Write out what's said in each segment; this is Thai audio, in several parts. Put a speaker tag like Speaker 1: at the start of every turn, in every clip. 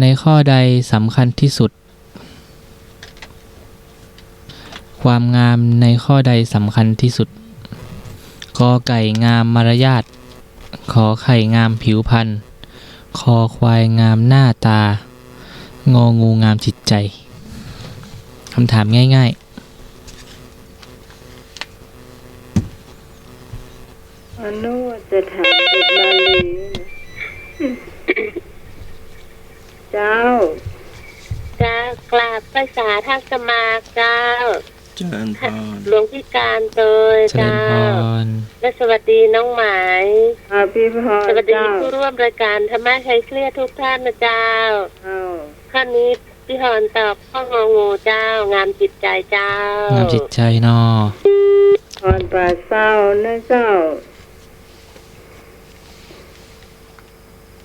Speaker 1: ในข้อใดสำคัญที่สุดความงามในข้อใดสำคัญที่สุดกอไก่งามมารยาทขอไข่งามผิวพรรณคอควายงามหน้าตางองูงามจิตใจคำถามง่าย
Speaker 2: อนุจะถามบทบาลีเจ้า
Speaker 3: จะกราบภาษาทักษมาเจ้า
Speaker 4: เจริญพร
Speaker 3: หลวงพี่การเตย
Speaker 1: เจริญ
Speaker 3: เจ้า
Speaker 1: พร
Speaker 3: และสวัสดีน้องหมาย
Speaker 2: พี่พร
Speaker 3: สวัสดี
Speaker 2: เจ้า
Speaker 3: ผู้ร่วมรายการธรรมะใช้เครียดทุกท่านนะเจ้าข้อนี้พี่ฮอนตอบข้ององูเจ้างามจิตใจเจ้าง
Speaker 1: ามจิตใจนอ
Speaker 2: พรป่าเศร้านะเจ้า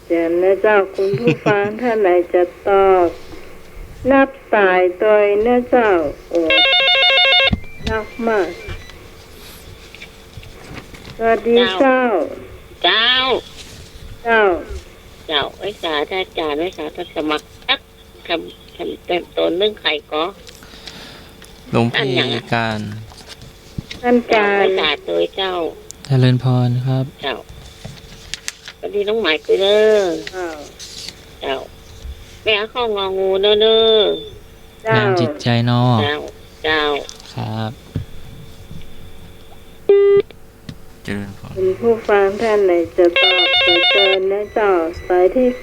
Speaker 2: เดี๋ยวนะเจ้าคุณผู้ฟังท่านไหนจะตอบนับสายตัวนะเจ้าโอ้รักมากสวัสดีเจ้า
Speaker 3: เจ้า
Speaker 2: เจ้า
Speaker 3: ไว้สาท่าจารย์ไว้สาทักสมัครตักคำเต็มต้นเรื่องไข่ก็
Speaker 4: หลวงพี่การ
Speaker 2: ท่านการ
Speaker 3: ไว้สาตัวเจ้า
Speaker 1: เจริญพรครับ
Speaker 3: เจ้าสวัสดีน้องหมายคุยเด้อเจ้าแม่ข้ององูเด้อง
Speaker 1: ามจิตใจนอ
Speaker 3: เจ้า
Speaker 1: ครับ
Speaker 4: เจริญพร
Speaker 2: คุณผู้ฟังท่านไหนจะตอบตัวเชิญนะเจ้าสายที่3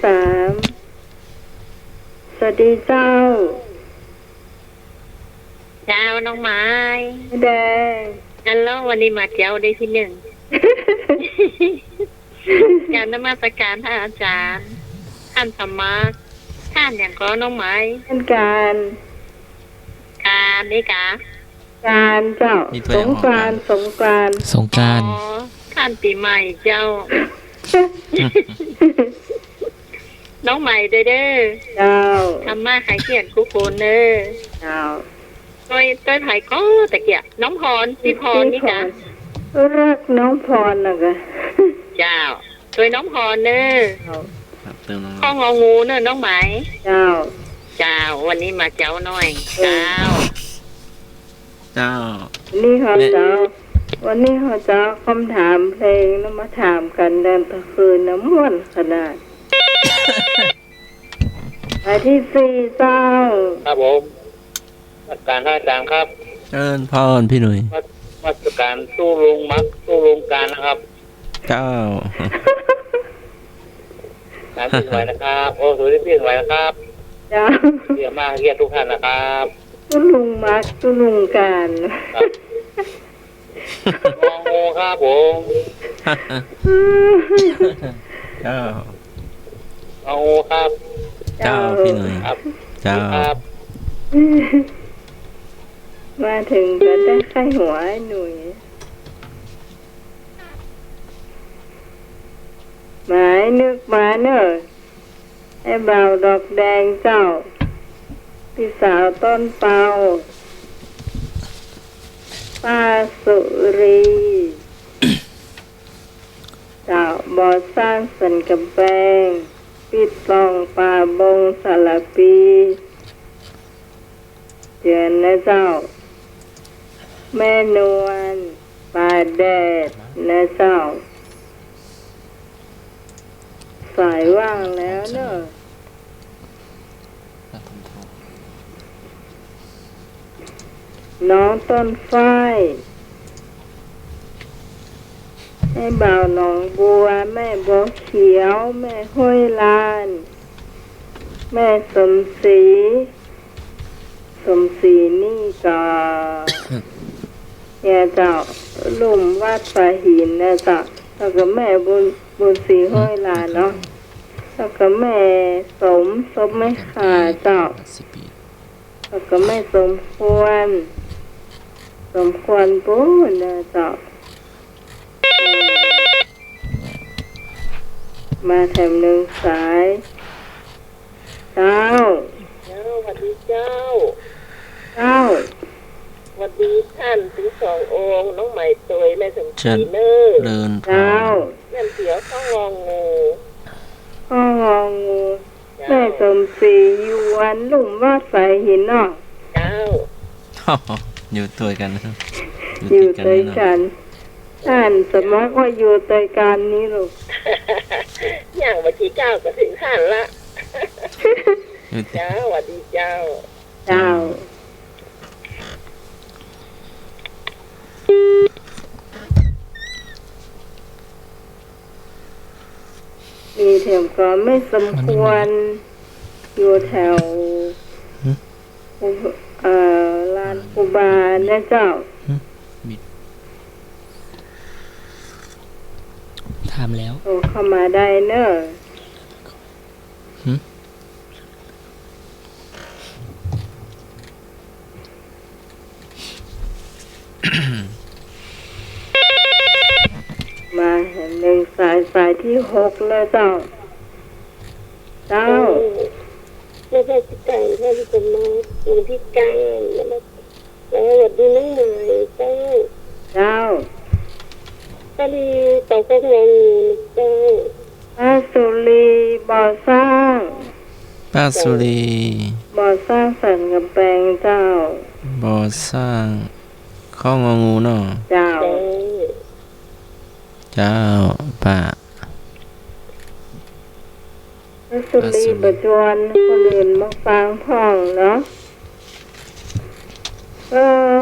Speaker 2: สวัสดีเจ้า
Speaker 3: น้องไม้
Speaker 2: แดง
Speaker 3: ฮัลโหลวันนี้มาเจ้าได้ที่1การนมัสการท่านอาจารย์ท่านธรรมะท่านอย่างก็น้องไม้
Speaker 2: ท่านการ
Speaker 3: นี่กะ
Speaker 2: การเจ้าสงกรานต์
Speaker 3: ท่านปีใหม่เจ้า น้องใหม่เด้อ
Speaker 2: เจ้า
Speaker 3: ทำมาขายเกียรติคุกคนเด้อ
Speaker 2: เจ้า
Speaker 3: ต้นไผ่ก็ตะเกียบน้องพรพี่พรนี่จ้ะ
Speaker 2: รักน้องพรนะคะ
Speaker 3: เจ้าช่วยน้องพรเด้อข้ององูเด้อน้องไหม
Speaker 2: เจ้า
Speaker 3: วันนี้มาเจ้าหน่อยเจ้า
Speaker 2: นี่เขาเจ้าวันนี้เขาเจ้าคำถามเพลงแล้วมาถามกันเดินตะคืนน้ำม่วนขนาดไปที่4เจ้า
Speaker 3: ครับผมมาการท่าจางครับ
Speaker 4: เจริญพรพี่หนุ่ย
Speaker 3: มาการสู้ลุงการนะครับ
Speaker 4: เจ้า
Speaker 3: การพี่ไหวนะครับโอ้สวัสดีพี่ไหวนะครับ
Speaker 2: เจ้า
Speaker 3: เรียกมากเรียกทุกท่านนะครับ
Speaker 2: ตุ้ลุงมักตุ้ลุงการ
Speaker 3: งองูครับผม
Speaker 4: เจ้า
Speaker 3: เอางูครับ
Speaker 4: เจ้าพี่หนุ่ย
Speaker 3: ครับ
Speaker 4: เจ้า
Speaker 3: ครับ
Speaker 2: มาถึงก็ได้ไข้หัวหนุ่ยหมายนึกมาเนอะไอ้บ่าวดอกแดงเจ้าพี่สาวต้นเปาป้าสุรีเจ้าบ่อสร้างสันกำแพงปิดกองป่าบงสารปีเดือนนะเจ้าแม่นวลป่าแดดนะเจ้าสายว่างแล้วเนอะน้องต้นฝ้ายให้บ่าวหนองบัวแม่บัวเขียวแม่ห้วยลานแม่สมศรีนี่ก็เนี่ยเจ้าลุ่มวัดป่าหินนะเจ้าแล้วก็แม่บุญศรีห้วยลานเนาะแล้วก็แม่สมไม่ขาเจ้าแล้วก็แม่สมควรปุ๊บนะเจ้ามาแถม1สายเจ้า
Speaker 3: สวัสดีเจ้าสวัสดีท่านถึง2องค์น้องใหม่ตยแม่สมศรีเนอ
Speaker 4: เดิน
Speaker 2: เจ้า
Speaker 3: แม่เสียวข้ององู
Speaker 2: แม่สมศรีอยู่วันลุ่มว่าสายหินเนาะ
Speaker 3: เจ้า
Speaker 4: อยู่ตัวกันนะครับ
Speaker 2: อยู่
Speaker 4: ติด
Speaker 2: เตย
Speaker 4: นี่
Speaker 2: กั
Speaker 4: เนาะ
Speaker 2: นท่านสมัครว่าอยู่เตยกันนี่ลูก
Speaker 3: อย่างวันที่9ก็ถึงท่านละ
Speaker 4: อยู่ติด
Speaker 3: เจ้าสวัสดีเจ้า
Speaker 2: เจ้ามีเถียมก็ไม่สมควรอยู่แถวลานปูบาเนี่ยเจ้า
Speaker 1: ถามแล้ว
Speaker 2: โทรเข้ามาได้เนอะ มาเห็นหนึ่งสายที่6เลยเจ้า เจ้า
Speaker 3: ไม่ได้ที่ไก่ไม่ได้จะมาลงที่กลางแล้วสวัสดีน้องใหม่เจ้า
Speaker 2: เจ้า
Speaker 3: ก็ดีต่อก็งงเจ้า
Speaker 2: ป้าสุรีบ่อสร้าง
Speaker 4: ป้าสุรี
Speaker 2: บ่อสร้างสันกับแปลงเจ้า
Speaker 4: บ่อสร้างข้ององูเนาะ
Speaker 2: เจ้า
Speaker 3: เจ้า
Speaker 4: เจ้าป้า
Speaker 2: ป้าสุรีประจวนคนอื่นมาฟังพ่องเนาะ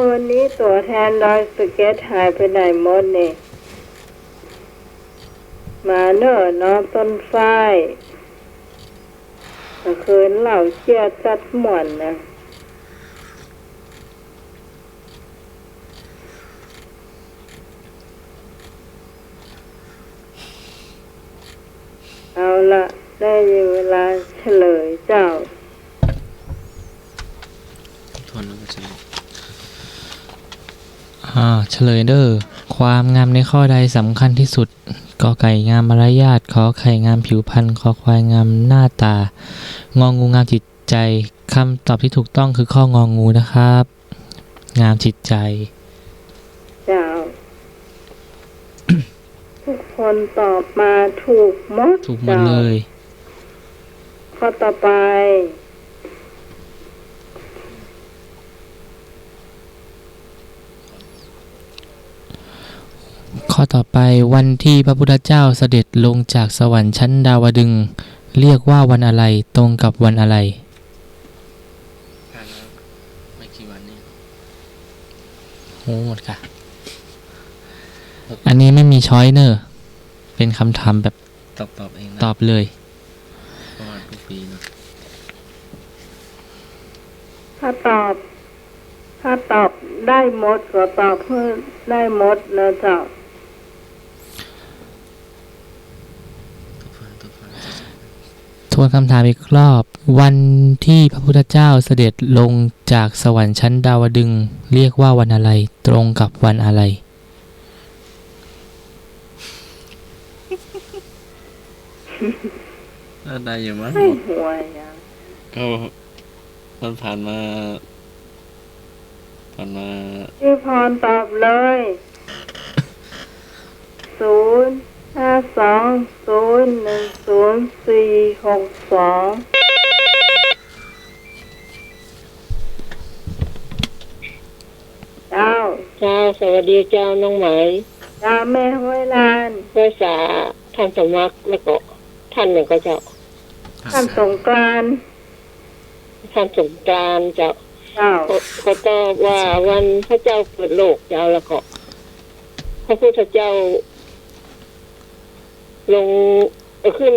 Speaker 2: วันนี้ตัวแทนดอยสเก็ตหายไปไหนหมดเนี่ยมาเนอะเนาะต้นฝ้ายเมื่อคืนเหล่าเชี่ยจัดหม่วนนะเอาละได้เวลาเฉลยเจ้า
Speaker 4: ทวนแล้วก็จะ
Speaker 1: เฉลยเด้อความงามในข้อใดสำคัญที่สุดกอไก่งามมารยาทขอไข่งามผิวพรรณคอควายงามหน้าตางองูงามจิตใจคำตอบที่ถูกต้องคือข้ององูนะครับ งามจิตใจ
Speaker 2: เจ้า ทุกคนตอบมาถูกหมด
Speaker 1: ถูกหมดเลย
Speaker 2: ข้อต่อไป
Speaker 1: ข้อต่อไปวันที่พระพุทธเจ้าเสด็จลงจากสวรรค์ชั้นดาวดึงส์เรียกว่าวันอะไรตรงกับวันอะไร
Speaker 4: ผ่านแล้วไม่กี่วันนี้
Speaker 1: โอ้หมดค่ะ อันนี้ไม่มีช้อยเนอร์เป็นคำถามแบบ
Speaker 4: ตอบเองนะ
Speaker 1: ตอบเลย
Speaker 4: ประมาณทุกปีเนาะ
Speaker 2: ถ้าตอบได้หมดก็ตอบเพื่อได้หมดนะเจ้า
Speaker 4: ทุกคน
Speaker 1: ทวนคำถามอีกรอบ วันที่พระพุทธเจ้าเสด็จลงจากสวรรค์ชั้นดาวดึงส์เรียกว่าวันอะไรตรงกับวันอะไร
Speaker 4: ได้อยู่มั้ง
Speaker 2: ให้หวยอ่ะ
Speaker 4: ก็มันผ่านมา
Speaker 2: พี่พรตอบเลย052010462เจ้า
Speaker 3: เจ้าสวัสดีเจ้าน้องไหม
Speaker 2: เจ้าแม่ห้วยลาน
Speaker 3: ภาษาท่านสมัครแล้วก็ท่านหนึ่งก็เจ้า
Speaker 2: ท่านสงกรานต์
Speaker 3: ท่านสงกรานต์เจ้า
Speaker 2: เจ้า
Speaker 3: เขาตอบว่าวันพระเจ้าเปิดโลกเจ้าแล้วก็พระพุทธเจ้า ลงขึ้น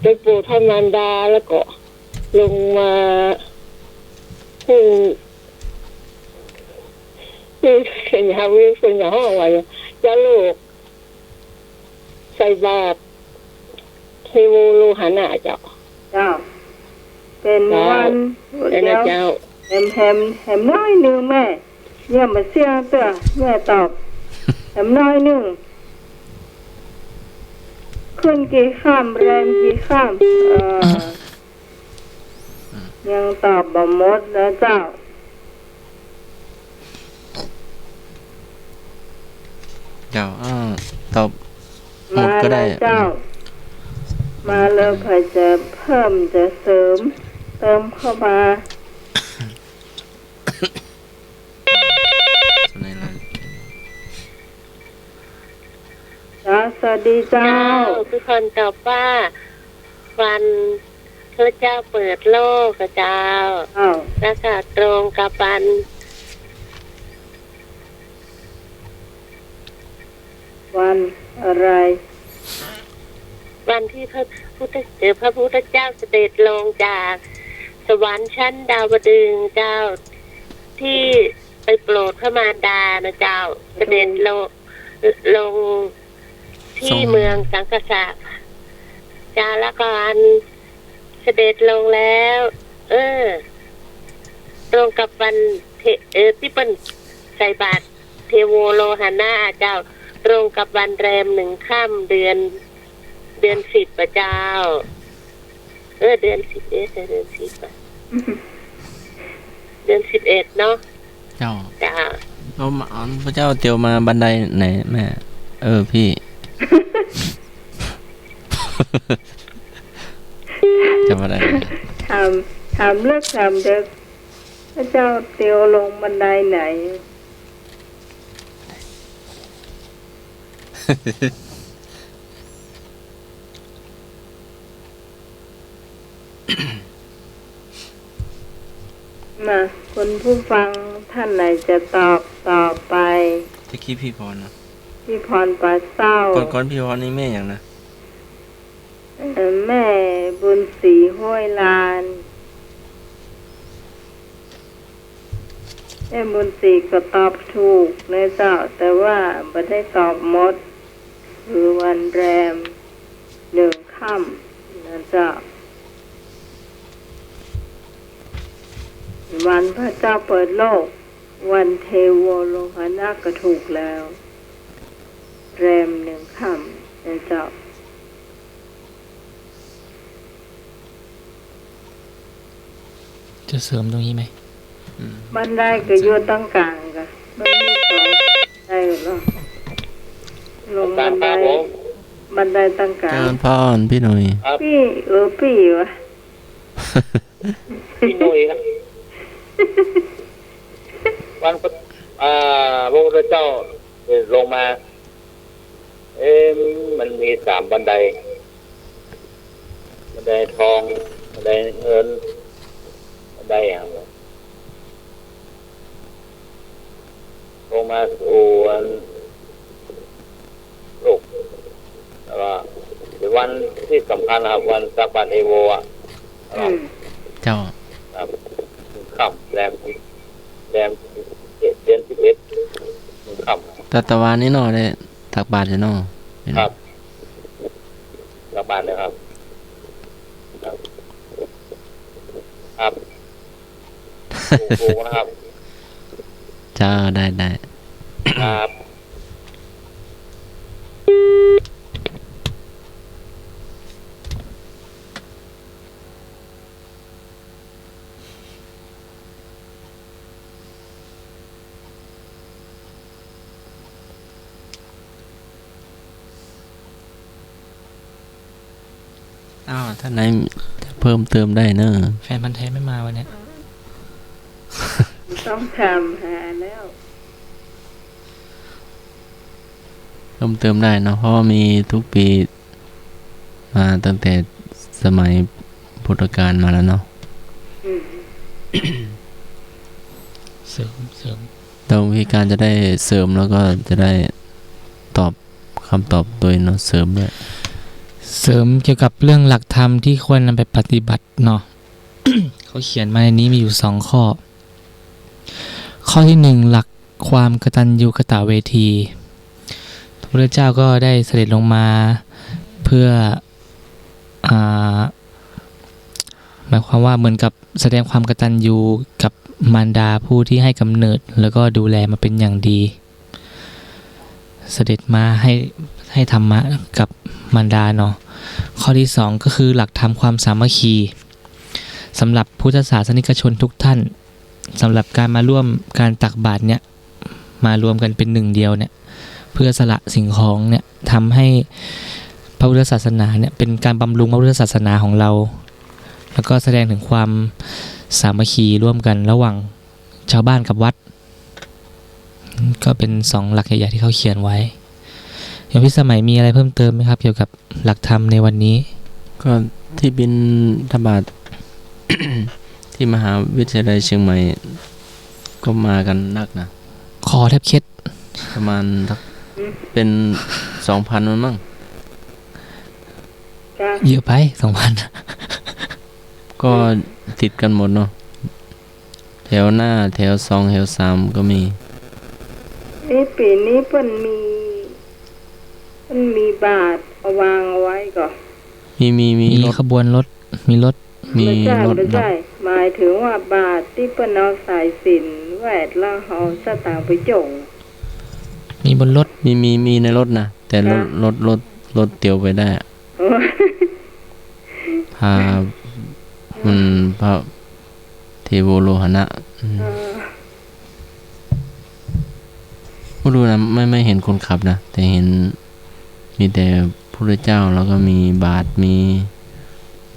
Speaker 3: ไปโปรดพระมารดาแล้วก็ลงมาพึ่งเป็นยาวิเป็นยาห้องไว้ยาโลกใส่บาตรเทโวโลหะนาเจ้า
Speaker 2: เจ้า เป็นวัน
Speaker 3: แล้ว
Speaker 2: เดี
Speaker 3: นะ
Speaker 2: ยว
Speaker 3: เจ้า
Speaker 2: แหมน้อยหนึ่งแม่เนี่ยมาเสียเตัวแม่ตอบแหมน้อยหนึ่งขึ้นกี่ข้ามแรมกี่ข้ามยังตอบบ่หมดนะเจ้า
Speaker 4: เจ้าตอบหมดก็ได้
Speaker 2: มาแล้วเจ้า มาแล้วพอจะเพิ่มจะเสริมเติมเข้ามา
Speaker 4: ในราย
Speaker 2: จ้าสวัสดีเจ้า
Speaker 3: เจ้าทุกคนตอบว่าวันพระเจ้าเปิดโลกกับเจ้า
Speaker 2: อ้าว
Speaker 3: แล้วก็ตรงกับวัน
Speaker 2: วันอะไร
Speaker 3: วันที่พระพุทธเจ้าเสด็จลงจากสวรรค์ชั้นดาวดึงส์เจ้าที่ไปโปรดพระมารดานะเจ้าเสด็จลงที่เมืองสังกษะเจ้าแล้วก็อันเสด็จลงแล้ว ตรงกับวันที่เป็นใส่บาตรเทโวโลหานาเจ้า ตรงกับวันแรม1 ค่ำเดือน 10ประเจ้า เดือน 10เดือน 10อะเดือน 11เนาะ
Speaker 4: เจ้า
Speaker 3: จ้า
Speaker 4: เรามาพระเจ้าเตียวมาบันไดไหนแม่ พี่ จะมาได้
Speaker 2: ถามเลิกถามเด็กพระเจ้าเตียวลงบันไดไหน มาคุณผู้ฟังท่านไหนจะตอบต่อไป
Speaker 4: จะคิดพี่พรนะ
Speaker 2: พี่พรปลาเศร้า
Speaker 4: ก่อนพี่พรนี่แม่อย่างนะ
Speaker 2: แม่บุญศรีห้วยลานแม่บุญศรีก็ตอบถูกนะเจ้าแต่ว่าไม่ได้ตอบหมดคือวันแรม1 ค่ำนะเจ้าวันพระเจ้าเปิดโลกวันเทโวโลหะนาก็ถูกแล้วแรม1 ค่ำนะเจ้า
Speaker 1: จะเสริมตรงนี้ไหม
Speaker 2: บันไดก็อยู่ตั้งกลางกันมันมี2ได้หรอลงบันไดตั้งกลา
Speaker 4: เจ
Speaker 2: ง
Speaker 4: ริญพรพี่หนุ่ย
Speaker 2: พี่พี่วะ
Speaker 5: พี่หนุ่ยครับ วันพระพุทธเจ้าลงมา มันมี3 บันได บันไดทอง บันไดเงิน บันไดอะไรลงมาสู่โลกแล้วก็เป็นวันที่สำคัญนะครับ วันสักบาทเอโวอ่ะ
Speaker 4: เจ้า
Speaker 5: ครับค่ำแรมเดือน 11 ค่ำ
Speaker 4: ตะวันนี้เนาะได้ตักบาตรจะเนาะ
Speaker 5: ครับกลับบ้านเลยครับ ครับครับถูกนะครับ
Speaker 4: เจ้าได้
Speaker 5: ครับ
Speaker 4: ท่านไหนจะเพิ่มเติมได้เนอะ
Speaker 1: แฟนพันธุ์แท้ไม่มาวันเนี้ย
Speaker 2: ต้องทำหาแล้ว
Speaker 4: เพิ่มเติมได้เนาะเพราะว่ามีทุกปีมาตั้งแต่สมัยพุทธกาลมาแล้วเนาะ
Speaker 1: เสริม
Speaker 4: แต่วิธีการจะได้เสริมแล้วก็จะได้ตอบคำตอบโดยเนาะเสริมด้วย
Speaker 1: เสริมเกี่ยวกับเรื่องหลักธรรมที่ควรนำไปปฏิบัติเนาะ เขาเขียนมาในนี้มีอยู่2 ข้อ ข้อที่ 1หลักความกตัญญูกตเวทีพระพุทธเจ้าก็ได้เสด็จลงมาเพื่อหมายความว่าเหมือนกับแสดงความกตัญญูกับมารดาผู้ที่ให้กำเนิดแล้วก็ดูแลมาเป็นอย่างดี เสด็จมาให้ธรรมะกับมารดาเนาะข้อที่ 2ก็คือหลักธรรมความสามัคคีสำหรับพุทธศาสนิกชนทุกท่านสำหรับการมาร่วมการตักบาตรเนี่ยมารวมกันเป็นหนึ่งเดียวเนี่ยเพื่อสละสิ่งของเนี่ยทำให้ พระพุทธศาสนาเนี่ยเป็นการบำรุงพระพุทธศาสนาของเรา แล้วก็แสดงถึงความสามัคคีร่วมกันระหว่างชาวบ้านกับวัด ก็เป็น2หลักใหญ่ๆที่เขาเขียนไว้โยมพิสมัยมีอะไรเพิ่มเติมไหมครับเกี่ยวกับหลักธรรมในวันนี้
Speaker 4: ก็ที่บินทบาท ที่มหาวิทยาลัยเชียงใหม่ก็มากันนักนะ
Speaker 1: คอแทบเคล็ด
Speaker 4: ประมาณสักเป็น 2,000มันมั้ง
Speaker 2: จ้า
Speaker 1: เยอะไป2,000
Speaker 4: ก็ติดกันหมดเนาะแถวหน้าแถว2แถว3ก็มี
Speaker 2: นี่ปีนี้เพิ่นมีบาทเอาวางเอาไว้ก่อน
Speaker 4: มี
Speaker 1: มี
Speaker 4: รถ
Speaker 1: ขบวนรถมีรถ
Speaker 4: มี
Speaker 2: ไม่ใช่
Speaker 4: รถ
Speaker 2: ไม่
Speaker 4: ดับ
Speaker 2: ใช่หมายถึงว่าบาทที่เพิ่นเอาสายสิญจน์แหวดแล้วเอาสตางค์ไปจง
Speaker 1: มีบนรถ
Speaker 4: มีในรถนะแต่รถเตียวไปได้อะพามันพระเทโวโลหณะไม่รู้นะไม่เห็นคนขับนะแต่เห็นมีแต่พระเจ้าแล้วก็มีบาทมี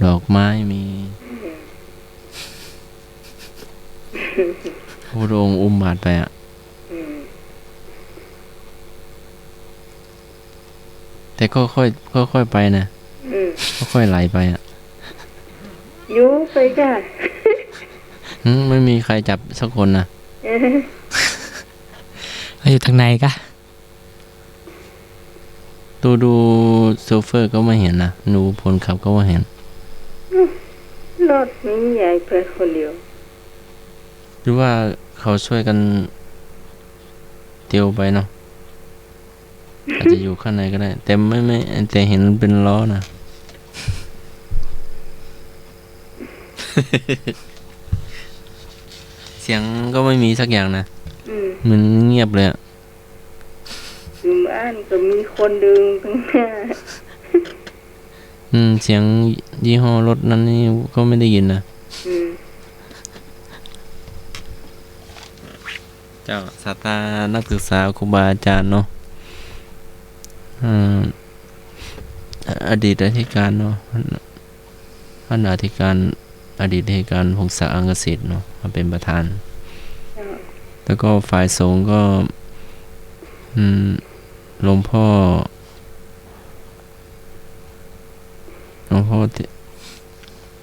Speaker 4: ดอกไม้มีพระองค์อุ้มบาทไปอ่ะ แต่ก็ค่อยไปนะค่อยไหลไปอ่ะ
Speaker 2: อยู่ไปจ้ะ
Speaker 4: ไม่มีใครจับสักคนนะ
Speaker 1: อยู่ทางในกะ
Speaker 4: ดูโซเฟอร์ก็ไม่เห็นนะดูพลขับก็ไม่เห็น
Speaker 2: รถนี้ใหญ่เพื่อคนเดียว
Speaker 4: หรือว่าเขาช่วยกันเตียวไปเนาะ อาจจะอยู่ข้างในก็ได้ แต่ไม่แต่เห็นเป็นล้อนะ เสียงก็ไม่มีสักอย่างนะมันเงียบเลยอ่ะ
Speaker 2: อยู่บ้านก็มีคนดึงตั้งหน้า
Speaker 4: เสียงยี่ห้อรถนั้นนี่ก็ไม่ได้ยินนะเจ้าศาสตรานักศึกษาครูบาอาจารย์เนาะอดีตอธิการเนาะท่านอธิการอดีตอธิการพงศักดิ์อังกฤษเนาะมาเป็นประธาน แล้วก็ฝ่ายสงฆ์ก็หลวงพ่อ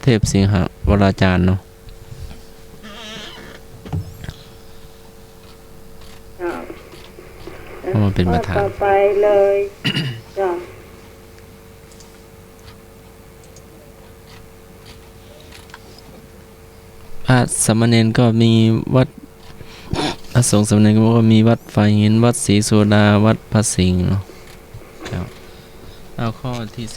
Speaker 4: เทพสิงหวราจารย์เนาะ เพราะมันเป็นประธาน
Speaker 2: ต่อไปเลยจ้ะ
Speaker 4: พระสามเณรก็มีวัดพระสงฆ์สามเณรก็บอกว่ามีวัดไฟหินวัดศรีโสดาวัดพระสิงห์เนาะครับเอาข้อที่3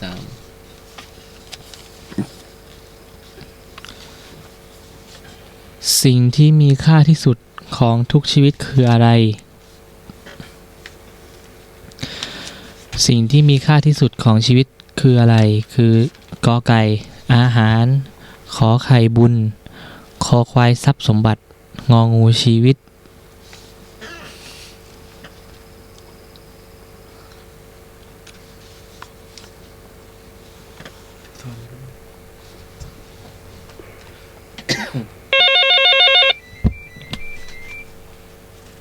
Speaker 1: สิ่งที่มีค่าที่สุดของทุกชีวิตคืออะไร สิ่งที่มีค่าที่สุดของชีวิตคืออะไร คือกอไก่อาหาร ขอไข่บุญ คอควายทรัพย์สมบัติ งองูชีวิต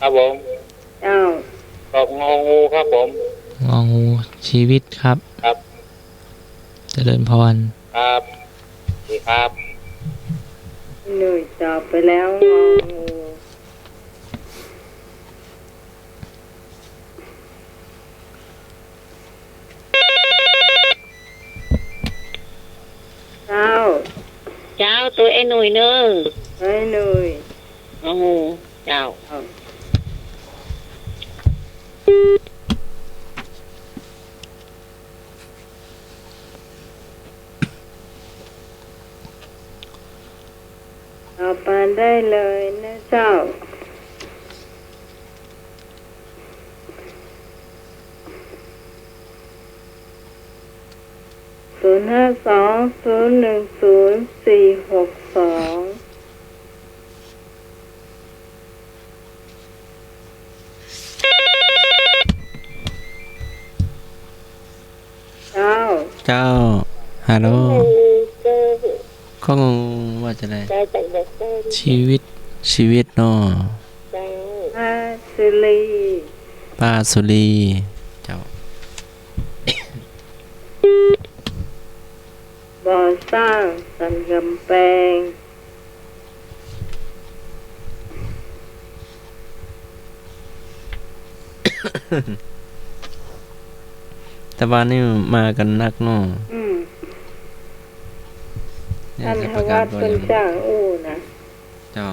Speaker 5: ครับผม
Speaker 2: เจ้า
Speaker 5: ตอบงองูครับผม
Speaker 1: งองูชีวิตครับ
Speaker 5: ครับ
Speaker 1: เจริญพร
Speaker 5: ครับดีครับ
Speaker 2: หนุ่ยตอบไปแล้วงองูเจ้า
Speaker 3: เจ้าตัวไอ้หนุ่ยเนอะ
Speaker 2: เฮ้ยหนุ่ย
Speaker 3: โอ้โหเจ้า
Speaker 2: ตอบมาได้เลยนะเจ้า 052-010-462เจ้า
Speaker 4: ฮัลโหล
Speaker 3: เจอ
Speaker 4: ก็งงว่าจะได้
Speaker 3: เจอแต่เด็กเจอ
Speaker 1: ชีวิต
Speaker 4: เนาะ
Speaker 3: เจอ
Speaker 2: อาสิลี
Speaker 4: ป้าสุรีเจ้า
Speaker 2: บ่อสร้างสันกำแพง
Speaker 4: แต่ว่านี่มากันนักเนาะ
Speaker 2: ท่านทวัดเป็นจ้างอู้นะ
Speaker 4: เจ้า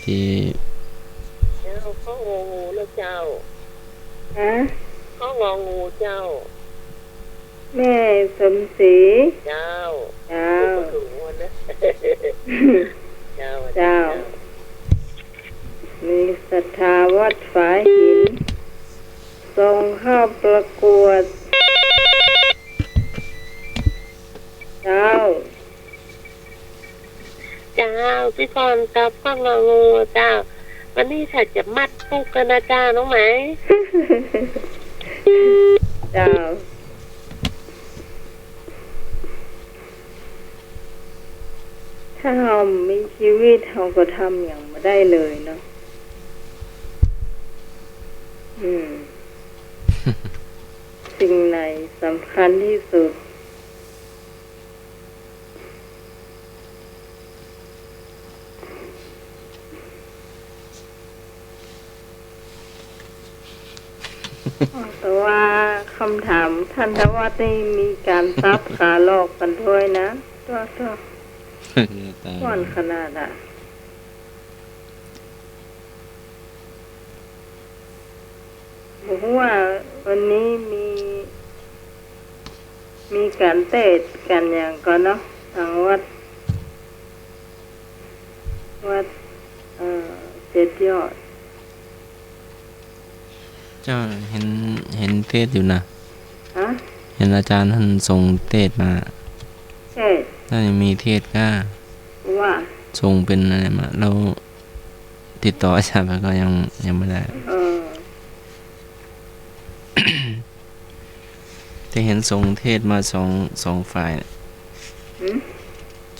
Speaker 4: ที่
Speaker 3: เจ้าข้ององูแล้วเจ้า
Speaker 2: ฮะ
Speaker 3: ข้ององูเจ้า
Speaker 2: แม่สมศรี
Speaker 3: เจ้า
Speaker 2: เจ้า
Speaker 3: ถูกวันนะเจ้า
Speaker 2: เจ้า มีศรัทธาวัดฝาหินทรงเข้าประกวด เจ้า
Speaker 3: เจ้าพี่พรกับข้ององูเจ้า วันนี้ถ้าจะมัดปุกกันนะเจ้าน้องไหม
Speaker 2: เจ้า ถ้าเรามีชีวิตเราก็ทำอย่างมาได้เลยเนาะ สิ่งไหนสำคัญที่สุด แต่ว่าคำถามท่านทวัฒน์นี่มีการซับขาหลอกกันด้วยนะตัวก่อนขนาดบอกว่าวันนี้มีการเตะกันอย่างก่อนเนาะทางวัดเจ็ดยอด
Speaker 4: เจ้าเห็นเทศอยู่นะ
Speaker 2: ฮะ
Speaker 4: เห็นอาจารย์ท่านส่งเทศมา
Speaker 2: เทศ
Speaker 4: ถ้ายังมีเทศก็
Speaker 2: ว่า
Speaker 4: ส่งเป็นอะไรมาเราติดต่ออาจารย์ไปก็ยังไม่ได้ แต่เห็นส่งเทศมาสองฝ่าย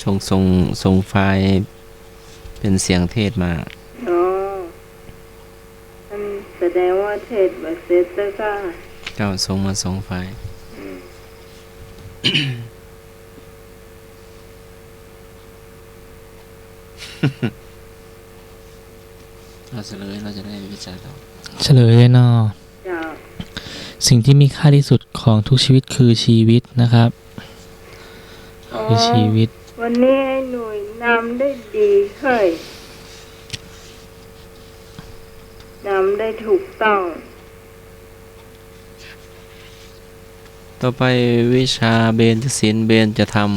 Speaker 4: ส่งไฟล์เป็นเสียงเทศมา
Speaker 2: อ๋อมันแสดงว่าเทศแบบเซตเตอร์ก็
Speaker 4: เจ้าส่งมา2 ไฟล์ เราเฉลยเราจะได้วิจารณ์ต่อ
Speaker 1: เฉลยเลยเนาะ
Speaker 2: เจ้า
Speaker 1: สิ่งที่มีค่าที่สุดของทุกชีวิตคือชีวิตนะครับ คือชีวิต
Speaker 2: วันนี้ไอ้หน่วยนำได้ดีเฮ้ยนำได้ถูกต้อง
Speaker 4: ต่อไปวิชาเบญจศีลเบญจธรรม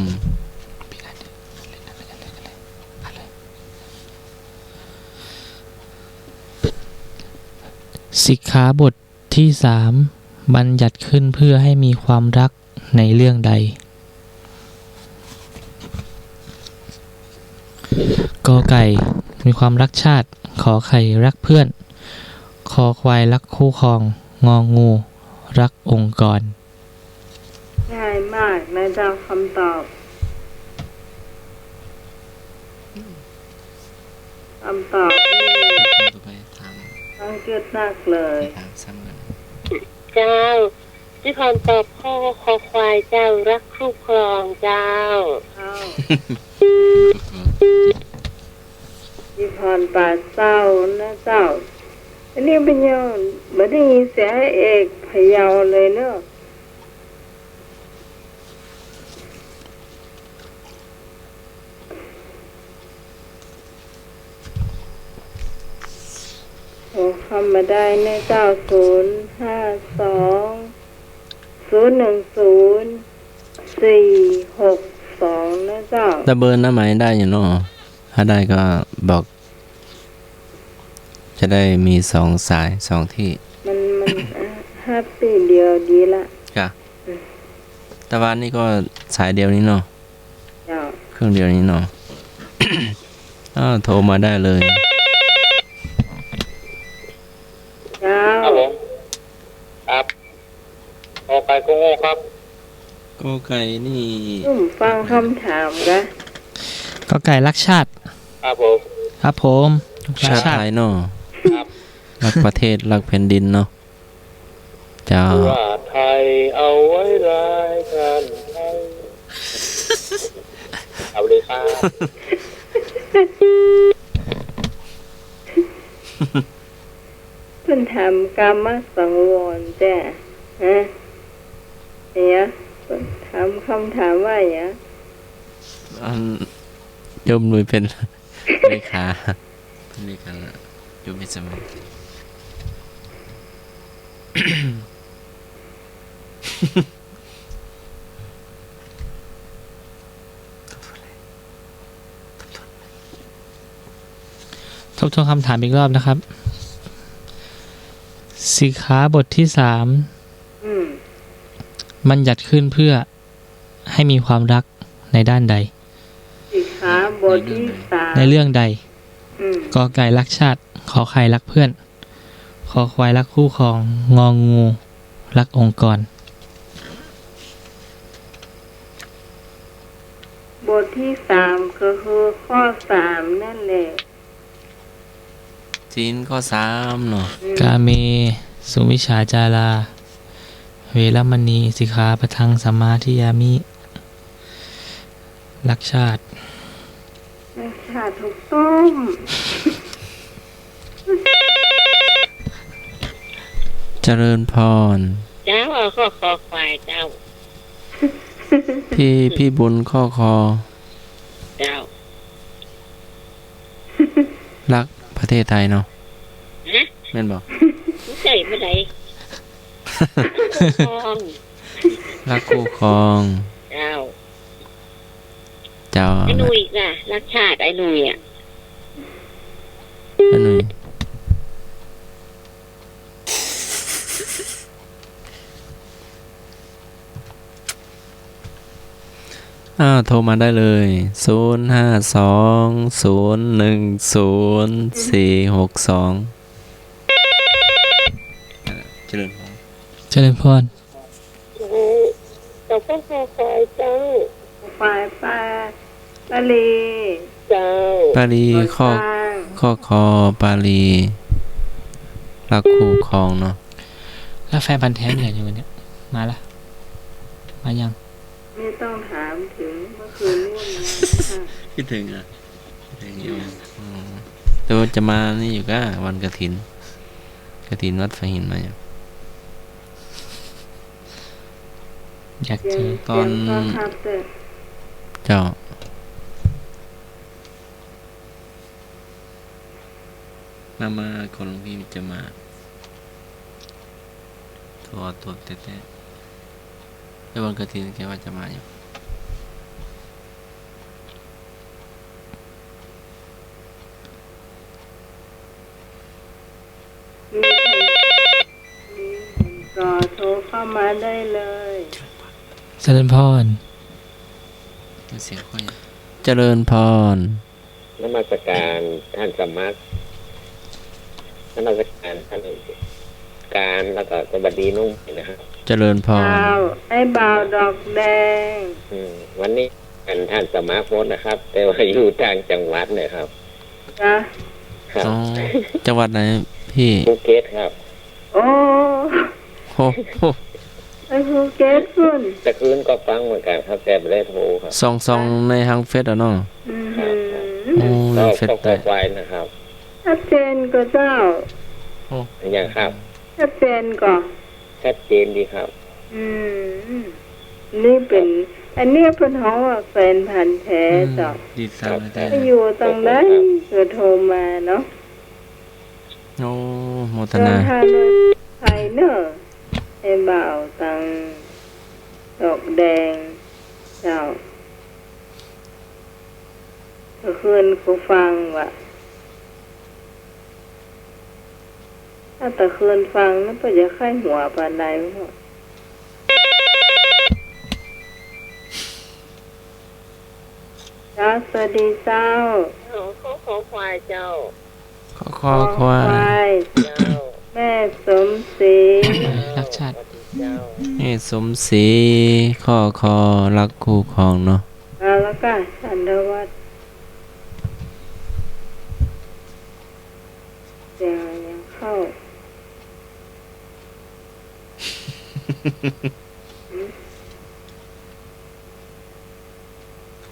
Speaker 1: สิกขาบทที่ 3 บัญญัติขึ้นเพื่อให้มีความรักในเรื่องใด กอไก่มีความรักชาติ ขอไข่รักเพื่อน คอควายรักคู่ครอง งองู รักองค์กร
Speaker 2: ง่ายมากนะเจ้าคำตอบนี่
Speaker 4: ต่อไปถาม
Speaker 2: ต้องเกิดนักเลย
Speaker 4: ถามซ้ำกัน
Speaker 3: เจ้าพี่พรตอบข้อคอควายเจ้ารักคู่ครองเจ้า
Speaker 2: เอาที่พรป่าเศร้านะเจ้า อันนี้เป็นยังไม่ได้ยินเสียงเอกพะเยาเลยเนอะโอ้คำมาได้ใน9052010462นะเจ้า
Speaker 4: แต่เบอร์หน้าไหมได้อยู่เนาะถ้าได้ก็บอก จะได้มี2 สาย 2 ที่
Speaker 2: มันแฮปปี้เดียวดีละ
Speaker 4: จ้ะแต่ว่านี่ก็สายเดียวนี้เนาะ
Speaker 2: เจ้า
Speaker 4: เครื่องเดียวนี้เนาะ โทรมาได้เลย
Speaker 2: เจ้า
Speaker 5: ครับผมครับออกไปก็โง่ครับ
Speaker 4: กอไก่นี่
Speaker 2: นุ่มฟังคำถามกะ
Speaker 1: กอไก่รักชาติ
Speaker 5: ครับผม
Speaker 1: ครับผมรัก
Speaker 4: ชาติไทยเนาะ
Speaker 5: ครับ
Speaker 4: รักประเทศรักแผ่นดินเนาะเจ้า
Speaker 5: ว่าไทยเอาไว้รายการไทยเอาเลยครับ
Speaker 2: เพิ่นทำกรรมสังวรจ้ะฮะเนี่ยเพิ่นถามคำถามว่าอย่าง
Speaker 4: อันโยมหนุ่ยเป็น เลขาเป็นเลขาโยมไม่สมัย
Speaker 1: ทบทวนคำถามอีกรอบนะครับ สิกขาบทที่
Speaker 2: อืม
Speaker 1: 3บัญญัติขึ้นเพื่อให้มีความรักในด้านใด
Speaker 2: สิกขาบทที่สาม
Speaker 1: ในเรื่องใด
Speaker 2: อืม
Speaker 1: กอไก่รักชาติ ขอไข่รักเพื่อน ขอควายรักคู่ครอง งองูรักองค์กร
Speaker 2: บทที่สามก็คือข้อสามนั่นแหละ
Speaker 4: ศีลข้อ3เนาะ
Speaker 1: กาเม สุมิชฌาจารา เวรมณี สิกขาปะทังสมมาธิยามิ รักชาติ
Speaker 2: ชาถูกต้อง
Speaker 4: เจริญพร
Speaker 3: เจ้าเอาข้อคอควายเจ้า
Speaker 4: พี่บุญข้อคอ
Speaker 3: เจ้า
Speaker 4: รักประเทศไทยเนาะ
Speaker 3: ฮะ
Speaker 4: แม่นบอก
Speaker 3: ผู้ใส่เมื่อไหร่คอง
Speaker 4: รักคู่ครอง
Speaker 3: เจ้า
Speaker 4: เจ้า
Speaker 3: ไอ้หนุ่ยอีกล่ะรักชาติไอ้หนุ่ยอ่ะ
Speaker 4: แม่หนุ่ยโทรมาได้เลย052010462เจริญพร
Speaker 1: เจริญพร
Speaker 3: เราก็คอควายเจ้า
Speaker 2: ฝ่ายปลาปลาลี
Speaker 3: เจ้า
Speaker 4: ปาลีข้อ
Speaker 2: ฟาง
Speaker 4: ข้อคอปาลีรักคู่ครองเนาะ
Speaker 1: แล้วแฟนพันธ์แท้เหนื่อยอยู่วันเนี้ยมาละ มายัง
Speaker 2: ไม่ต้องถามถึงเมื่อคืนร่วมงานค่ะ
Speaker 4: คิดถึงอ่ะคิดถึงอยู่แต่ว่าจะมานี่อยู่ก็วันกฐินวัดฝหินมาอยู่
Speaker 1: อยาก
Speaker 2: เสีย
Speaker 1: เจ
Speaker 2: ง
Speaker 1: อ
Speaker 4: ตอน
Speaker 2: เสียงครับแต่
Speaker 4: เจ้ามาคนหลวงพี่จะมาตัวเต้ๆแล้ววันกฐินแกว่าจะมาอยู่
Speaker 2: ก็โทรเข้ามาได้เลย
Speaker 1: เจริญพร
Speaker 4: เสียงค่อยเจริญพร
Speaker 5: นมัสการท่านสมัครนมัสการท่านการแล้วก็สวัสดีนุ่มนะครับ
Speaker 4: เจริญพร
Speaker 2: บ่าวไอ้บ่าวดอกแดง
Speaker 5: วันนี้เป็นท่านสมาร์ทโฟนนะครับ แต่ว่าอยู่ต่างจังหวัดเลยครับ
Speaker 2: จ้ะ
Speaker 5: ครับ
Speaker 4: อ๋อจังหวัดไหนพี่
Speaker 5: ภูเก็ตครับ
Speaker 2: โอ้
Speaker 4: โอ้โห
Speaker 2: ไอ้ภูเก็ตคุณ
Speaker 5: แต่คืนก็ฟังเหมือนกันครับแต่ไม่ได้โทรครับ
Speaker 4: ซองในฮังเฟสอ่ะเนาะ
Speaker 2: อืม
Speaker 4: โอ้
Speaker 5: ก็
Speaker 4: เฟส
Speaker 5: ก็
Speaker 4: ได้
Speaker 5: ไว้นะครับ
Speaker 2: ชัดเจนก็เจ้า
Speaker 5: อย่างครับ
Speaker 2: ชัดเจนก็
Speaker 5: ชัดเจนดีครับ
Speaker 2: อืมนี่เป็น อันเนี้ยเป็นห้องว่าแฟนพันธ์แท้จ้ะ
Speaker 4: ดีตามได้
Speaker 2: ไปอยู่ตรงนั้นก็โทรมาเนาะ
Speaker 4: โอ้โมท
Speaker 2: เดิน
Speaker 4: นา
Speaker 2: ทางโดยไทยเนอะไอ้บ่าวตังดอกแดงเจ้าเมื่อคืนกูฟังว่ะถ้าแต่คืนฟังนั่นก็จะไข้หัวปานใดวะจ้าสวัสดีเจ้า
Speaker 3: ข้อคอควายเจ้า
Speaker 4: คอควาย
Speaker 2: ย
Speaker 3: เจ้า
Speaker 2: แม่สมศรี
Speaker 1: รักชาติ
Speaker 3: สวัสดี เจ้า
Speaker 4: นี่สมศรีข้อคอรักคู่ครองเนาะ
Speaker 2: แล้วก็สันดวัตเสียงยังเข้า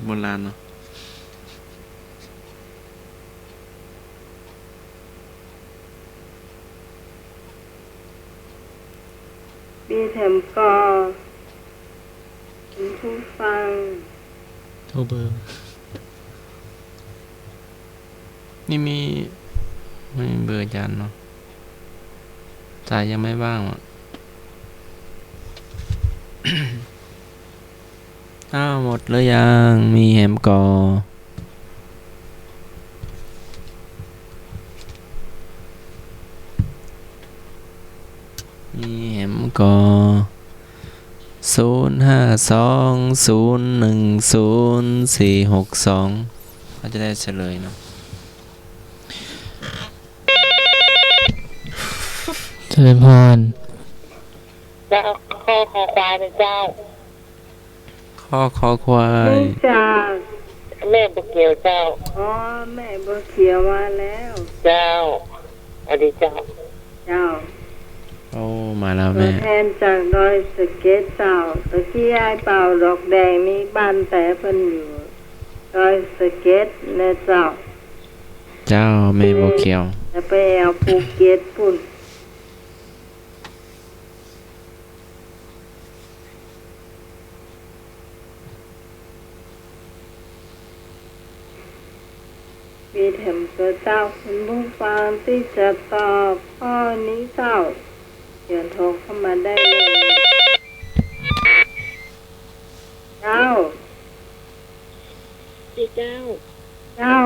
Speaker 4: โบราณเนาะ
Speaker 2: มีแถมก็คุณผู้ฟัง
Speaker 1: โทรเบอร์
Speaker 4: นี่มีเบอร์อาจารย์เนาะจ่ายยังไม่ว่างอ่ะ อ้าวหมดแล้วยังมีแฮมกอมีแฮมกอ0520100462เขาจะได้เฉลยเนาะ
Speaker 1: เจริญพร
Speaker 3: เจ้าข้อคอควายนะเจ้า
Speaker 4: ข้อคอควาย
Speaker 2: นี่จาก
Speaker 3: แม่บุกเกี่ยวเจ้า
Speaker 2: อ๋อแม่บัวเขียวมาแล้ว
Speaker 3: เจ้าอดีตเจ้า
Speaker 2: เจ้า
Speaker 4: โอ้มาแล้ว
Speaker 2: ตัว
Speaker 4: แม่
Speaker 2: แทนจากดอยสะเก็ดเจ้าตะกี้ยายเป่าดอกแดงมีบ้านแต่เพิ่นอยู่ดอยสะเก็ดนะเจ้า
Speaker 4: เจ้าแม่โมเขียว
Speaker 2: จะไปเอาภูเก็ตปุ่นมีแถมกระเจ้าคุณผู้ฟังที่จะตอบข้อนี้เจ้าเขียนโทรเข้ามาได้เลยเจ้า
Speaker 3: ดีเจ้า
Speaker 2: เจ้า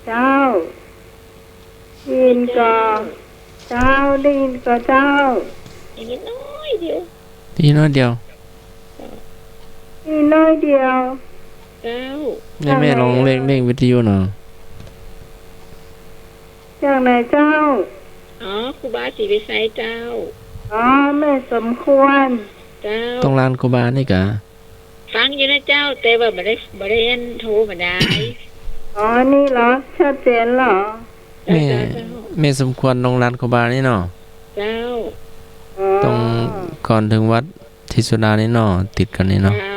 Speaker 2: เจ้าดินก็เจ้าดินก็เจ้า
Speaker 3: อีกนิดน้อยเดียว
Speaker 4: พี่น้อยเดียว
Speaker 2: นี่น้อยเดียว
Speaker 3: เจ้า
Speaker 4: แม่ลองเร่งวิทยุหน่อย
Speaker 2: จากไหนเจ้า
Speaker 3: อ๋อครูบาศรีวิสัยเจ้า
Speaker 2: อ๋อแม่สมควร
Speaker 3: เจ้า
Speaker 4: ตรงลานกูบานี่กะ
Speaker 3: ฟังอยู่นะเจ้า แต่ว่าไม่ได้อันโทรมาได้
Speaker 2: อ๋อนี่เหรอชัดเจนเหรอ
Speaker 4: แม่แม่สมควรตรงลานกูบานี่เนาะ
Speaker 3: เจ้า
Speaker 2: อ๋อ
Speaker 4: ตรงก่อนถึงวัดทิสุดานี่เนาะติดกันนี่เนาะ
Speaker 3: เจ้า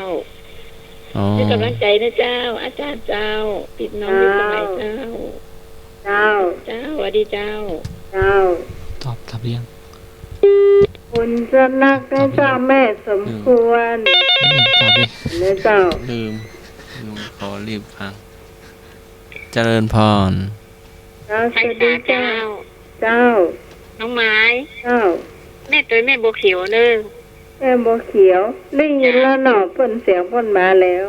Speaker 4: อ๋อ
Speaker 3: ให้กำลังใจนะเจ้า อาจารย์เจ้า ปิดน้องมีสมัยเจ้า
Speaker 2: เจ้า
Speaker 3: เจ้าสวัสดีเจ้า
Speaker 2: เจ้า
Speaker 1: ตอบรับเรียง
Speaker 2: คุณจะนักนะเจ้าแม่สมควร
Speaker 1: ตอบเลย
Speaker 2: นะเจ้า
Speaker 4: ลืมขอรีบฟัง เจริญพร
Speaker 2: เจ้าส
Speaker 3: ใคร
Speaker 2: วัสดี
Speaker 3: ตา
Speaker 2: เจ้า
Speaker 3: เจ้า
Speaker 2: เจ้า
Speaker 3: น้องไม้
Speaker 2: เจ้า
Speaker 3: แม่ตัวแม่โบวเขียวเนึง
Speaker 2: แม่บัวเขียวได้ยินแล้วเนาะเพิ่นเสียงเพิ่นมาแล้ว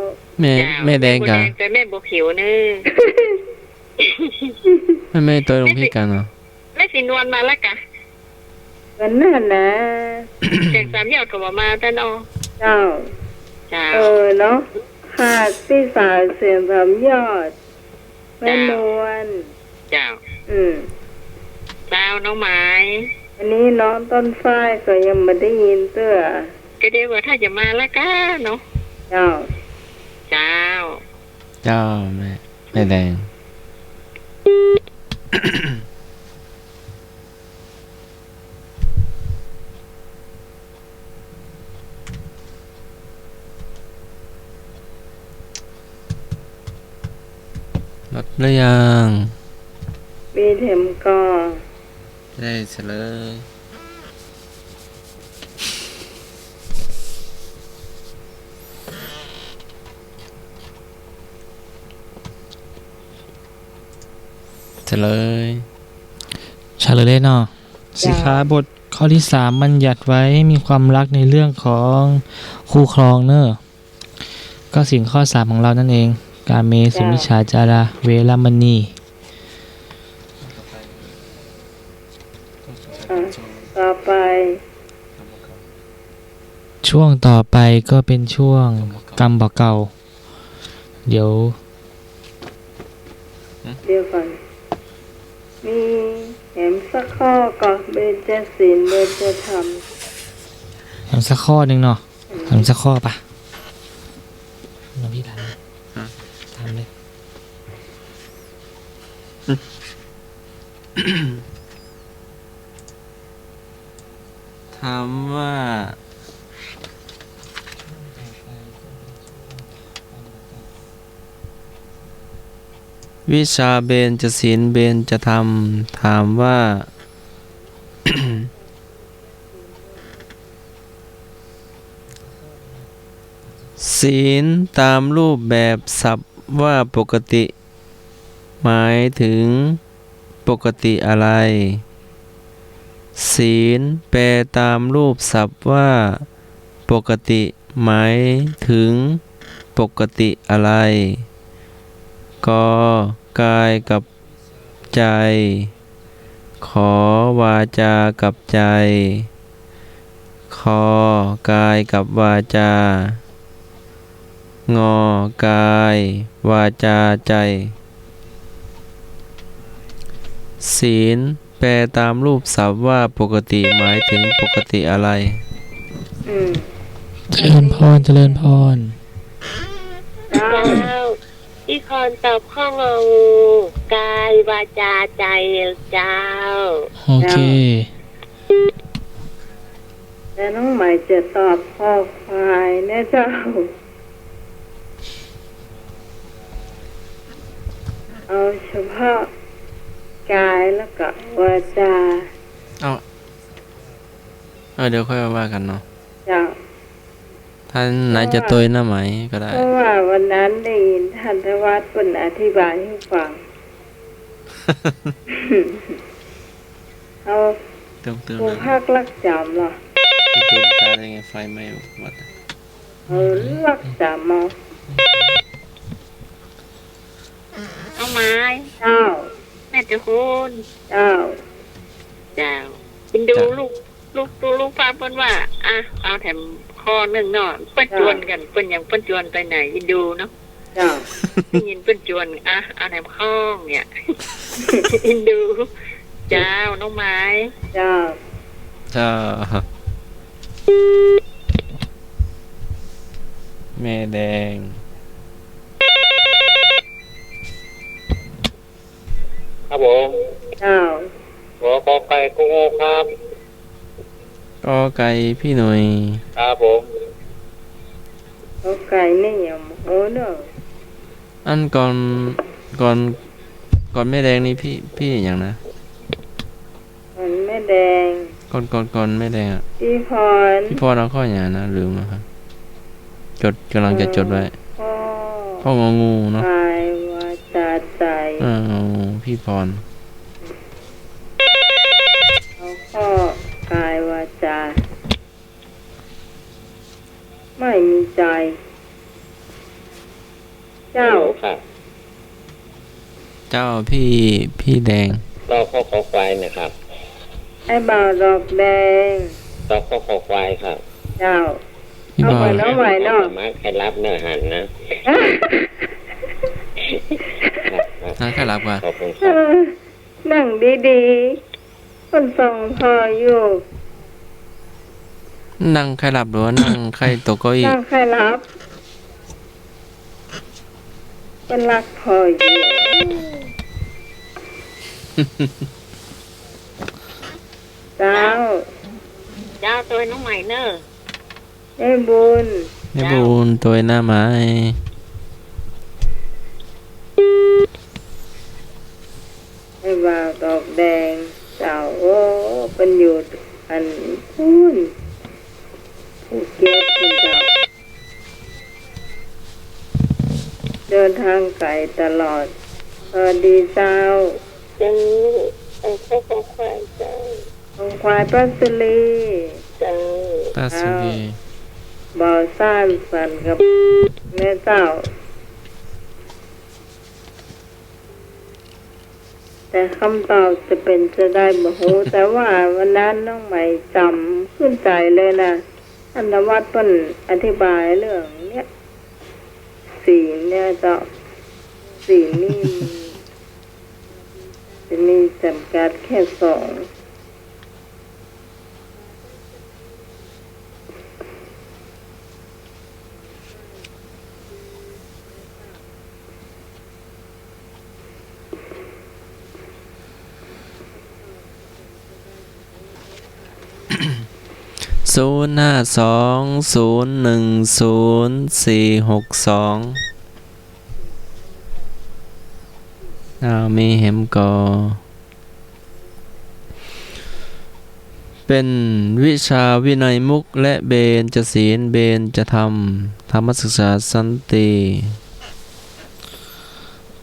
Speaker 4: แม่แดงกะ
Speaker 3: ตัวแม่โบวเขียวเนึง
Speaker 4: แม่ตัวหลวงพี่กันเนาะ
Speaker 3: แม่สีนวลมาแล้วกะ
Speaker 2: กันนั่นนะ
Speaker 3: เสียงสามยอดก็มาท่านอ
Speaker 2: เจ้า
Speaker 3: เจ้า
Speaker 2: เนาะขาดที่สายเสียงสามยอดแม่นวล
Speaker 3: เจ้า
Speaker 2: อืม
Speaker 3: เจ้าน้องไม้
Speaker 2: อันนี้น้องต้นฝ้ายก็ยังไม่ได้ยินเตื้อ
Speaker 3: ก็เดี๋ยวว่าถ้าจะมาแล้วกะเนาะ
Speaker 2: เจ้า
Speaker 3: เจ้า
Speaker 4: เจ้าแม่แดง ลดหรือยัง
Speaker 2: มีเข็มกอ
Speaker 4: ได้เฉลยเฉลย
Speaker 1: เฉลยเลยเนาะสิกขาบทข้อที่3บัญญัติไว้มีความรักในเรื่องของคู่ครองเนอะก็สิ่งข้อ3ของเรานั่นเอง การเมสุมิจฉาจาราเวรมณี
Speaker 2: ต่อไป
Speaker 1: ช่วงต่อไปก็เป็นช่วงกรรมบอกเก่า เดี๋ยว
Speaker 2: เดี๋ยวก่อนมี แถมสักข้อก็เบญจศีลเบญจธรรม
Speaker 1: ทำสักข้อหนึ่งเนาะทำสักข้อปะน้องพี่ทันทำเลย
Speaker 4: ถามว่าวิชาเบญจศีลเบญจธรรมถามว่า ศีลตามรูปแบบศัพท์ว่าปกติ หมายถึงปกติอะไร ศีลแปลตามรูปศัพท์ว่าปกติหมายถึงปกติอะไรกกายกับใจ ขอวาจากับใจคอกายกับวาจางอกายวาจาใจศีลแปลตามรูปศัพท์ว่าปกติหมายถึงปกติอะไร
Speaker 1: เจริญพรเจริญพร
Speaker 3: เจ้าอีคอนตอบข้ององูกายวาจาใจเจ้า
Speaker 1: โอเค
Speaker 2: แล้วน้องใหม่จะตอบข้อควายนะเจ้าเอาเฉพาะกายแล้วก็วาจา
Speaker 4: เดี๋ยวค่อยมาว่ากันเนาะ
Speaker 2: เจ้า
Speaker 4: ท่านไหนจะตัวหน้าไหมก็ได้
Speaker 2: เพราะว่าวันนั้นได้ยินท่านทวัฒน์เป็นอธิบายให้ฟัง เอา
Speaker 4: เติม
Speaker 2: ผู้
Speaker 4: นะ
Speaker 2: ภาคลักจำเหรอ
Speaker 4: เติมการได้ไงไฟไหม้หมด
Speaker 2: เอาลักจำเอา
Speaker 3: เอาไม้
Speaker 2: เจ้า
Speaker 3: แม่จะคุณ
Speaker 2: เจ้า
Speaker 3: เจ้าเป็นดูลูกฟังเปิ้นว่าเอาแถมข้อหนึ่งเนาะเปิ้นจวนกันเปิ้นยังเปิ้นจวนไปไหนยินดูเนาะ
Speaker 2: เจ้า
Speaker 3: ยินเปิ้นจวนเอาแถมข้องเนี่ย ยินดูเจ้าน้องไม้
Speaker 2: เจ้า
Speaker 4: จ้าแม่แดง
Speaker 5: ครับผม
Speaker 2: เจ้า
Speaker 5: หัวกอไก่กุ้งโง่ครับ
Speaker 4: ก็ไก่พี่หน่อย
Speaker 5: ครับผม
Speaker 2: เอาไก่นี่อย่างโอ้เนอะ
Speaker 4: อันก่อนแม่แดงนี่พี่อย่างนะ
Speaker 2: มันไม่แดง
Speaker 4: ก่อนแม่แดงอ่ะ
Speaker 2: พี่พร
Speaker 4: พี่พ่อเราข้ออย่างนะลืมนะครับกำลังจะจดไว้
Speaker 2: พ่อ
Speaker 4: พ่ององูเนาะ
Speaker 2: กายวาจาใจ
Speaker 4: งองูพี่พร
Speaker 2: เอาพ่อกายวาจา ไม่มีใจ เจ้า
Speaker 5: ครับ
Speaker 4: เจ้าพี่แดง
Speaker 5: รอข้อคอควายนะครับ
Speaker 2: ไอ้บ่าวดอกแดง
Speaker 5: รอข้อคอควายครับ
Speaker 2: เจ้า
Speaker 4: พี่
Speaker 2: เอา
Speaker 4: บอ
Speaker 2: ไป
Speaker 4: ล
Speaker 2: เนาะไหวเนาะ
Speaker 5: สามารถใครรับเนื้อหันนะ
Speaker 4: นั่งแค่รับกว่า
Speaker 5: ขอบคุณค
Speaker 2: เอ
Speaker 5: รับ
Speaker 2: อนั่งดีๆคนส่งพออยู่
Speaker 4: นั่งแค่รับหรือว่านั่งใครตกเก้าอี้
Speaker 2: นั่งใครรับเป็นรักพออยู่ เจ้า
Speaker 3: เจ้าตัวน้องใหม่เนอะ
Speaker 2: ได้บุญ
Speaker 4: ไม่บุญตัวหน้าไม้
Speaker 2: ให้บ่าวดอกแดงเจ้าโอ้เป็นอยู่อันพูนผู้เก็บคุณเจ้าเดินทางไกลตลอดสวัสดีเจ้า
Speaker 3: ยังข้อของควายเจ้า
Speaker 2: ของควายปัสลี
Speaker 3: เจ้า
Speaker 4: ตาสุกี
Speaker 2: บ่าวซ่านสันกับแม่เจ้า แต่คำตอบจะเป็นจะได้บ่ฮู้แต่ว่าวันนั้นน้องใหม่จำขึ้นใจเลยนะอันวัดเพิ่นอธิบายเรื่องเนี้ยศีลเนี่ยเจ้าศีลนี่ จะมีจำกัดแค่สอง
Speaker 4: 052010462มีเห็มกอเป็นวิชาวินัยมุขและเบญจศีลเบญจธรรมธรรมศึกษาสันติ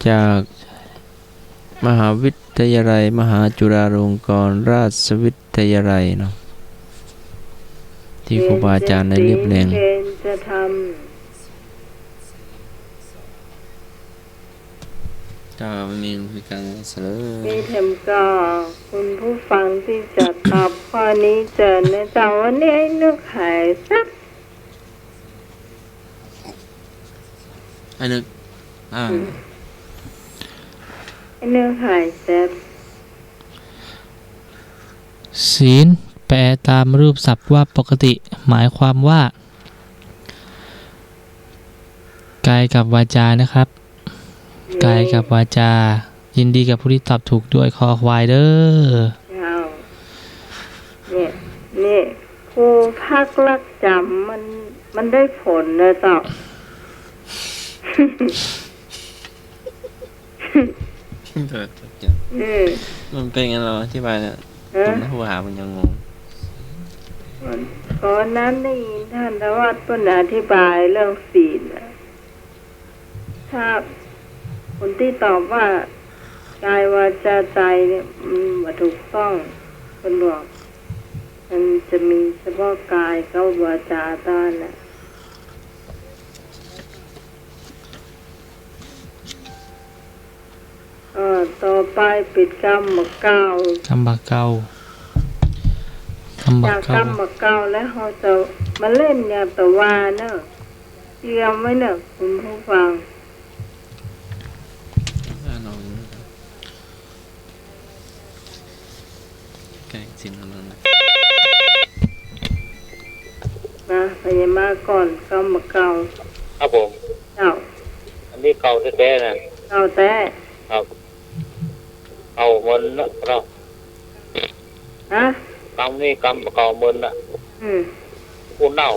Speaker 4: จากมหาวิทยาลัยมหาจุฬาลงกรณราชวิทยาลัยเนาะที่ครูบาอาจารย์ได้เรียบเรียง
Speaker 2: เบญจะท
Speaker 4: ก็มีการเสนอ
Speaker 2: ำมีเทมก็คุณผู้ฟังที่จะตอบข้อนี้เจอนะจ๊ะวันนี้ให้นึกหายสัก
Speaker 4: ให้นึก
Speaker 2: ให้นึกหายแซ่บ
Speaker 1: ศีลแปลตามรูปศัพท์ว่าปกติ หมายความว่ากายกับวาจานะครับกายกับวาจายินดีกับผู้ที่ตอบถูกด้วยคอควายเด้อ
Speaker 2: เจ้านี่ครูพักรักจำมันได้ผลนะเจ้า
Speaker 4: มันเป็นไงเราอธิบายเนี่ยผมผู้หามันยังงง
Speaker 2: ก่อนนั้นได้ยินท่านทวัดเพิ่นอธิบายเรื่องศีลน่ะถ้าคนที่ตอบว่ากายวาจาใจเนี่ยมันบ่ถูกต้องเพิ่นบอกมันจะมีเฉพาะกายกับวาจาเท่านั้นน่ะต่อไปปิดกรรมหมกเก้า
Speaker 1: คำบักเกาคำบั
Speaker 2: จาก ก
Speaker 1: เกาก
Speaker 2: รรมหมกเก้าแล้วเขาจะมาเล่นยาตะวาเนอะเตรียมไว้เนอะคุณผู้ฟัง
Speaker 4: ใกล้สิ้นแล้วนะ
Speaker 2: นะพยามาก่อนกรรมหมกเก้า
Speaker 5: ครับผม
Speaker 2: เจ้า
Speaker 5: อันนี้เก่าแท้ๆนะ
Speaker 2: เจ้าแต่
Speaker 5: ครับเอามันนะเรา
Speaker 2: ฮะ
Speaker 5: กำนี่กำเก่ามันนะ
Speaker 2: อืม
Speaker 5: ผู้เน่า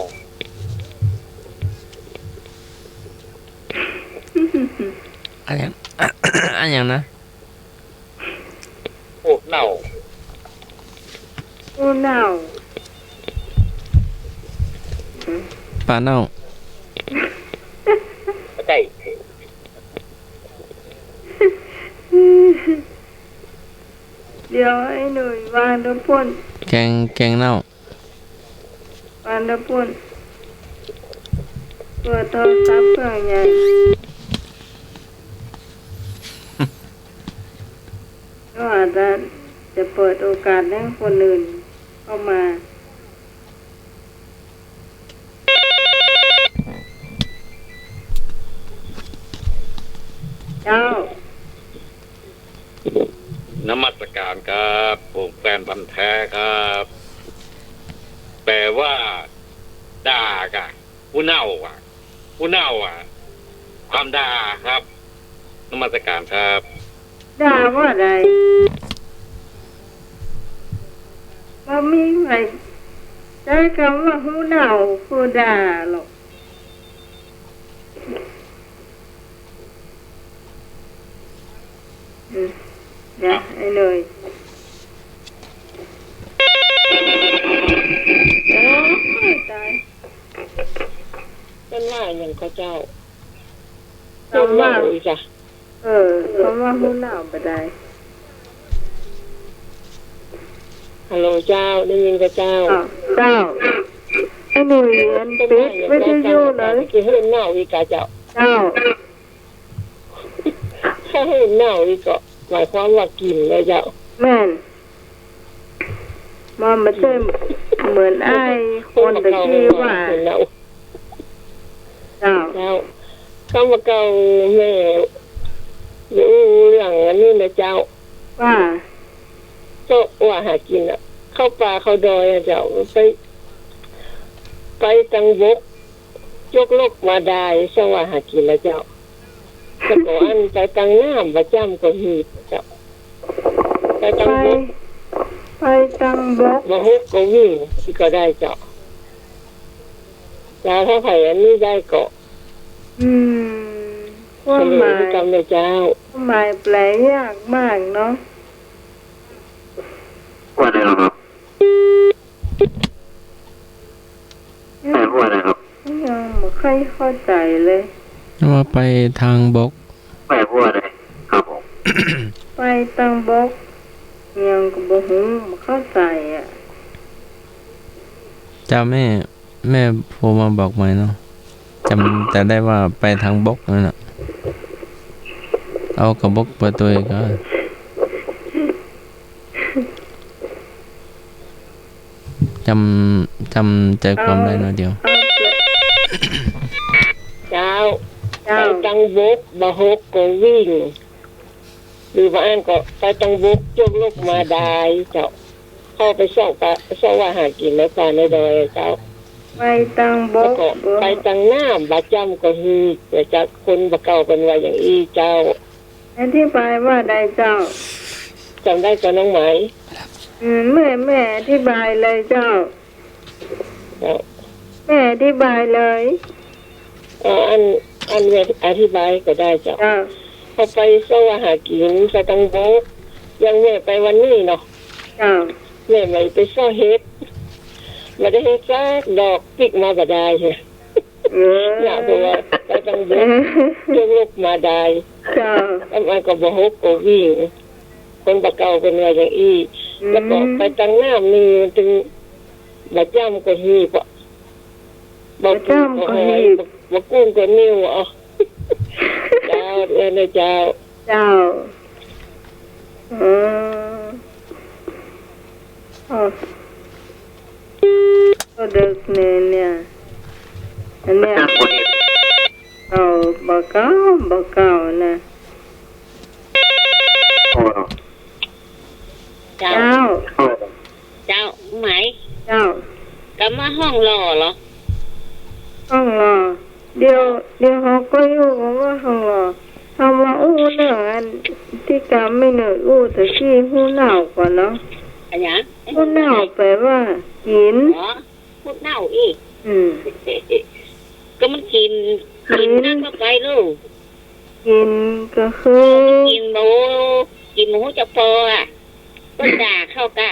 Speaker 4: อันยัง อันยังนะ
Speaker 5: ผู้เน่า
Speaker 2: ผู้เน่า
Speaker 4: ปลาเน่า
Speaker 5: ไม่ใช่
Speaker 2: เดี๋ยวไอ้หนุ่ยวางตะพุ่น
Speaker 4: แกงเน่าว
Speaker 2: างตะพุ่นเปิดโทรศัพท์เครื่องใหญ่ก็อาจจะเปิดโอกาสให้คนอื่นเข้ามาเจ้า
Speaker 5: นมัสการครับผมแฟนพันธุ์แท้ครับแปลว่าด่ากะผู้เน่าอ่ะผู้เน่าอ่ะ ความด่าครับนมัสการครับ
Speaker 2: ด่าว่าใดว่ามีใครใช้คำว่าหูเน่าคือด่าหรอกเดี๋ยวไอ้เลยโอ้ยตาย
Speaker 3: เป็นว่าอย่างเขาเจ้า
Speaker 2: คำว่า
Speaker 3: อีกจ้ะ
Speaker 2: คำว่าหูเน่าบ่ได้
Speaker 3: ฮัลโหลเจ้าได้ยินกับเจ้า
Speaker 2: เจ้าไอ้หนุ่ยอันปิดวิทยุเลย
Speaker 3: คือให้เน่าอีกกะเจ้า
Speaker 2: เจ้า
Speaker 3: ถ้าให้เน่าอีกก็หมายความว่ากินเลยเจ้า
Speaker 2: แม่นมันไม่ใช่เหมือนไอ้คนตะกี้ว่า
Speaker 3: เน่า
Speaker 2: เจ้า
Speaker 3: เจ้าคำว่าเก่าแม่รู้เรื่องอันนี้นะเจ้า
Speaker 2: ว่า
Speaker 3: ก็ว่าหากินอ่ะ เข้าป่าเข้าดอยอะเจ้าไปตังบกยกลกมาได้สว่าหากินแล้วเจ้าแล้วก็อันไปตังน้ำประจำก็หีบเจ้าไปตัง
Speaker 2: ไป
Speaker 3: บก
Speaker 2: ไปตังบก
Speaker 3: บ่ฮุกก็วิ่งก็ได้เจ้าแล้วถ้าไผอันนี้ได้ก็
Speaker 2: ความ
Speaker 3: เฉล
Speaker 2: หมาย
Speaker 3: ยกรรมเลยเจ้า
Speaker 2: ความหมายแปลยากมากเนาะ
Speaker 5: ว่าอะไรครับแปลว่าอะไรครับ
Speaker 2: ยังไม่ค่อยเข้าใจเลย
Speaker 4: ว่าไปทางบก
Speaker 5: แปลว่าอะไรครับผม
Speaker 2: ไปตังบกยังก็บ่ฮู้บ่เข้าใจอ่ะ
Speaker 4: จะแม่โทรมาบอกไหมเนาะจำแต่ได้ว่าไปทางบกนั่นน่ะเอากับบกเปิดตัวอีกก็จำใจความได้เนาะเดียว
Speaker 2: เอาเปล
Speaker 3: เจ้า
Speaker 2: เจ้า
Speaker 3: ไปตังบกบ่ฮุกก็วิ่ง หรือว่าอันก็ไปตังบกยกลกมาได้เจ้าเข้าไปซ่องว่าหากินแล้วป่าในดอยเจ้า
Speaker 2: ไปตังบ
Speaker 3: แล้ว
Speaker 2: ก
Speaker 3: ก็ไปตังน้ำประจำก็ฮีแต่จากคนบะเก่าเป็นว่าอย่างอีเจ้า
Speaker 2: อธิบายว่าใดเจ้า
Speaker 3: จำได้ก็น้องไหม
Speaker 2: แม่อธิบายเลยเจ้า
Speaker 3: เจ้า
Speaker 2: แม่อธิบายเลย
Speaker 3: อันเวทอธิบายก็ได้เจ้า
Speaker 2: เจ้า
Speaker 3: พอไปสวาหากินไปตังบกยังแม่ไปวันนี้เนาะ
Speaker 2: เจ้า
Speaker 3: แม่ไม่ไปซ่อเฮ็ดมาได้เฮ็ดซักดอกปิกมาบ่ได้ใช่ อยากบอกว่าไปตังบกยกลกมาได้
Speaker 2: เจ้า
Speaker 3: แล้วมันก็บ่ฮกก็วิ่งคนบะเก่าเป็นว่าอย่างอีแล้วก็ไปตังน้ำนี่มันถึงบะจ้ำก็ฮีบบ่จ้ำก็ฮีบ่กุ้งก็นิ้วอ่ะเจ้าเลยเจ้า
Speaker 2: เจ้าก็ดึกเนี่ยอันเนี้ยเอาบะเก้านะ
Speaker 3: เจ้า
Speaker 2: เจ้า
Speaker 3: ไหม
Speaker 2: เจ้า
Speaker 3: กลับมาห้องรอเหรอ
Speaker 2: ห้องรอเดี๋ยวเขาก็อยู่ว่าห้องรอทำว่าอู้เรื่องอันที่กำไม่เหนื่อยอู้แต่ที่หูหนาวกว่าเนาะ
Speaker 3: อันยัง
Speaker 2: หูหนาวแปลว่ากิน
Speaker 3: อ๋อพูดเน่าอีก ก็มันกินนั่นเข้าไปลูก
Speaker 2: กินก็คือ
Speaker 3: กินหมูจะพออ่ะก็ด่าเข้ากะ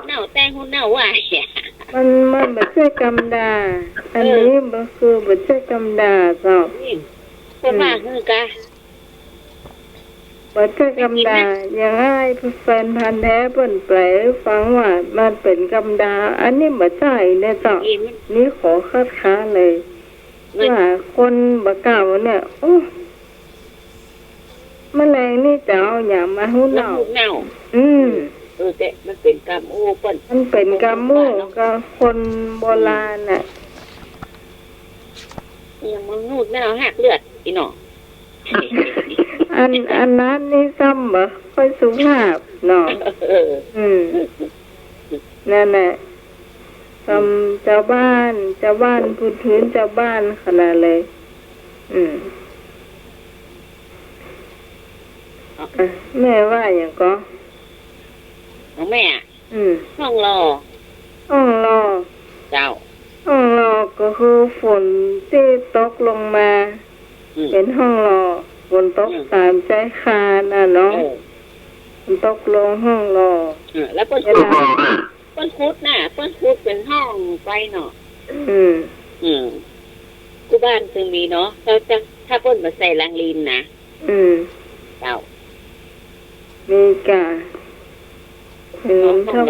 Speaker 3: เน่าแต่หูเน่าว่า
Speaker 2: มันไม่ใช่กำดา อันนี้มันคือไม่ใช่กำดาเจ้า
Speaker 3: คนว่าคือกะ
Speaker 2: ไม่ใช่กำดาอย่างง่ายแฟนพันธุ์แท้เปิ่นแปลให้ฟังว่ามันเป็นกำดา อันนี้ไม่ใช่เนี่ยเจ้า
Speaker 3: กิน
Speaker 2: นี่ขอคัดค้านเลยว่าคนบะเก่าเนี่ยโอ้แมลงนี่จะเอาอย่างมาหูเน่า
Speaker 3: เน่าแต่มันเป็นกรรมโอ้เปิ้น
Speaker 2: มันเป็นกรรมมูกับคนโบราณน่ะ
Speaker 3: ยังมันนูดเน่าหักเลือดอีหนอ
Speaker 2: อันนั้นนี่ซ้ำบ่ค่อยสุภาพเนาะนั่นแหละทำเจ้าบ้านพูดถึงเจ้าบ้านขนาดเลยแม่ว่าอย่างก็
Speaker 3: ของแม่ห้องรอ
Speaker 2: ห้องรอ
Speaker 3: เจ้า
Speaker 2: ห้องรอก็คือฝนที่ตกลงมาเป็นห้องรอฝนตกตามใจคาน่ะเนาะฝนตกลงห้องรอ
Speaker 3: แล้วเปิ้นคุดน่ะเปิ้นคุดเป็นห้องไปเนาะกูบ้านซึ่งมีเนาะถ้าเปิ้นมาใส่ลังลินนะเจ้า
Speaker 2: มีกะถ้า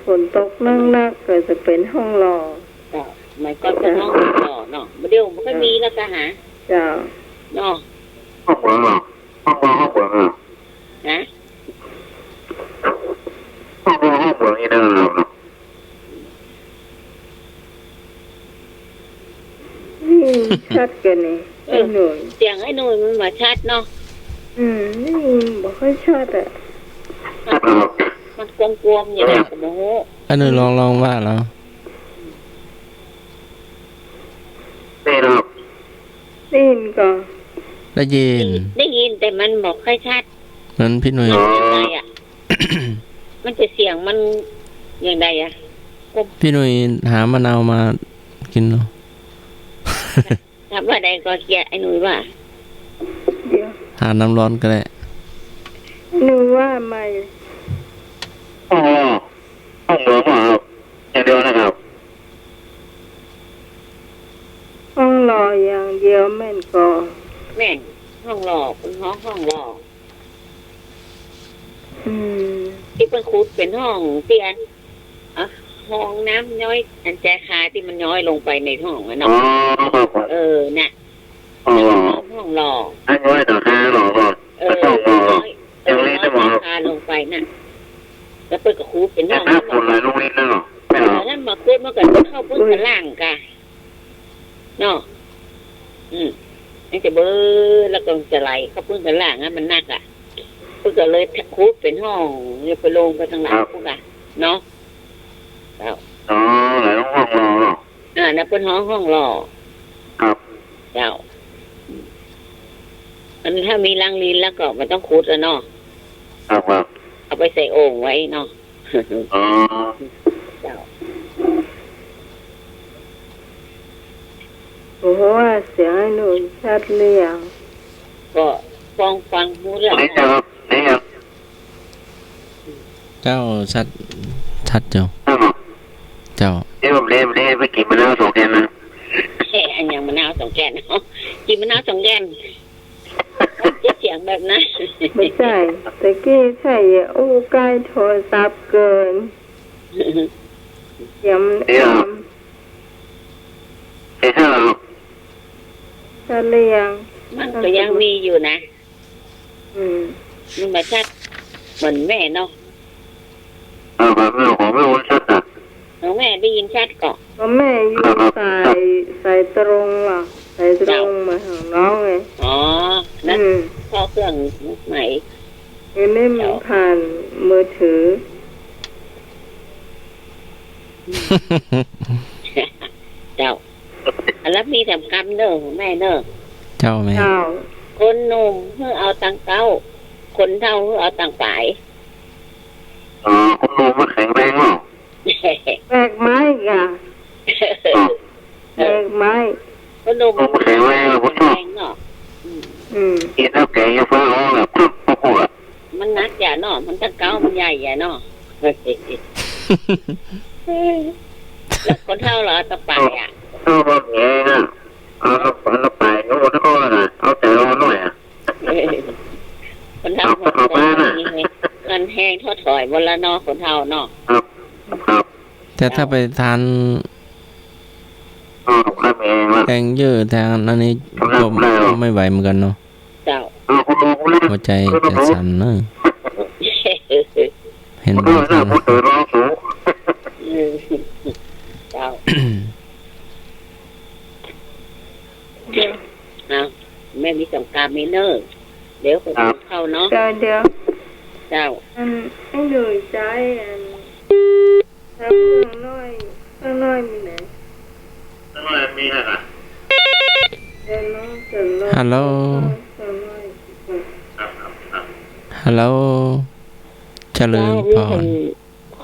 Speaker 2: ฝนตกนักๆก็จะเป็นห้องรอ
Speaker 3: เจ้ามันก็เป็นห้องรอเนาะเดี๋ยวมันก็มีแล้วก็หา
Speaker 2: เจ้า
Speaker 3: เนาะ
Speaker 5: ห้องรอนะ
Speaker 3: นะ
Speaker 5: ห้องรอนี่ได้แล้วนะ
Speaker 2: ชัดกันนี่ไอ้หนุ่ย
Speaker 3: เสียงไอ้หนุ่ยมันมาชัดเนาะ
Speaker 2: นี่บอกค่อยชัดอ่ะ
Speaker 3: มันกลมๆอย่างนี้โอ้โห
Speaker 4: อันนึงลองว่าแล้ว
Speaker 2: ได้ยินก่อน
Speaker 4: ได้ยิน
Speaker 3: ได้ยินแต่มันบอกค่อยชัด
Speaker 4: เหมือนพี่หนุ่ย
Speaker 3: มันยังไงอ่ะ มันจะเสียงมันอย่างไรอ่ะ
Speaker 4: พี่หนุ่ยหามะนาวมากินเนาะ
Speaker 3: ถามว่าใดก็เกียไอ้หนุ่ยว่า
Speaker 2: เดี๋ยว
Speaker 4: หาน้ำร้อนก็ได้
Speaker 2: หนูว่าไม่
Speaker 5: ห้องเหลืองครับอย่างเดียวนะครับ
Speaker 2: ห้องรออย่างเดียวแม่นก่อน
Speaker 3: แม่นห้องหลอกเป็นห้องหลอก ที่เป็นคูดเป็นห้องเตียนห้องน้ำย้อยอันแจคาที่มันย้อยลงไปในห้องอะเนาะน่ะห้องหลอก
Speaker 5: อันนี้ต่อค่าหรอก่อน
Speaker 3: ย้อยแจคาลงไปน่ะแล้วเปิดกับคูดเป็นห้อง
Speaker 5: ถ้าคนไรลูกนี้นั่นหรอไม่หรอ
Speaker 3: แล้วมาคูดมาก่อนเข้าพื้นกันล่างกะเนาะนี่จะเบอร์แล้วก็จะไหลเข้าพื้นกันล่างนะมันหนักอ่ะเพื่อเลยคูดเป็นห้องเนี่ยไปลงไปทางหลังพวกอ่ะเนาะแล้ว
Speaker 5: อ๋อหลายห้องรอหรอ
Speaker 3: นั่นเป็นห้องรอ
Speaker 5: ครับ
Speaker 3: เจ้ามันถ้ามีลังลินแล้วก็มันต้องคูดแล้วเนาะ
Speaker 5: ครับ
Speaker 3: เอาไปใส่โอ่งไว้เนาะ
Speaker 5: อ๋อ
Speaker 3: เจ้า
Speaker 2: โอ้โหเสียงให้หนูชัดเรียง
Speaker 3: ก็ฟังหูเรื่อง
Speaker 5: นี่จะครับนี่ครับ
Speaker 4: เจ้าชัดเจ้า
Speaker 5: ใช่หรอ
Speaker 4: เจ้า
Speaker 5: นี่ผมเล่ไปกินมะนาว2 แกนนะ
Speaker 3: อันอย่างมะนาว2 แกนเนาะกินมะนาว2 แกนจะเสียงแบบนั้น
Speaker 2: ไม่ใช่ตะกี้ใช่อู้ใกล้โทรศัพท์เกินย้ำ
Speaker 5: ใช่หรอ
Speaker 2: ชัดเรียง
Speaker 3: มันก็ยังมีอยู่นะ มันมาชัดเหมือนแม่เนาะ
Speaker 5: แบบไม่ของไม่วนชัดอ่ะ
Speaker 3: น้องแม่ได้ยินชัดก่อน
Speaker 2: ก็แม่อยู่ใส่ตรงหรอใส่ตรงมาหาน้องไง
Speaker 3: อ๋อนั่นพ่อเครื่องใหม่
Speaker 2: ไม่เหมือนผ่านมือถือ
Speaker 3: เจ้าแล้วมีสำคัญเนอะแม่เนอะ
Speaker 4: เจ้าไหม
Speaker 2: เจ้า
Speaker 3: คนหนุ่มเพื่อเอาตังเก้าคนเท่าเพื่อเอาตังปลาย
Speaker 5: คุณลุงมันแข็งแรงหรอ
Speaker 2: แบกไม้กะแบกไม้
Speaker 3: คนหนุ่ม
Speaker 5: มันแข็งแรงหรอคุณชอบ
Speaker 3: เนาะ
Speaker 5: กินแล้วแกยังฟ้าร้องแบบปุ๊บปุ๊บอ่ะ
Speaker 3: มันนักอย่าเนาะมันตังเก้ามันใหญ่อย่าเนาะแล้วคนเท่าเหรอตังปลายอ่ะ
Speaker 5: เอาแบบนี้นะเอาไปนู้นก็นะเอาแต่รอหน่อยอ่ะ
Speaker 3: คนเท่ามันแห้งทอดถอยบนละเนาะคนเท่าเนาะ
Speaker 5: ครับ
Speaker 4: แต่ถ้าไปทาน
Speaker 5: ข้าเองละ
Speaker 4: แกงเยอะแทนอันนี้ก็ไม่ไหวเหมือนกันเนาะ
Speaker 3: เจ้า
Speaker 5: คุณลุงเล่น
Speaker 4: หัวใจจะสั่นเนอะเห็น
Speaker 5: คุณ
Speaker 4: ไหม
Speaker 5: ลุงน่าพูดถึงร้องสูง
Speaker 3: เจ้า
Speaker 2: เดี๋ยว
Speaker 3: เอาแม่มีสงการมีเนอร์เดี๋ยวคนเข้าเนาะ
Speaker 2: เดี๋ยว
Speaker 3: เจ้า
Speaker 2: ให้หนูใจทำเรื่องน้อยมีไหน
Speaker 5: มีอะไร
Speaker 2: เดี๋ยวน้องจะลง
Speaker 4: ฮัลโหล ฮัลโหลเจริญพร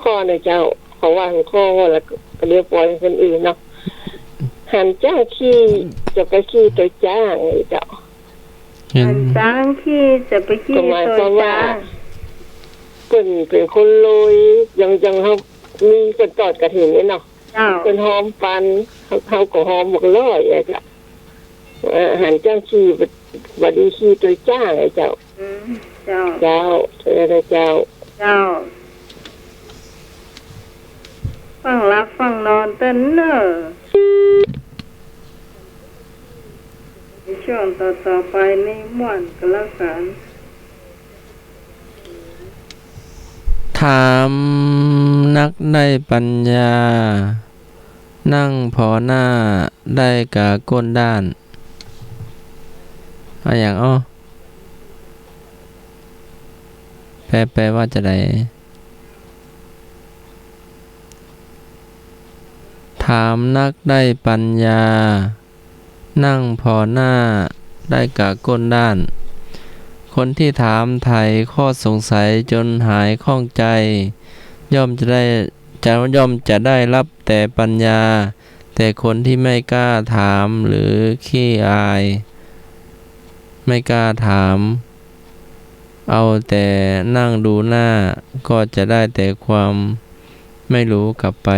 Speaker 3: ข้อนะเจ้าเขาว่าข้อแล้วก็เรียกปล่อยคนอื่นเนาะหันจ้างขี้จะไปขี้ตัวจ้างเจ้า
Speaker 4: เห็น
Speaker 2: จ้างที่จะไปขี้ตัวจ้าง
Speaker 3: เป็นคนรวยยังเขามีคนตอดกระถิ่นนี่เนาะ
Speaker 2: เจ้า
Speaker 3: เป็นหอมปันเขาก็หอมหมดเลยไอ้เจ้าหันจ้างขี้บัดดีขี้ตัวจ้างไอ้เจ้า
Speaker 2: เจ้า
Speaker 3: เจ้าเจ้า
Speaker 2: เจ้าฟังรับฟังนอนเต้นเนอะช่วงต่อไปนี่ม่วนกันแล้วกัน
Speaker 4: ถามนักได้ปัญญา นั่งพอหน้าได้กะก้นด้านเอาอย่างอ้อ แปลว่าจะได้ถามนักได้ปัญญานั่งพอหน้าได้กะก้นด้านคนที่ถามไถ่ข้อสงสัยจนหายข้องใจย่อมจะได้รับแต่ปัญญาแต่คนที่ไม่กล้าถามหรือขี้อายไม่กล้าถามเอาแต่นั่งดูหน้าก็จะได้แต่ความไม่รู้กลับไป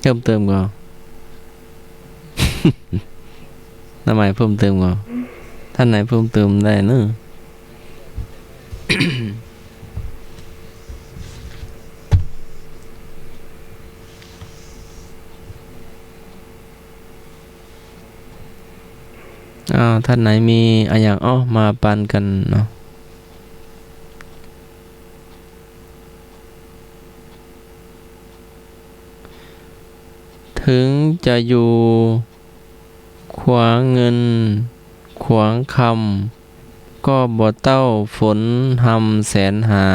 Speaker 4: เพิ่มเติมก่อน ทำไมเพิ่มเติมก่อนท่านไหนเพิ่มเติมได้เนอะ ท่านไหนมีอะไรอย่างมาปันกันเนาะถึงจะอยู่ขวางเงินขวางคำก็บ่เต้าฝนหำแสนหา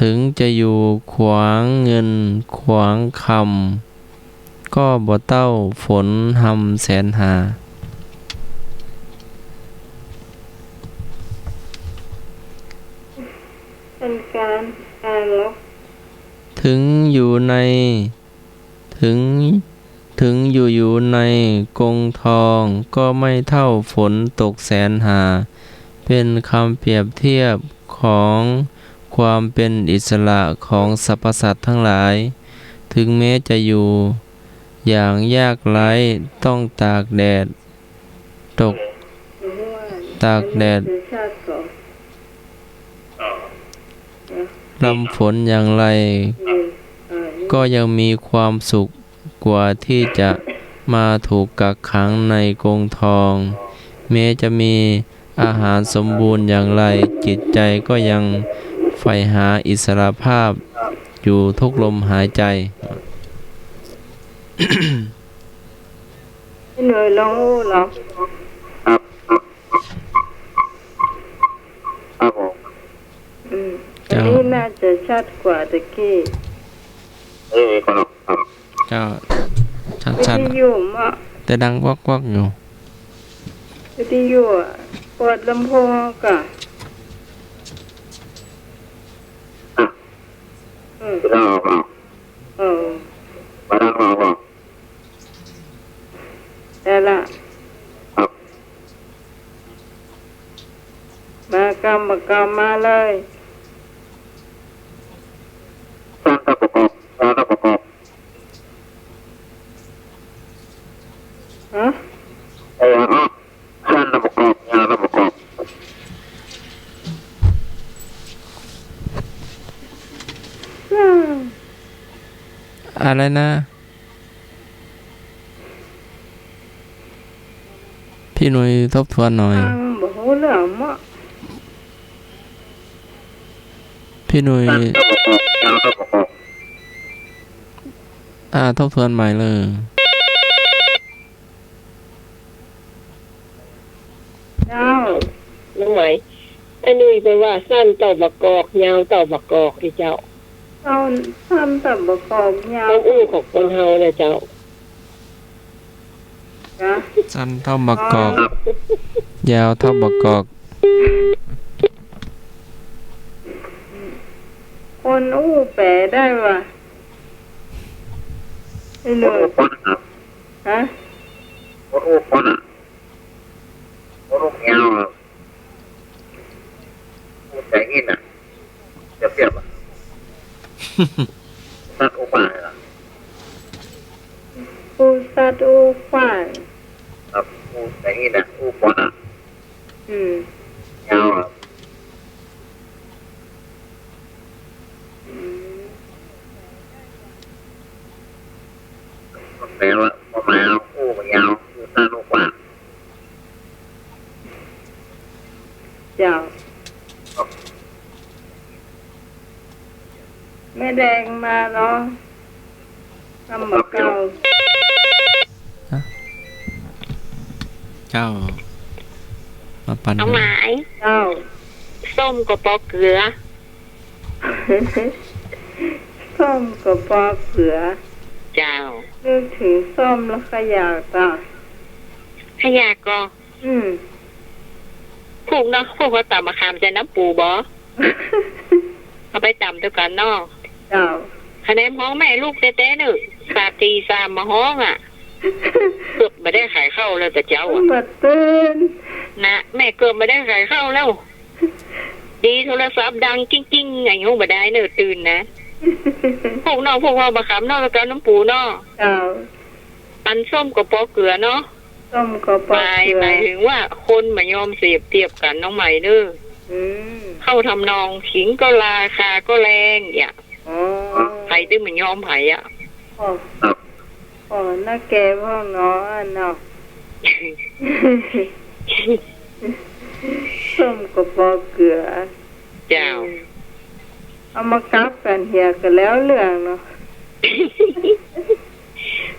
Speaker 4: ถึงจะอยู่ขวางเงินขวางคำก็บ่เต้าฝนหำแสนหา
Speaker 2: เป็นการอ่านล็อก
Speaker 4: ถึงอยู่ในกรงทองก็ไม่เท่าฝนตกแสนหาเป็นคำเปรียบเทียบของความเป็นอิสระของสรรพสัตว์ทั้งหลายถึงแม้จะอยู่อย่างยากไร้ต้องตากแดดลำฝนอย่างไรก็ยังมีความสุขกว่าที่จะมาถูกกักขังในกรงทองแม้จะมีอาหารสมบูรณ์อย่างไรจิตใจก็ยังใฝ่หาอิสรภาพอยู่ทุกลมหายใจ
Speaker 2: เหนื่อยลองอู้หรอ
Speaker 5: ครับผม
Speaker 2: อันนี้น่าจะชัดกว่าตะกี้
Speaker 5: คนครับ
Speaker 4: เจ้าชัด
Speaker 2: วิทยุอ่ะ
Speaker 4: แต่ดังวักอยู่
Speaker 2: วิทยุเปิดลำโพงก่ะ
Speaker 5: มาดังมา
Speaker 2: แต่ละมากำมาเลย
Speaker 5: สร้างประกอบ
Speaker 2: ฮะ
Speaker 5: สร้างประกอบงานประกอบ
Speaker 4: อะไรนะพี่หนุ่ยทบทวนหน่อยพี่หนุ่ยทบทวนใหม่เลย
Speaker 3: น้องไหมไอ้นุ้ยแปลว่าสั้นต่อบักกอกยาวต่อบักกอกที่เจ้า
Speaker 2: สั้นต่อบักกอกยาว
Speaker 3: ต้องอู้ของคนเฮาเลยเจ้า
Speaker 4: สั้นเท่าบักกอกยาวเท่าบักกอก
Speaker 2: คนอู้แปลได้ว่ะไอ้หนุ่ยฮะ
Speaker 5: คนอู้คนยาวแต่งอินจะเปรียบสัตว์อู้ป่า
Speaker 2: สัตว์อู้ป่า
Speaker 5: ครับอู้แต่งอินอู้คนยาวแปลว่าประมาณอู้ยาวอู้สั้นอู้ป่า
Speaker 2: เจ้าแม่แดงมาเนาะทำหมกเก่า
Speaker 4: เจ้ามาปั่น
Speaker 3: น้องหมาย
Speaker 2: เจ้า
Speaker 3: ส้มกับปอกเกลือ
Speaker 2: ส้มกับปอเขือ
Speaker 3: เจ้า
Speaker 2: นึกถึงส้มแล้วก็อยากจ้ะ
Speaker 3: ขยะก็
Speaker 2: อืม
Speaker 3: ผูกเนาะผูกว่าตำมะขามใจน้ำปูบ่เอาไปตำด้วยกันเนาะ
Speaker 2: เจ้า
Speaker 3: คะแนนห้องแม่ลูกเต้ๆหนึ่งสาตีสามมาห้องอ่ะเกือบไม่ได้ขายข้าวแล้วแต่เจ้าอ่ะ
Speaker 2: มาตื่น
Speaker 3: นะแม่เกือบไม่ได้ขายข้าวแล้ว ดีโทรศัพท์ดังกิ้งๆไงห้องบ่ได้เนอะตื่นนะพวกน้องพวกเราบะขามนอกแล้วก็น้ำปูเนาะ
Speaker 2: เจ้า
Speaker 3: อันส้มกับปอเกลือเนาะ
Speaker 2: ส้มกับป
Speaker 3: ห
Speaker 2: อ
Speaker 3: มาย
Speaker 2: เขือ
Speaker 3: หมายถึงว่าคนมายอมเสียบเทียบกันน้องใหม่เด้อ
Speaker 2: อืม
Speaker 3: เข้าทำนองขิงก็ราคาก็แรงอย่า
Speaker 2: อ๋อ
Speaker 3: ไผ่ตึ้งมันยอมไผ่อ่ะ
Speaker 2: อ๋ออ๋อน่าแกพ่อเนาะอันเนาะ ส้มกับปอเกลือ
Speaker 3: เจ้า
Speaker 2: เอามากับกันเฮียกันแล้วเรื่องเนาะ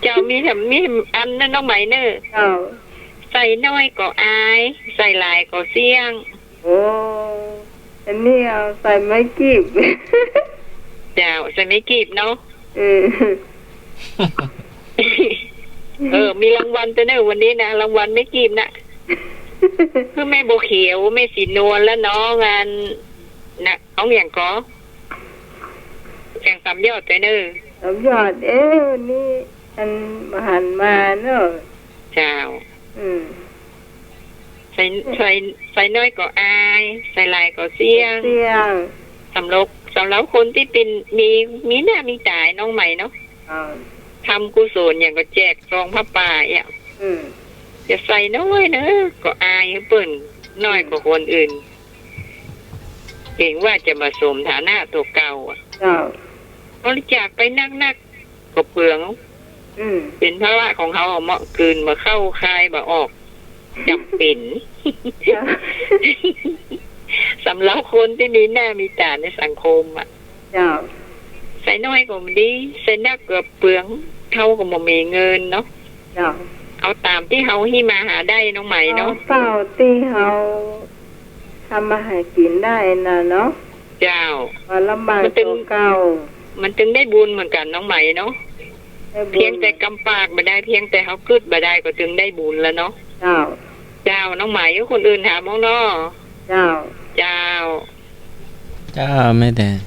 Speaker 3: เจ้ามีอันนั้นน้องใหม่เนอะ
Speaker 2: เจ้า
Speaker 3: ใส่น้อยก็อาย ใส่หลายก็เสี่ยง
Speaker 2: โอ้อันนี้เอาใส่ไม้กีบ
Speaker 3: เจ้าใส่ไม่กีบเนาะ
Speaker 2: เออ
Speaker 3: มีรางวัลตัวเนอะวันนี้นะรางวัลไม่กีบนะคือแม่โบเขียวแม่สีนวลและน้องงานนะน้องอย่างก็แข่งสามยอดตัวเนอะ
Speaker 2: สมยอดวันนี้อันมาหันมาเนอะ
Speaker 3: เจ้า
Speaker 2: อืม
Speaker 3: ใส่น้อยก็อาย ใส่หลายก็เสี่ยง
Speaker 2: เสียง
Speaker 3: สำหรับคนที่เป็นมีหน้ามีตายน้องใหม่เนาะ
Speaker 2: อ่า
Speaker 3: ทำกุศลอย่างก็แจกซองผ้าป่าอ่ะ
Speaker 2: อืม
Speaker 3: จะใส่น้อยเนอะก็อายเปิ่นน้อยกว่าคนอื่นเก่งว่าจะมาสมฐานะตัวเก่าอ่ะ
Speaker 2: เจ้า
Speaker 3: บริจาคไปนักก็เปลือง
Speaker 2: อืม
Speaker 3: เป็นภาระของเขาเอาเหมาะคืนมาเข้าคายมาออกจำเป็น
Speaker 2: เจ้า
Speaker 3: สำหรับคนที่มีหน้ามีตาในสังคมอ่ะ
Speaker 2: เจ้า
Speaker 3: ใส่น้อยก็มันดีใส่นักก็เปลืองเขาก็บ่มีเงินเนาะ
Speaker 2: เจ้า
Speaker 3: เอาตามที่เขาให้มาหาได้น้องใหม่
Speaker 2: เอา
Speaker 3: เนาะ
Speaker 2: เปล่าตีเฮาทำมาหากินได้นะเนาะ
Speaker 3: เจ้า
Speaker 2: ว่าลำบากตัวเก่า
Speaker 3: มันถึงได้บุญเหมือนกันน้องใหม่เนาะ
Speaker 2: ได้บุญ
Speaker 3: เพียงแต่กำปากบ่ได้เพียงแต่เขากึดบ่ได้ก็ถึงได้บุญแล้วเนาะ
Speaker 2: เจ้า
Speaker 3: เจ้าน้องใหม่ก็คนอื่นถามน้องเนาะ
Speaker 2: เจ้า
Speaker 3: เจ้า
Speaker 4: เจ้าแม่แดง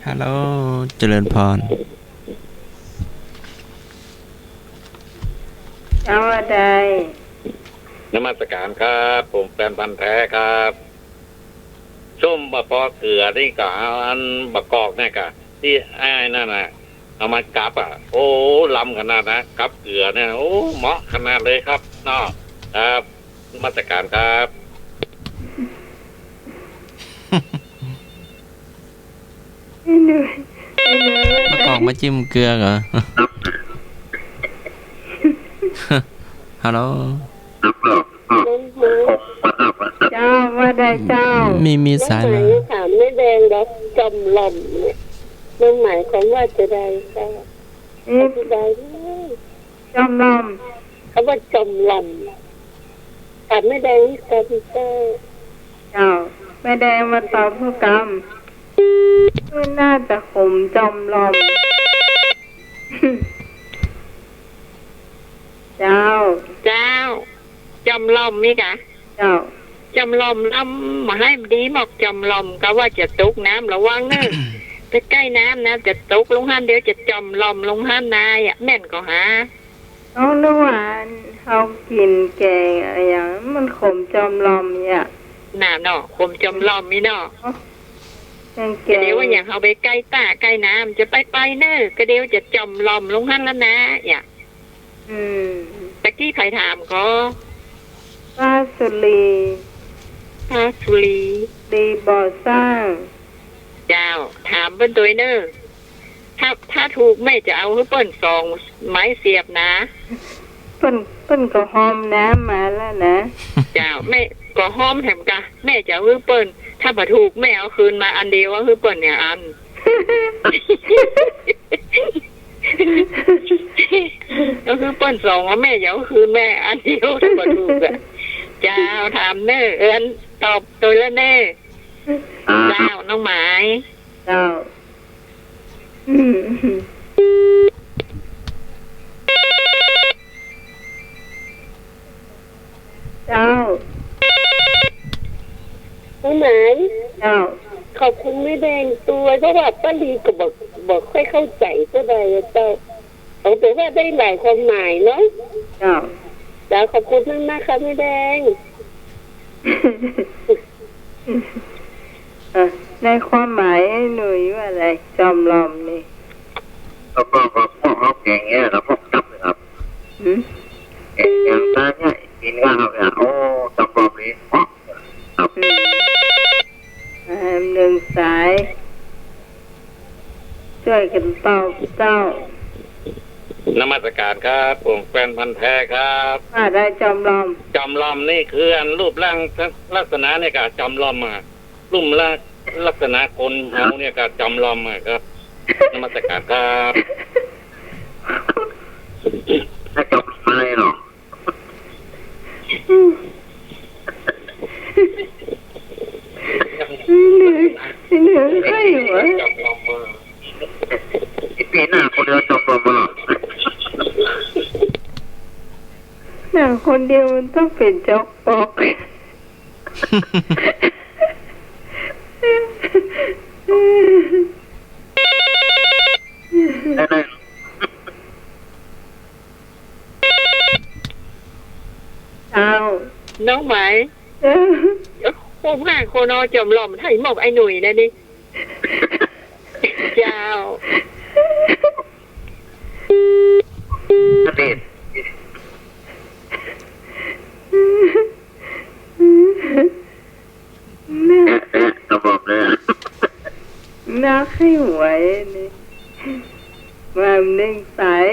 Speaker 4: ฮัลโหลเจริญพร
Speaker 2: เจ้าอะไร
Speaker 5: นมัสการครับผมแฟนพันธุ์แท้ครับส้มบะปอเกลือนี่ก็อันบะกอกเนี่ยกะที่ไอ้นั่นน่ะเอามากับอ่ะ โอ้ล้ำขนาดนะกับเกลือเนี่ยโอ้เหมาะขนาดเลยครับเนาะครับนมัสการครับ
Speaker 2: ไม่เหนื่อยไม่เหนื่อย
Speaker 4: มะกอกมาจิ้มเกลือเหรอ ฮัลโหล
Speaker 2: เจ้าว่าได้เจ้า
Speaker 4: มีสาย
Speaker 3: น้อง
Speaker 4: มา
Speaker 3: ใหม่ถามไม่แดงดอกจอมหล่อมเนี่ยน้องหมายของว่าจะได้เจ้า
Speaker 2: นี่
Speaker 3: จะได้
Speaker 2: จอมลม
Speaker 3: เขาว่าจอมหล่อมถามไม่แดงกับเจ้า
Speaker 2: เจ้าแม่แดงมาตอบผู้กรรมไม่น่าจะขมจอมลม เจ้า
Speaker 3: เจ้าจอมหล่อมนี่กะ
Speaker 2: เจ้า
Speaker 3: จำลอมล้ำมาให้ดีหมอกจำลอมก็ว่าจะตกน้ำระวังเนอะ ไปใกล้น้ำนะจะตกลงห้านเดี๋ยวจะจำลอมลงห้านนายอ่ะแม่นก็หา
Speaker 2: น้องนวลเขากินแกงอะไรอย่างมันขมจอมลมเนี่ย
Speaker 3: หน้าเนาะคมจำลอมมีเนาะ
Speaker 2: ยังแก
Speaker 3: ก็
Speaker 2: ง
Speaker 3: เดี๋ยวว่าอย่างเขาไปใกล้ตาใกล้น้ำจะไปเนอะก็เดี๋ยวจะจำลอมลงห้านแล้วนะอย่า
Speaker 2: อืม
Speaker 3: ตะกี้ใครถามก็
Speaker 2: ป้าสุรี
Speaker 3: พาสุรี
Speaker 2: ดีบ่อสร้าง
Speaker 3: เจ้าถามเป็นตัวเนอะถ้าถูกแม่จะเอาให้เปิ้นสองไม้เสียบนะ
Speaker 2: เปิ้นก็หอมน้ำมาแล้วนะ
Speaker 3: เจ้าแม่ก็ห้อมแถมกะแม่จะเอาให้เปิ้นถ้าบ่ถูกแม่เอาคืนมาอันเดียวว่าให้เปิ้นเนี่ยอัน ก็คือเปิ้นสองแม่เดี๋ยวคือแม่อันเดียวถ้าบ่ถูกอะเจ้าถามเน้อเอิ้นตอบตัวละเน้อเจ้าน้องหมาย
Speaker 2: เจ้าเจ้า
Speaker 3: น้องหมาย
Speaker 2: เจ้า
Speaker 3: ขอบคุณแม่แดงตัวเพราะว่าป้าลีก็บอกค่อยเข้าใจเท่าใดอะเจ้าเอาแต่ว่าได้หลายความหมายเนาะ
Speaker 2: เจ้า
Speaker 3: จ้าขอบคุณมากนะคะแม่แดง
Speaker 2: ในความหมายหนุ่ยว่าอะไรจอมลอมนี่
Speaker 6: แล้วก็พวกเขาแกงเงี้ยแล้วพวกจับเลยครับ
Speaker 2: หืม
Speaker 6: แกงอย่างนั้นเนี่ยกินก็เอาเนี่ยโอ้จับปลอมนี้ครับ
Speaker 2: หนึ่งสายช่วยกันตอบเจ้าน
Speaker 5: มัสการครับผมแฟนพันธ์แท้ครับ
Speaker 2: ว่าได้จอมลอม
Speaker 5: จำลอมนี่คืออันรูปร่างลักษณะเนี่ยก็จำลอมมารูปลักษณะคนเฮาเนี่ยก็จำลอมมาครับนมัสการครับ
Speaker 6: ถ้าจับอะไรหรอ
Speaker 2: เหนื่อยใครวะ
Speaker 5: จำลอมมา
Speaker 6: ปีหน้าคนเดียวจับปลอมมาหรอ
Speaker 2: หนังคนเดียวมันต้องเป็นจอกปอก
Speaker 6: ได้
Speaker 2: เจ้า
Speaker 3: น้องหมายโค้งห้าโคนอจอมหล่อมไทยหมอบไอ้หนุ่ยนะนี่ เจ้า
Speaker 6: อดีต
Speaker 2: น่า
Speaker 6: จับปลอมเลย
Speaker 2: น่าให้หวยนี่มาหนึ่งสาย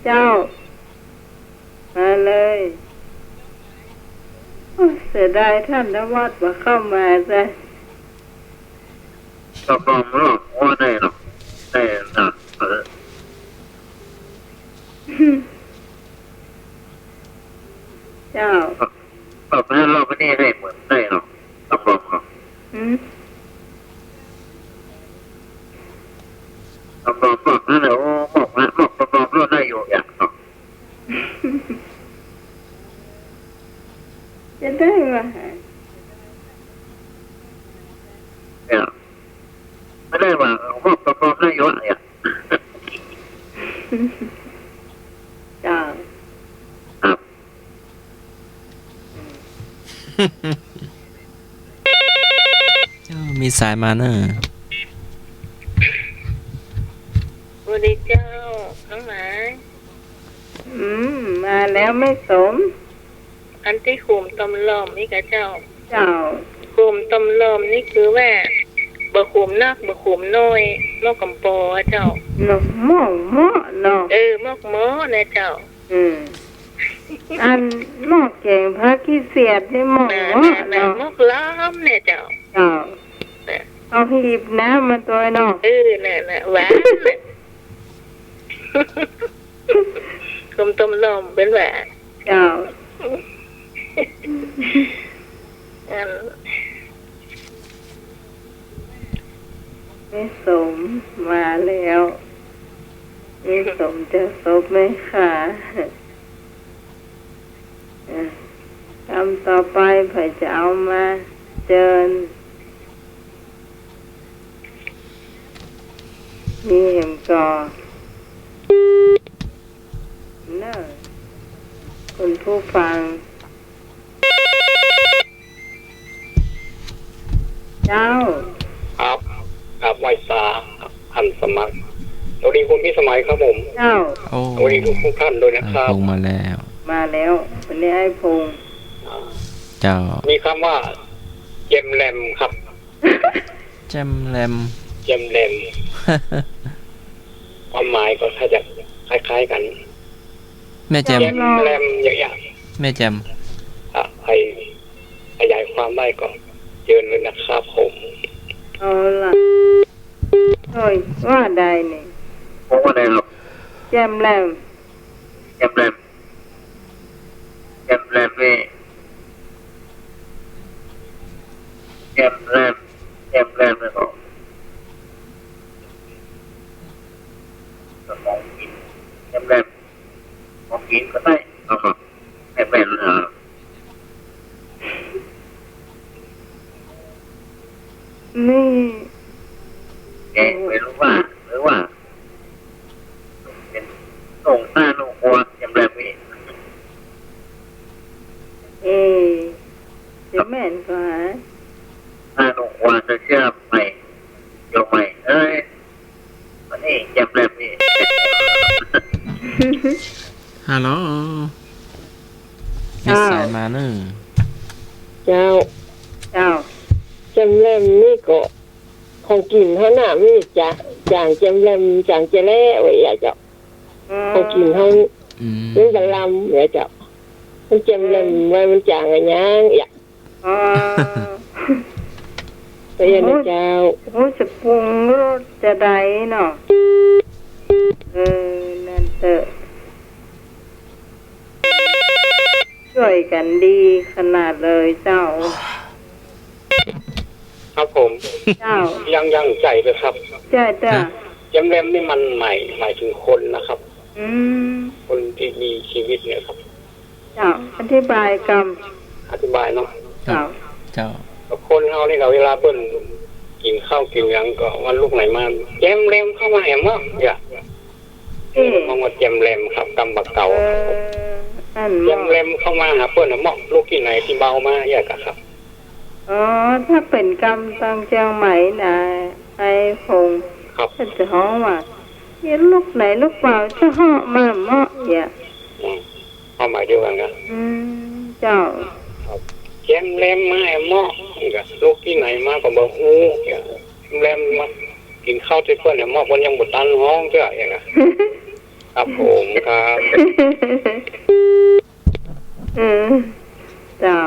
Speaker 2: เจ้ามาเลยโอ้เสียดายท่านนวัดมาเข้ามาซะ
Speaker 6: จับปลอมหรอว่าได้หรอได้นะ
Speaker 2: เจ้า
Speaker 6: แบบนั้นเราไม่ได้ให้เหมือนได้หรอกจับปลอมหรอก
Speaker 2: อืม
Speaker 6: จับปลอมแบบนั้นแล้วบอกจับปลอมเราได้อยู่อย่างหรอก
Speaker 2: จะได้มา
Speaker 6: เนี่ยไม่ได้ว่าบอกจับปลอมได้อยู่อย่าง
Speaker 2: เจ้า
Speaker 6: ครับ
Speaker 4: เจ้ามีสายมาเนอะ
Speaker 3: สวัสดีเจ้า น้องหมาย
Speaker 2: มาแล้วไม่สม
Speaker 3: อันที่ขุมตำลอมนี่กับเจ้า
Speaker 2: เจ้า
Speaker 3: ขุมตำลอมนี่คือว่าบะขุมนักบะขุมน้อยมอกกำปอเจ้า
Speaker 2: หนกหม้อหม้อเนาะ
Speaker 3: มอกหม้อนะเจ้า
Speaker 2: อันหม้อแกงพระขี้เสียดนี่หม้อหม้อ
Speaker 3: แม่
Speaker 2: เนาะ
Speaker 3: มอกล้อมเนี่ยเจ้า
Speaker 2: เจ้าเอาหีบน้ำมาตัวเนาะ
Speaker 3: น่ะหวานน่ะขุมตำลอมเป็นหวาน
Speaker 2: เจ้า
Speaker 3: อัน
Speaker 2: ไม่สมมาแล้วไม่สมจะซบไหมคะคำต่อไปเผื่อจะเอามาเจิญมีเห็มก่อเนอะคุณผู้ฟัง เจ้า
Speaker 5: ครับไหวสาพันสมัครสวัสดีคุณพี่สมัยครับผม
Speaker 2: เจ้า
Speaker 4: โอ้
Speaker 5: สวัสดีทุกท่านด้วยนะครับ
Speaker 4: ลงมาแล้ว
Speaker 2: มาแล้ววันนี้ไอ้พงษ์
Speaker 4: เจ้า
Speaker 5: มีคำว่าเจมแรมครับ
Speaker 4: แจมแรม
Speaker 5: เจมแรมความหมายก็ถ้าจะคล้ายๆกัน
Speaker 4: แม่แจม
Speaker 5: เจมแรมอย่าง
Speaker 4: แม่แจม
Speaker 5: ใครขยายความได้ก็เชิญเลยนะครับผม
Speaker 2: เอาล่ะโอ้ยว่าใดนี่
Speaker 6: ผมว่าได้ครับ
Speaker 2: แจมแลม
Speaker 6: แจมแรมนี่แจมแรมเลยครับของกินแจมแรมของกินก็ได้ครับแจมแรมเลยครับ
Speaker 2: นี่
Speaker 6: แกไม่รู้ว่าหรือว่าเป็นส่งหน้าลูกวัวแจมแรมนี่
Speaker 2: เอจะแม่นก็หา
Speaker 6: หน้าลูกวัวจะเชื่อใหม่โยใหม่เอ้ยวันนี้แจมแรมนี่
Speaker 4: ฮัลโหลมีสายมาเนอะ
Speaker 3: เจ้า
Speaker 2: เจ้า
Speaker 3: จำแรมนี่ก็ของกินเขาหน้ามีจ้ะจางจำแรมจางจะแล่ไว้อย่าเจ้าของกินเขา
Speaker 4: อืม
Speaker 3: นี่จะลำอย่าเจ้ามันจำแรมไว้มันจางอะไรยังอย่า
Speaker 2: อ๋อ
Speaker 3: ไปยันเจ้า
Speaker 2: โอ้จะปรุงรสจะได้เนาะนั่นเถอะช่วยกันดีขนาดเลยเจ้า
Speaker 7: ครับผม
Speaker 2: เจ้า
Speaker 7: ยังใจเลยครับ
Speaker 2: เจ้าเจ้า
Speaker 7: แจมแรมนี่มันหมายถึงคนนะครับ
Speaker 2: อืม
Speaker 7: คนที่มีชีวิตเนี่ยครับ
Speaker 2: เจ้าอธิบายกรรม
Speaker 7: อธิบายเนาะ
Speaker 2: เจ้า
Speaker 4: เจ้า
Speaker 7: คนเฮานี่ก็เวลาเปิ้นกินข้าวกินหยังก็วันลูกไหนมาแจมแรมเข้ามาแหมว่าอย่า
Speaker 2: เอ๊ะ
Speaker 7: มองว่าแจมแรมครับกำบักเก่า
Speaker 2: อัน
Speaker 7: แจมแรมเข้ามาหาเปิ้นน่ะเหมาะลูกที่ไหนที่เบามาอย่ากะครับ
Speaker 2: อ๋อถ้าเป็นกรรมทางเชียงใหม่นะไอ้คง
Speaker 7: ครับ
Speaker 2: ก็จะฮ้องว่าเห็นลูกไหนลูกเปล่าจะเหาะมาเหมาะอย่า
Speaker 7: ความหมายเดียวกันนะ
Speaker 2: เจ้า
Speaker 7: แจมแรมมาแหมเหมาะก็ลูกที่ไหนมาก็บ่ฮู้อย่าแจมแรมมากินข้าวที่เปิ้นน่ะเหมาะเพิ่นยังบ่ตันห้องเด้ออย่างน่ะครับผมครับ
Speaker 2: เจ้า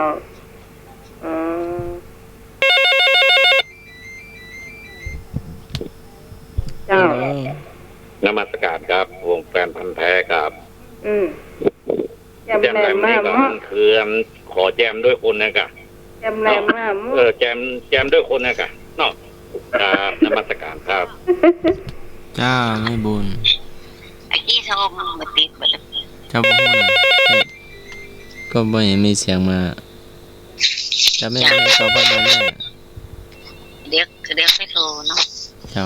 Speaker 2: เจ้า
Speaker 5: นมัสการครับวงแฟนพันธ์แท้ครับ
Speaker 2: จำ
Speaker 5: แจม
Speaker 2: แร
Speaker 5: แร
Speaker 2: ม
Speaker 5: ม
Speaker 2: มา
Speaker 5: นี่
Speaker 2: ก
Speaker 5: ก็
Speaker 2: เนาะ
Speaker 5: คือขอแจมด้วยคนนะกะ
Speaker 2: จำแรมมาก
Speaker 5: แจมด้วยคนนะกะเนาะครับนมัสการครับ
Speaker 4: จ้าไม่บุญ
Speaker 8: ไอ้ที่โทรมาบ่ติดบ่ล่ะ
Speaker 4: เจ้าบ่ฮู้นะก็บ่เห็นมีเสียงมาจะไม่ได้ตอบว่าแม่
Speaker 8: เดี๋ยวไปโทรเนาะ
Speaker 4: เจ้า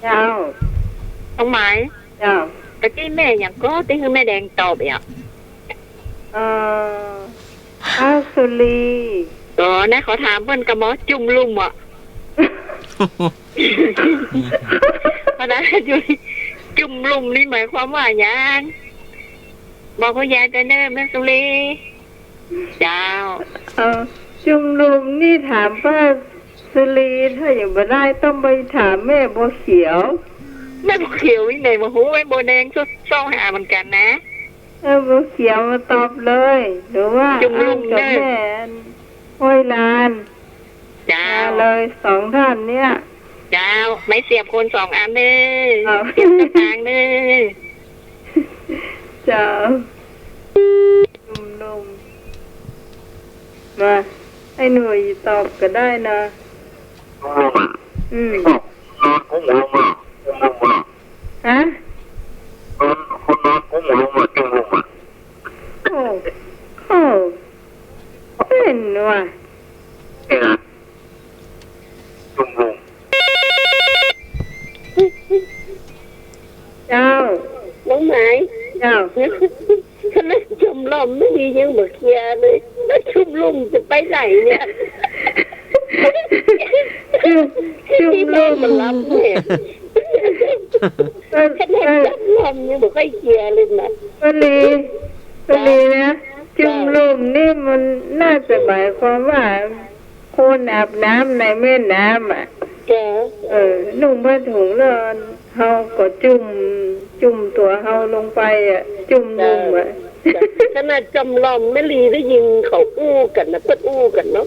Speaker 2: เจ้า
Speaker 3: เอาไหม
Speaker 2: เจ้า
Speaker 3: ตะกี้แม่อย่างก็ที่คือแม่แดงตอบอ่ะ
Speaker 2: ป้าสุรี
Speaker 3: ก็นะขอถามเพิ่นกับหมอจุ่มลุ่มอ่ะเพราะนั้นจุ่มลุ่มนี่หมายความว่าอย่างบอกคุณยายจะเนิ่มแม่สุรีเจ้า
Speaker 2: จุมลุมนี่ถามป้าสุรีถ้าอย่างบ่ได้ต้องไปถามแม่บัวเขียว
Speaker 3: แม่บัวเขียวนี่ไหนมาหูไอ้โบแดงชุดซ่องหาเหมือนกันนะ
Speaker 2: บัวเขียวมาตอบเลยหรือว่า
Speaker 3: จุมลุม
Speaker 2: กับ
Speaker 3: เด้อ
Speaker 2: แม่ห้วยลาน
Speaker 3: เจ้า
Speaker 2: มาเลยสองท่านเนี่ย
Speaker 3: เจ้าไม่เสียบคน2 อันเด้อ
Speaker 2: เอา
Speaker 3: เสียบกระทางเด้อ
Speaker 2: เจ้าจุมลุมมาให้หน่วยตอบก็ได้นะ
Speaker 6: ลุงอ่ะ นอนกุ้งลุงอ่ะกุ้งลุงอ่ะ
Speaker 2: ฮะ
Speaker 6: คนนอนกุ้งลุงอ่ะจุ่มลุงอ่ะ
Speaker 2: โอ้เป็นว่ะ
Speaker 6: นี่นะจุ่มลุง
Speaker 2: เจ้า
Speaker 3: น้องหมาย
Speaker 2: เจ้า
Speaker 3: ขณะชมลมไม่ดียังบอกเคลียร์เลยแล้วชุมลุมจะไปไหนเนี่ย
Speaker 2: จุ่มลุม
Speaker 3: มันรับเนี่ยขณะชมลมยังบอกให้เคลียร์เลยนะ
Speaker 2: ปลีนะจุ่มลุมนี่มันน่าจะหมายความว่าคนอาบน้ำในแม่น้ำอ่ะ
Speaker 3: แก
Speaker 2: นุ่งผ้าถุงแล้วเฮาก็จุ่มตัวเฮาลงไปอ่ะ จุ่มลุมอ่ะ
Speaker 3: ขณะจำลอมไม่รีได้ยินเขาอู้กันนะเปิดอู้กันเนาะ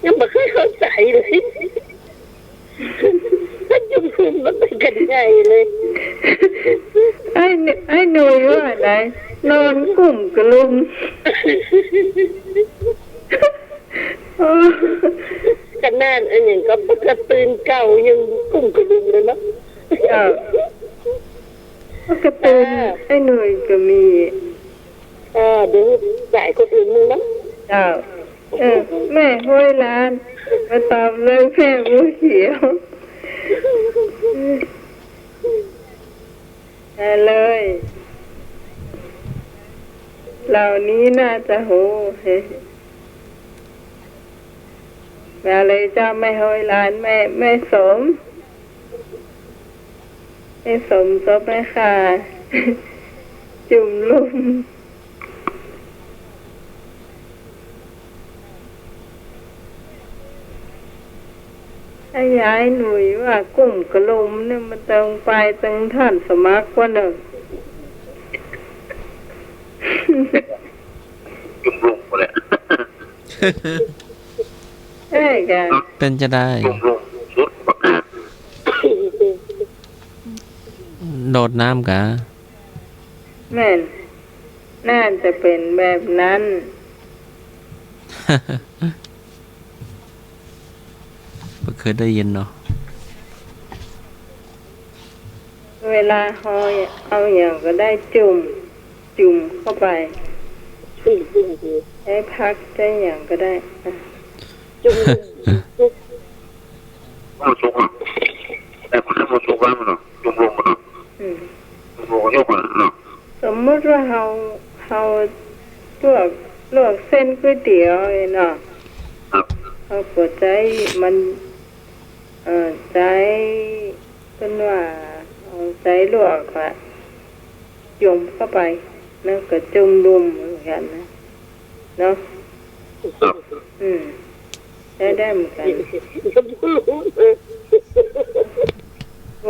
Speaker 3: ยังไม่เคยเข้าใจเลยถ้าจุ่มลุมมันเป็นกันไงเลย
Speaker 2: ไอ้หนุ่ยว่าไหนนอนกลุ่มกระลุมอ๋อ
Speaker 3: ขนาดอันอย่างก็ปกระตืนเก่ายังกลุ่มกระดุมเลยนะ
Speaker 2: กระตือนไอ้หนุ่ยก็มี
Speaker 3: เดี๋ยวจ่ายคนอื่นมึงนะ
Speaker 2: แม่ห้วยล้านมาตอบเลยแพ่บูเขียวได้เลยเหล่านี้น่าจะโหมาเลยเจ้าแม่ห้วยล้านแม่สมซบแม่ค่ะ จุ่มลุ่มถ้าย้ายหนุ่ยว่ากลุ่มกระลุมเนี่ยมันเติงไปเติงท่านสมัครกว่าหนึ่ง
Speaker 6: จุ่มลุงเลย
Speaker 2: ใช่ค่ะ
Speaker 4: เป็นจะได้
Speaker 6: จุ่มลุงสุดประกาศ
Speaker 4: โดดน้ำกะ
Speaker 2: แม่นน่าจะเป็นแบบนั้น
Speaker 4: บ่เคยได้ยินเนาะ
Speaker 2: เวลาหอยเอาอย่างก็ได้จุ่มเข้าไปให้พักได้อย่างก็ได้
Speaker 6: ว่าสุกอ่ะแต่คนที่มันสุกแล้วมันเนาะจุ่มลุงมันเนาะจุ่มลุงก็ยกมันเนาะ
Speaker 2: สมมติว่าเราลวกเส้นก๋วยเตี๋ยวเนาะ
Speaker 6: ครับ
Speaker 2: เขาปวดใจมันใจเป็นว่าเอาใจลวกอะจุ่มเข้าไปแล้วก็จุ่มดุมเหมือนกันนะเนาะ
Speaker 6: ครับ
Speaker 2: ได้เหมือนกัน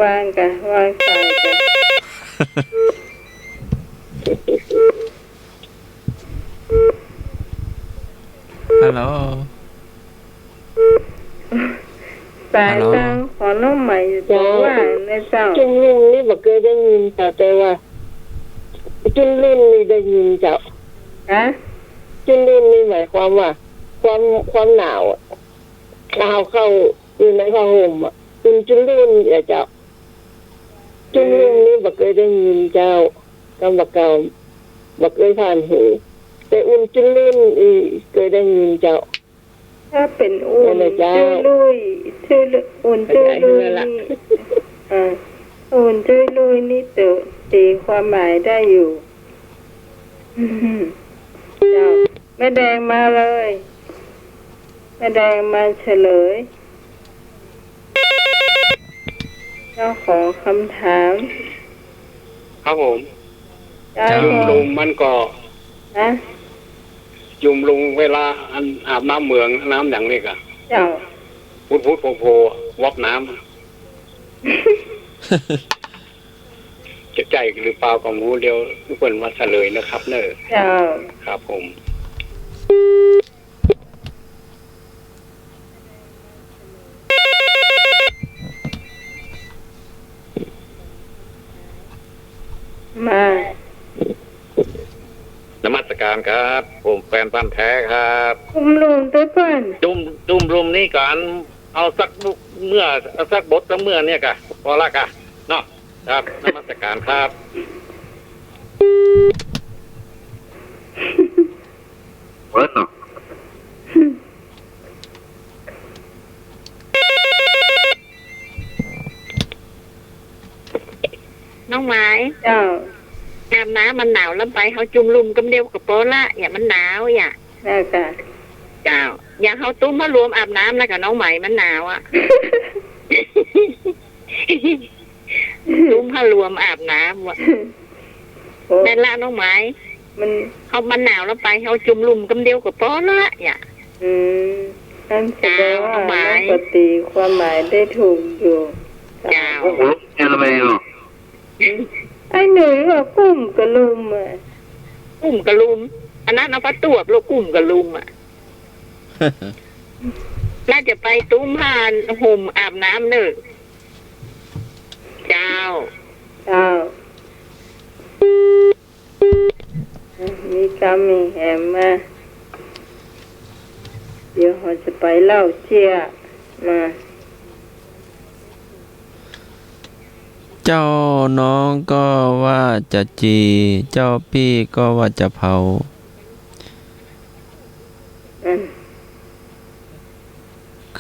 Speaker 2: วางใส่กัน
Speaker 4: ฮัลโหล
Speaker 2: สายตางขอน้องใหม่บอกว่าในเจ้า
Speaker 3: จุ่มลุงนี่บอกเคยได้ยินแต่ว่าจุ่มลุงนี่ได้ยินเจ้า
Speaker 2: ฮะ
Speaker 3: จุ่มลุงนี่หมายความว่าความหนาวเข้าอยู่ในผ้าห่มจุ่มลุงอย่าเจ้าจุ่มลุงนี่บอกเคยได้ยินเจ้ากำบักเก่าบอกเคยผ่านหูแต่อุ่นจุ่มลุงเคยได้ยินเจ้า
Speaker 2: ถ้าเป็นอุ่นชื่ออุ่นจุยลุยนี่อุ่นจุยลุยนี่ตีความหมายได้อยู่เจ้าแม่แดงมาเลยแม่แดงมาเฉลยเจ้าของคำถาม
Speaker 7: ครับผม
Speaker 2: ได้
Speaker 7: จุ่ม
Speaker 2: บ
Speaker 7: ลุ
Speaker 2: อก
Speaker 7: งมันก็
Speaker 2: นะ
Speaker 7: จุ่มลุงเวลาอาบน้ำเหมืองน้ำอย่างนี้กะ
Speaker 2: เจ้า
Speaker 7: พุดโผวับน้ำ จะใจหรือเปล่าก็งูเดียวทุกคนมาเฉลยนะครับเนอะ
Speaker 2: เจ้า
Speaker 7: ครับผม
Speaker 2: มาน
Speaker 5: มัสการครับ ผมแฟนพันธุ์แท้ครับ
Speaker 2: คุมลุงตัวเปิ้น
Speaker 5: จุ่มรุมนี่ก่อนเอาสักบทสักเมื่อเนี่ยกะพอละกะเนาะครับนมัสการครับ
Speaker 6: เวิร์ดเนาะ
Speaker 8: น้องไม้
Speaker 2: เจ้า
Speaker 8: อาบน้ำมันหนาวแล้วไปเขาจุ่มลุมกำเดียวกับโปละอย่ามันหนาวอย่า
Speaker 2: แล้วก็
Speaker 8: เจ้าอย่าเขาตุ้มมารวมอาบน้ำแล้วกับน้องไหมมันหนาวอ่ะ ตุ้มมารวมอาบน้ำว่ะนั่นละน้องไหม เขามันหนาวแล้วไปเขาจุ่มลุมกำเดียวกับโปละอย่า
Speaker 2: นั่นแสดงว่าปกติความหมายได้ถูกอยู่
Speaker 8: เจ้า
Speaker 6: โอ้โหเอลเมเนาะ
Speaker 2: ไอ้หนุ่ยว่ากุ้มกระลุมอ่ะ
Speaker 8: กุ้มกระลุมอันนั้นเอาปลาตวบลูกกุ้มกระลุมอ่ะ น่าจะไปตุ้มห่านห่มอาบน้ำเนอะเจ้า
Speaker 2: เจ้ามีกำมีแหมมาเดี๋ยวเราจะไปเล่าเชี่ยมา
Speaker 4: เจ้าน้องก็ว่าจะจีเจ้าพี่ก็ว่าจะเผา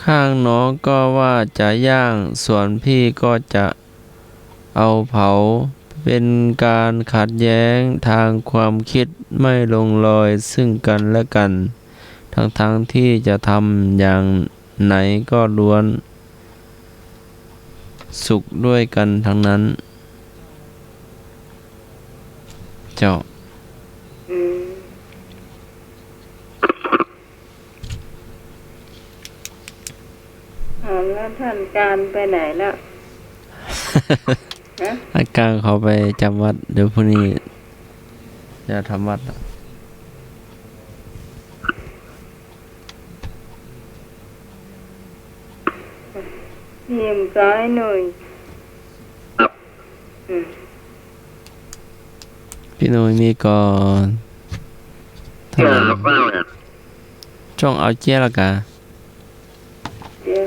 Speaker 4: ข้างน้องก็ว่าจะย่างส่วนพี่ก็จะเอาเผาเป็นการขัดแย้งทางความคิดไม่ลงรอยซึ่งกันและกันทั้งที่จะทำอย่างไหนก็ล้วนสุขด้วยกันทั้งนั้นเจ้า
Speaker 2: แล้วท่านการไปไหนแล้ว
Speaker 4: อาการเขาไปจำวัดเดี๋ยวพรุ่งนี้จะทำวัด
Speaker 2: เยี่ยมก้อยหน่อย
Speaker 4: พี่หนุ่ยมีก่อนเท่าไหร่ช่องเอาเจี๊ยละกะ
Speaker 2: เดี๋ยว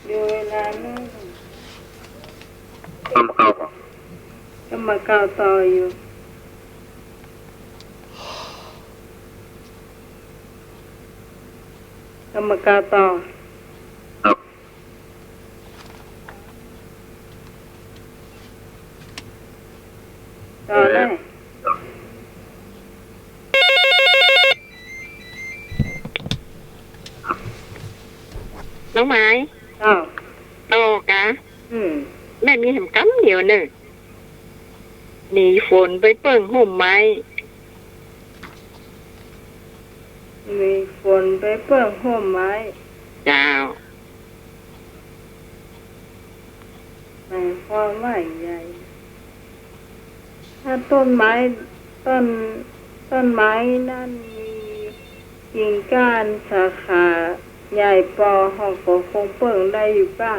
Speaker 2: ดูเวลาหน่อยก็มาเก่าต่ออยู่ก็มาเก่าต่อต่อได้
Speaker 8: น้องไม้
Speaker 2: ต่อ
Speaker 8: โตกะ
Speaker 2: แม่
Speaker 8: แม่มีแหมกำเดียวเนอะหนีฝนไปเปิ่งห่มไม้
Speaker 2: มีฝนไปเปิ่งห่มไม้
Speaker 8: เจ้า
Speaker 2: หมายความว่าใหญ่ถ้าต้นไม้ต้นไม้นั่นมีกิ่งก้านสาขาใหญ่ปอห้องก็คงเปิ่งได้อยู่ป่ะ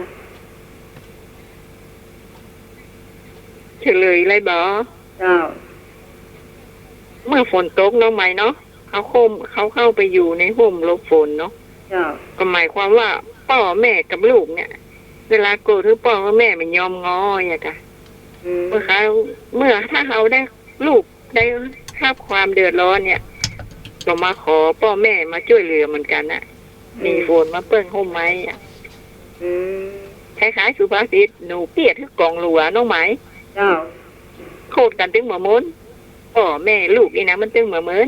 Speaker 8: เฉลยเลยบอ
Speaker 2: เจ้า
Speaker 8: เมื่อฝนตกน้องไม้เนาะเขาเข้าไปอยู่ในห่มหลบฝนเนาะ
Speaker 2: เจ้า
Speaker 8: ก็หมายความว่าพ่อแม่กับลูกเนี่ย เวลาโกรธหรือพ่อกับแม่ไม่ยอมง้ออย่างกะเมื่อถ้าเขาได้ลูกได้รับความเดือดร้อนเนี่ยก็มาขอพ่อแม่มาช่วยเหลือเหมือนกันน่ะมีฝนมาเปิ้งห่มไม้อ่ะคล้ายๆสุภาษิตหนูเปียกที่กองหลัวน้องไหม
Speaker 2: เจ้า
Speaker 8: โคตรกันตึงเหมือม้นพ่อแม่ลูกนี่นะมันตึงเหมือม้น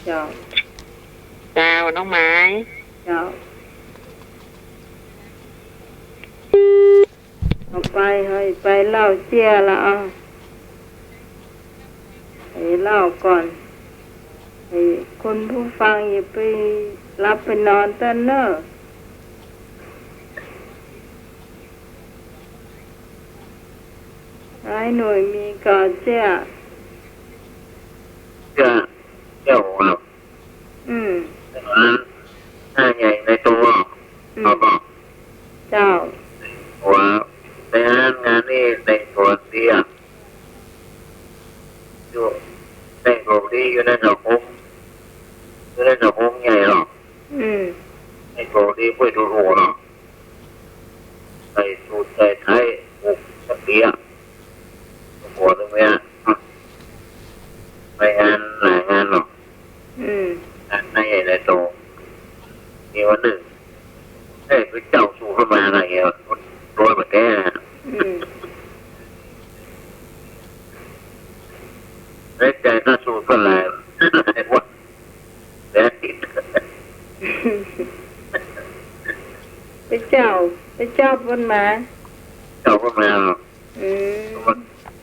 Speaker 2: เจ้า
Speaker 8: เจ้าน้องไม้
Speaker 2: เจ้าเอาไปให้ไปเล่าเจี๊ยละอ่ะให้เล่าก่อนให้คนผู้ฟังอย่าไปรับไปนอนตั้งเนอะไอ้หน่วยมีก่อนเจี๊ย
Speaker 6: เจ้าครับหน้าใหญ่ในตัวเขาบอก
Speaker 2: เจ้า
Speaker 6: ว่าในงานนี้ในตัวเตี้ยอยู่ในกลุ่มที่อยู่ในสังคมใหญ่หรอกในกลุ่มที่ไม่รู้หรอกใส่สูทใส่ไทยบุกเตี้ยหัวตรงเนี้ยไปงานหลายงานหรอกงานในใหญ่ในโตมีวันหนึ่งคือเจ้าสู้เข้ามาอะไรเงี้ยโดยแบบแก่ได้ใจน่าสู้ก็แล้วไอ้พวกแย่ติด
Speaker 2: ไปเจ้าบนมา
Speaker 6: เจ้าก็มาหรอก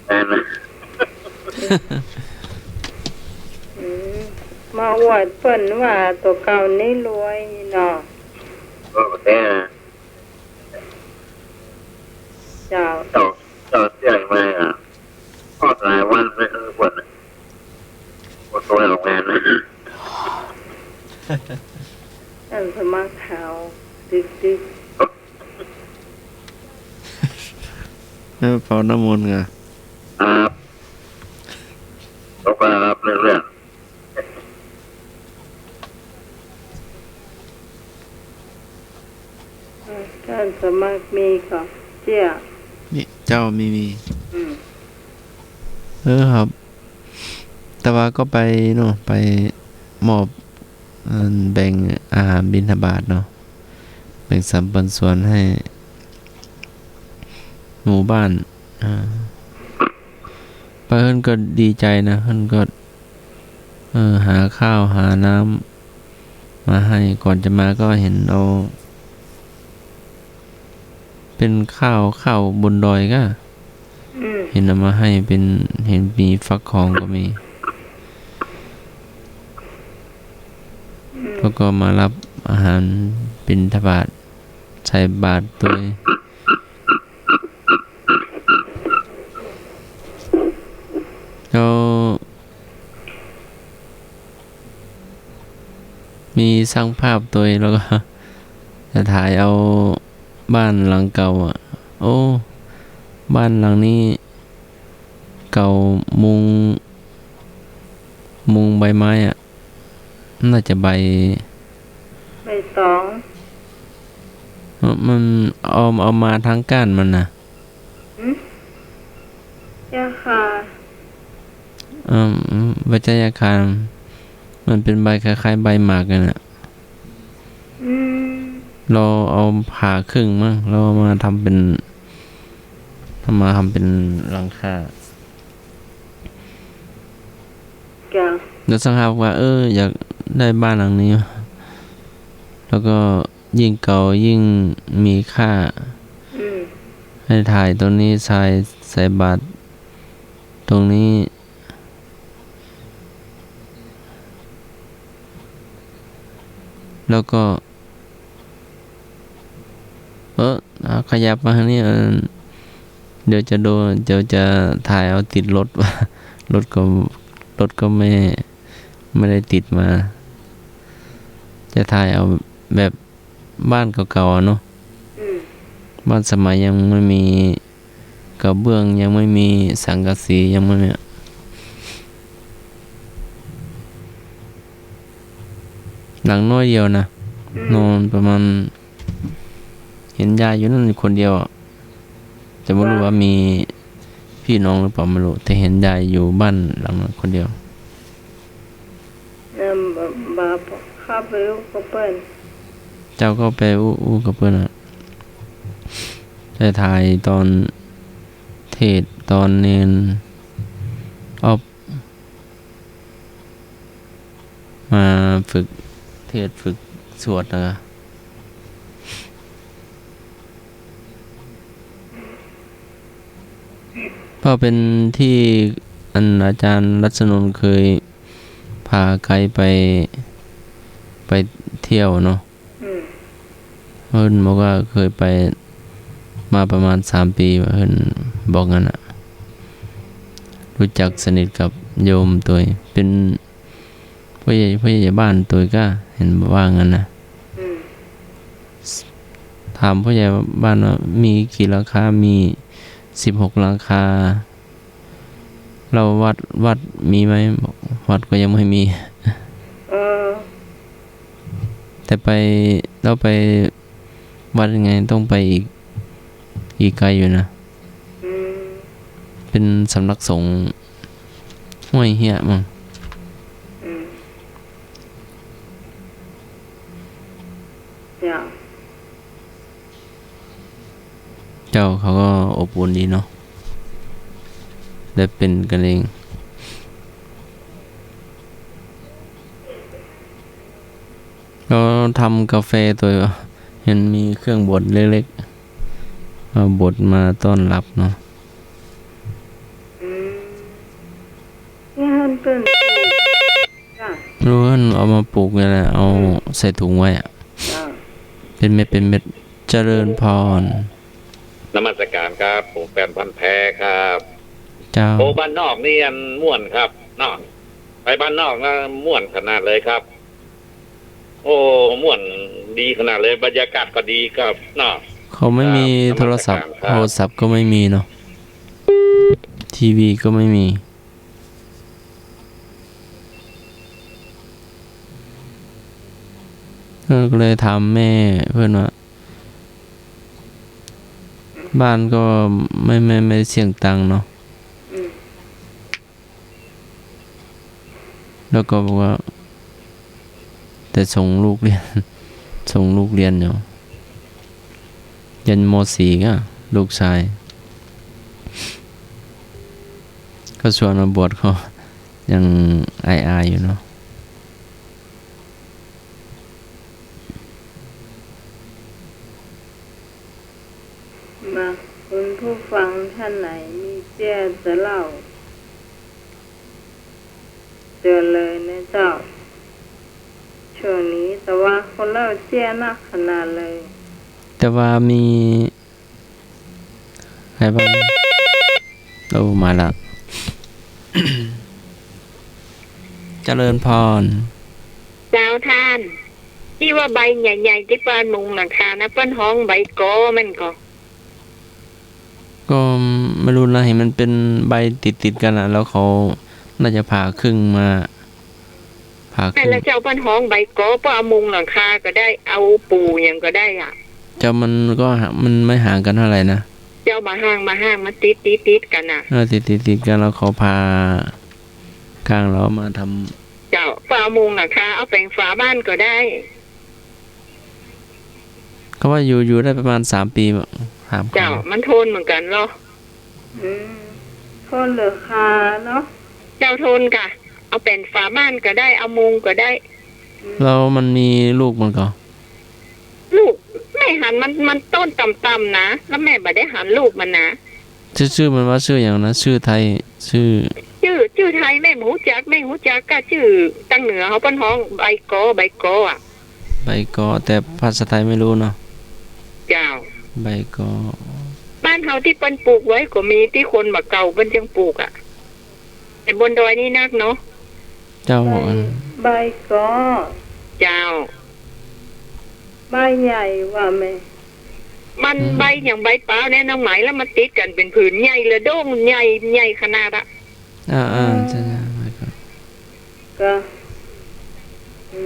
Speaker 6: แม่นะ
Speaker 2: มาอวดเปิ้นว่าตัวเก่านี่รวยเนาะ
Speaker 6: ก็แบบแก่
Speaker 2: เจ้า
Speaker 6: เสียมาอ่ะก็หลายวันไม่คือคนตัวโรงงานนะ
Speaker 4: น้ำมนต์ไง
Speaker 6: ครับตกแล้วครับเรื่อง
Speaker 2: ท่านสมัครมีก็เจ้า
Speaker 4: นี่เจ้ามี
Speaker 2: อืม
Speaker 4: ครับ แต่ว่าก็ไปเนาะไปมอบแบ่งอาหารบิณฑบาตเนาะแบ่งสรรปันส่วนให้หมู่บ้านไปเพิ่นก็ดีใจนะเพิ่นก็หาข้าวหาน้ำมาให้ก่อนจะมาก็เห็นเอาเป็นข้าวบนดอยก็เห็นเอามาให้เป็นเห็นมีฟักทองก็มีแล้วก็มารับอาหารบิณฑบาตใส่บาตรด้วยแล้วมีสร้างภาพตัวแล้วก็จะถ่ายเอาบ้านหลังเก่าโอ้บ้านหลังนี้เก่ามุงใบไม้น่าจะใบ
Speaker 2: ตอง
Speaker 4: มันเอามาทั้งก้านมันนะ
Speaker 2: ยาคา
Speaker 4: วิจัยคารมันเป็นใบคล้ายๆใบหมากกันเราเอาผ่าครึ่งมั้งเรามาทำเป็นหลังคาแล้วสังหารว่าอยากได้บ้านหลังนี้แล้วก็ยิ่งเก่ายิ่งมีค่าให้ถ่ายตรงนี้ใส่บาตรตรงนี้แล้วก็ขยับมาทางนี้เดี๋ยวจะถ่ายเอาติดรถว่ารถก็ไม่ได้ติดมาจะถ่ายเอาแบบบ้านเก่าๆเนาะบ้านสมัยยังไม่มีกระเบื้องยังไม่มีสังกะสียังไม่มีหลังน้อยเดียวนะนอนประมาณเห็นยายอยู่นั่นคนเดียวแต่ไม่รู้ว่ามีพี่น้องหรือเปล่าไม่รู้แต่เห็นยายอยู่บ้านหลังนั้นคนเดียว
Speaker 2: บาข้าไปอู้กับเปิ้น
Speaker 4: เจ้าก็ไปอู้กับเปิ้นได้ถ่ายตอนเทศตอนเนนมาฝึกเทศฝึกสวดนะเพราะเป็นที่อาจารย์รัชนนท์เคยพาไกด์ไปเที่ยวเนาะเพิ่นบอกว่าเคยไปมาประมาณ3 ปีเพิ่นบอกงั้นรู้จักสนิทกับโยมตัวเป็นผู้ใหญ่บ้านตัวก็เห็นว่างั้นนะถามผู้ใหญ่บ้านว่ามีกี่หลังคามี16หลังคาเราวัดมีไหมวัดก็ยังไม่มีแต่เราไปวัดยังไงต้องไปอีกไกลอยู่นะเป็นสำนักสงฆ์ห้วยเหี้ยมั้งเจ้าเขาก็อบอุ่นดีเนาะได้เป็นกันเองก็ทำกาแฟตัวเห็นมีเครื่องบดเล็กๆเอาบดมาต้อนรับเนาะรู้ว่าเอามาปลูกไงแหละเอาใส่ถุงไว้เป็นเม็ดเจริญพร
Speaker 5: นมัสการครับผมแฟนพันธุ์แท้ครับ
Speaker 4: เจ้า
Speaker 5: โอ้บ้านนอกนี่อันม่วนครับนอกไปบ้านนอกนะม่วนขนาดเลยครับ โอ้ม่วนดีขนาดเลยบรรยากาศก็ดีครับนอก
Speaker 4: เขาไม่มีโทรศัพท์ก็ไม่มีเนาะ ทีวีก็ไม่มีก็เลยถามแม่เพื่อนว่าบ้านก็ไม่เสี่ยงตังค์เนาะแล้วก็บอกว่าแต่ส่งลูกเรียน ส่งลูกเรียนอยู่ยันม.4 ก็ลูกชายก็ชวนมาบวชเขายังอายอยู่เนาะ
Speaker 2: มาคุณผู้ฟังท่านไหนมีเจ้าจะเล่าเตือนเลยนะเจ้าช่วงนี้แต่ว่าคนเล่าเจ้านักขนาดเลย
Speaker 4: แต่ว่ามีใครบ้างโอ้มาละ เจริญพร
Speaker 8: เจ้าท่านที่ว่าใบใหญ่ๆที่ป้านมุงหลังคานะเปิ้นห้องใบกอมัน
Speaker 4: ก็ไม่รู้นะเห็นมันเป็นใบติดกันอ่ะแล้วเขาน่าจะผ่าครึ่งมาผ่าครึ่ง
Speaker 8: แล้วเจ้าเปิ้นห้องใบกอเปิ้นเอามุงหลังคาก็ได้เอาปูอย่างก็ได้อ่ะ
Speaker 4: เจ้ามันก็มันไม่ห่างกันเท่าไหร่นะ
Speaker 8: เจ้ามาห้างมาติดกันอ่ะ
Speaker 4: ติดกันแล้วเขาพาข้างเรามาทำ
Speaker 8: เจ้าเปิ้นเอามุงหลังคาเอาแปลงฝาบ้านก็ได้
Speaker 4: เขาว่าอยู่ได้ประมาณ3 ปี
Speaker 8: เจ้ามันทนเหมือนกันเหรอ
Speaker 2: ทนเหลือคาเนาะ
Speaker 8: เจ้าทนกะเอาเป็นฝาบ้านก็ได้เอามุงก็ได้
Speaker 4: แล้วมันมีลูกมันก็
Speaker 8: ลูกแม่หันมันต้นต่ำๆนะแล้วแม่บ่ได้หันลูกมันนะ
Speaker 4: ชื่อมันว่าชื่ออย่างนะชื่อไทยชื่
Speaker 8: อไทยแม่หูจักก็ชื่อตั้งเหนือเขาเปิ้นฮ้องใบกออ่ะ
Speaker 4: ใบกอแต่ภาษาไทยไม่รู้เนาะ
Speaker 8: เจ้า
Speaker 4: ใบกอ
Speaker 8: บ้านเฮาที่เปิ้นปลูกไว้ก็มีที่คนบักเก่าเปิ้นยังปลูกอ่ะแต่บนดอยนี่นักเนาะ
Speaker 4: เจ้า
Speaker 2: ใบกอ
Speaker 8: เจ้า
Speaker 2: ใบใหญ่ว่าแม่
Speaker 8: มันใบอย่างใบเปล่าแน่น้องไหมแล้วมันติดกันเป็นผืนใหญ่เลยโด่งใหญ่ขนาดอ่ะ
Speaker 4: ใช่
Speaker 2: ก็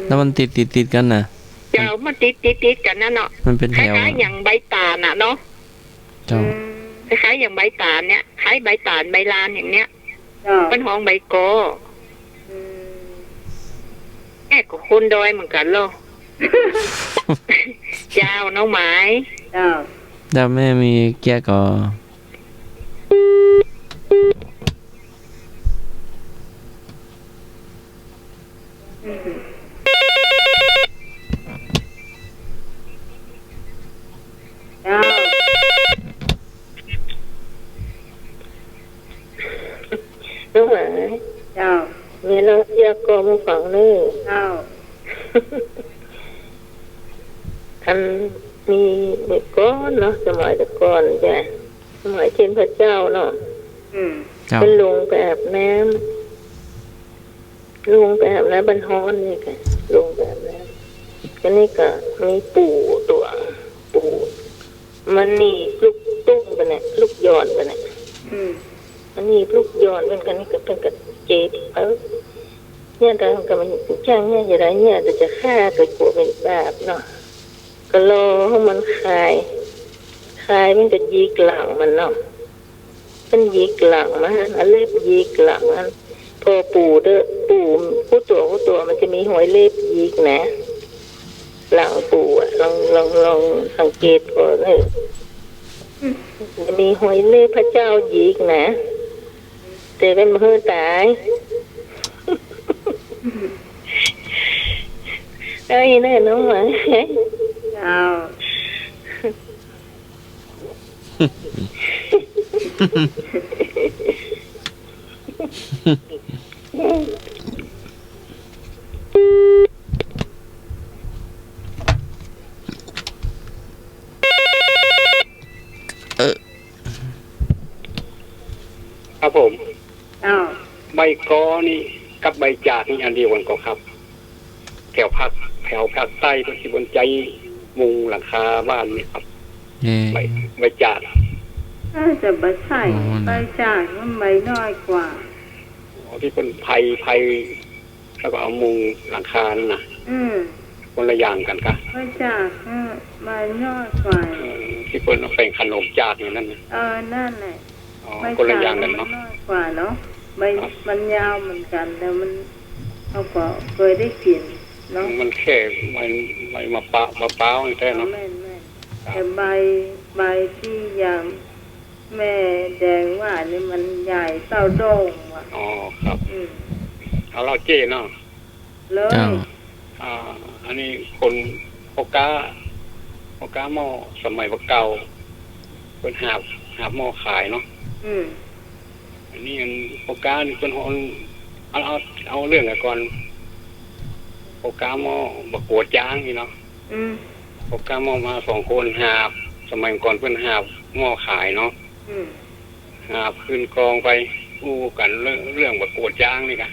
Speaker 4: แล้วมันติดกันน่ะ
Speaker 8: เจ้ามันติดกันนั่นเนาะ
Speaker 4: มันเป็นแถว
Speaker 8: คล้ายๆอย่างใบตาลน่ะเนาะ
Speaker 4: เจ้า
Speaker 8: คล้ายๆอย่างใบตาลเนี่ยคล้ายใบตาลใบลานอย่างเนี้ยเป็นห้องใบกอแอบกับคนดอยเหมือนกันเหรอ เจ้าน้องหมาย
Speaker 4: ดาวแม่มีแก้กอ
Speaker 3: น้องหมายเวลาอยากกอมาฝังเลยอันมีเด็กก้อนเนาะสมัยแต่ก่อนจ้ะสมัยเช่นพระเจ้าเนาะเป็นลุงแบบน้ำบรรฮอนนี่ค่ะลุงแบบน้ำก็นี่ก็มีปู่มันนี่ลูกตุ้งไปเนี่ยลูกยอนไปเนี่ยอันนี้ลูกยอนเป็นกันนี่ก็เป็นกับเจดเนี่ยแต่กับมันช่างเนี่ยอย่างไรเนี่ยจะฆ่าตัวกลัวเป็นแบบเนาะก็รอให้มันคลายมันจะยีกหลังมันเนาะมันยีกหลังมันเล็บยีกหลังมันพอปู่ผู้ตัวมันจะมีหอยเล็บยีกนะหลังปู่อ่ะลองสังเกตก่อนเลยจะมีหอยเล็บพระเจ้ายีกนะแต่เป็นมือตายได้แน่น้องหมา
Speaker 7: ครับผมใบกอนี่กับใบจากนี่อันเดียวกันก็ครับแถวภาคใต้ที่บนใจมุงหลังคาบ้านนี่ครับใบจาก
Speaker 2: น่าจะบ่ใช่ใบจากมันใบน้อยกว่า
Speaker 7: ที่เป็นไผ่แล้วก็เอามุงหลังคานั่นนะ คนละอย่างกันค่ะ
Speaker 2: ใบจากใบน้อยกว่า
Speaker 7: ที่เป็นเป็นขนมจากอย่างนั้นนะ
Speaker 2: นั่นแหละ
Speaker 7: คนละอย่างกันเนาะ
Speaker 2: น้อยกว่าเนาะใบมันยาวเหมือนกันแต่มันเราก็เคยได้กินเนาะ
Speaker 7: มันแค่ใบมะพร้าวนี่แค่เนาะ
Speaker 2: แม่แต่ใบที่อย่างแม่แดงว่านี่มันใหญ่เต้าโด่งว่ะ
Speaker 7: อ๋อครับเอาเราเจ้เนาะ
Speaker 2: เลย
Speaker 7: อันนี้คนโอกาหม้อสมัยเก่าเป็นหาบหม้อขายเนาะอันนี้โอกานี่เป็นเอาเรื่องก่อนโอกาหม้อบักกัวจ้างนี่เนาะโอกาหม้อมา2 คนหาบสมัยก่อนเป็นหาบหม้อขายเนาะหาบขึ้นกองไปอู้กันเรื่องบักกัวจ้างนี่ค่ะ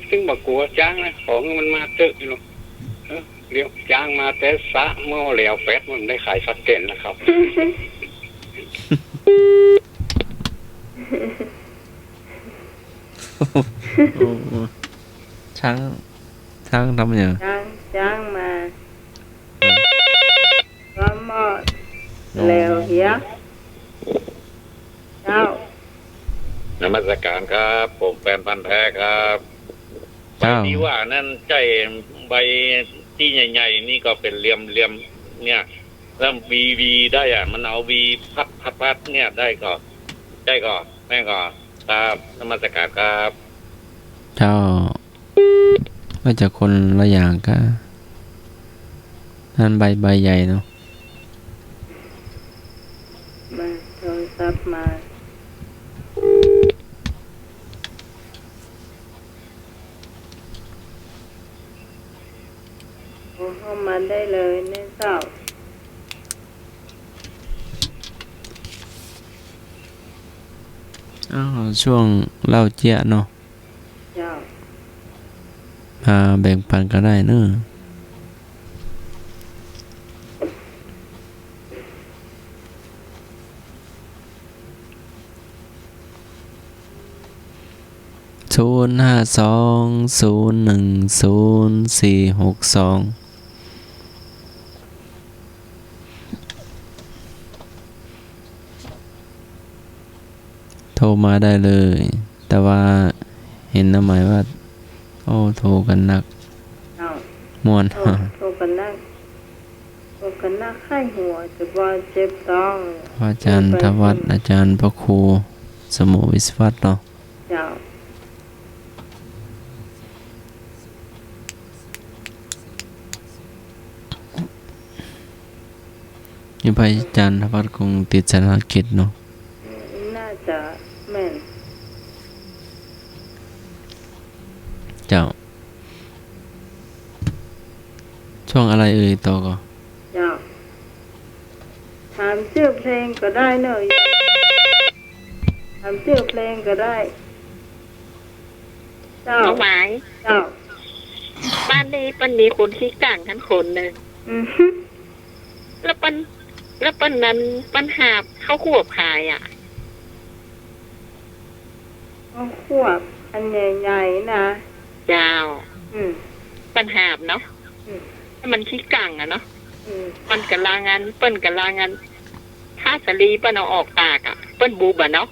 Speaker 7: ซึ่งบักกัวจ้างนะของมันมาเตอะอยู่เนาะเดี๋ยวจ้างมาแต่สะหม้อเหลวแฟดมันได้ขายสักเก่นนะครับ
Speaker 4: ช้างทำอย่าง
Speaker 2: จ้างมาก็หม้อแล้วเฮียเจ้าน
Speaker 5: มัสการครับผมแฟนพันธุ์แท้ครับใบที่ว่านั่นใช่ใบที่ใหญ่ๆนี่ก็เป็นเหลี่ยมเนี่ยแล้ววีได้อ่ะมันเอาวีพัดเนี่ยได้ก็แม่ก็ครับนมัสการครับ
Speaker 4: เจ้าว่าจะคนละอย่างก็นั่นใบใหญ่เนาะ
Speaker 2: มาโทรศัพท์มาเข้ามาได้เลยเนี่ยเจ้า
Speaker 4: ช่วงเล่าเจี๊ยเนาะ
Speaker 2: เจ้า
Speaker 4: มาแบ่งปันก็ได้เนอะ052010462โทรมาได้เลย แต่ว่าเห็นนะหมายว่าโทรกันหนักม่วน
Speaker 2: โทรกันนักไข้หัวจะว่าเจ็บท้อง
Speaker 4: อาจารย์ทวัฒน์อาจารย์พระครูสมุวิศวัตเนาะ
Speaker 2: เจ้า
Speaker 4: นี่ไปอาจารย์ทวัฒน์คงติดสารกิจเนาะ
Speaker 2: น่าจะแม่น
Speaker 4: เจ้าช่วงอะไรต่อก็
Speaker 2: เจ้าถามชื่อเพลงก็ได้เนอะถามชื่อเพลงก็ได้เจ้า
Speaker 8: น้องหมาย
Speaker 2: เจ้า
Speaker 8: บ้านนี้ปันมีคนที่กลางทั้งคนเลยแล้วปันนั้นปันหาบเข้าขวบขายอ่ะ
Speaker 2: ข้าวขวบอันใหญ่ๆนะ
Speaker 8: ยาวปันหาบเนาะถ้ามันขี้กังอะเนาะมันกะลางานเปิ้นกะลางานถ้าสลีเปิ้นเอาออกตากอ่ะเปิ้นบูบอะเนาะ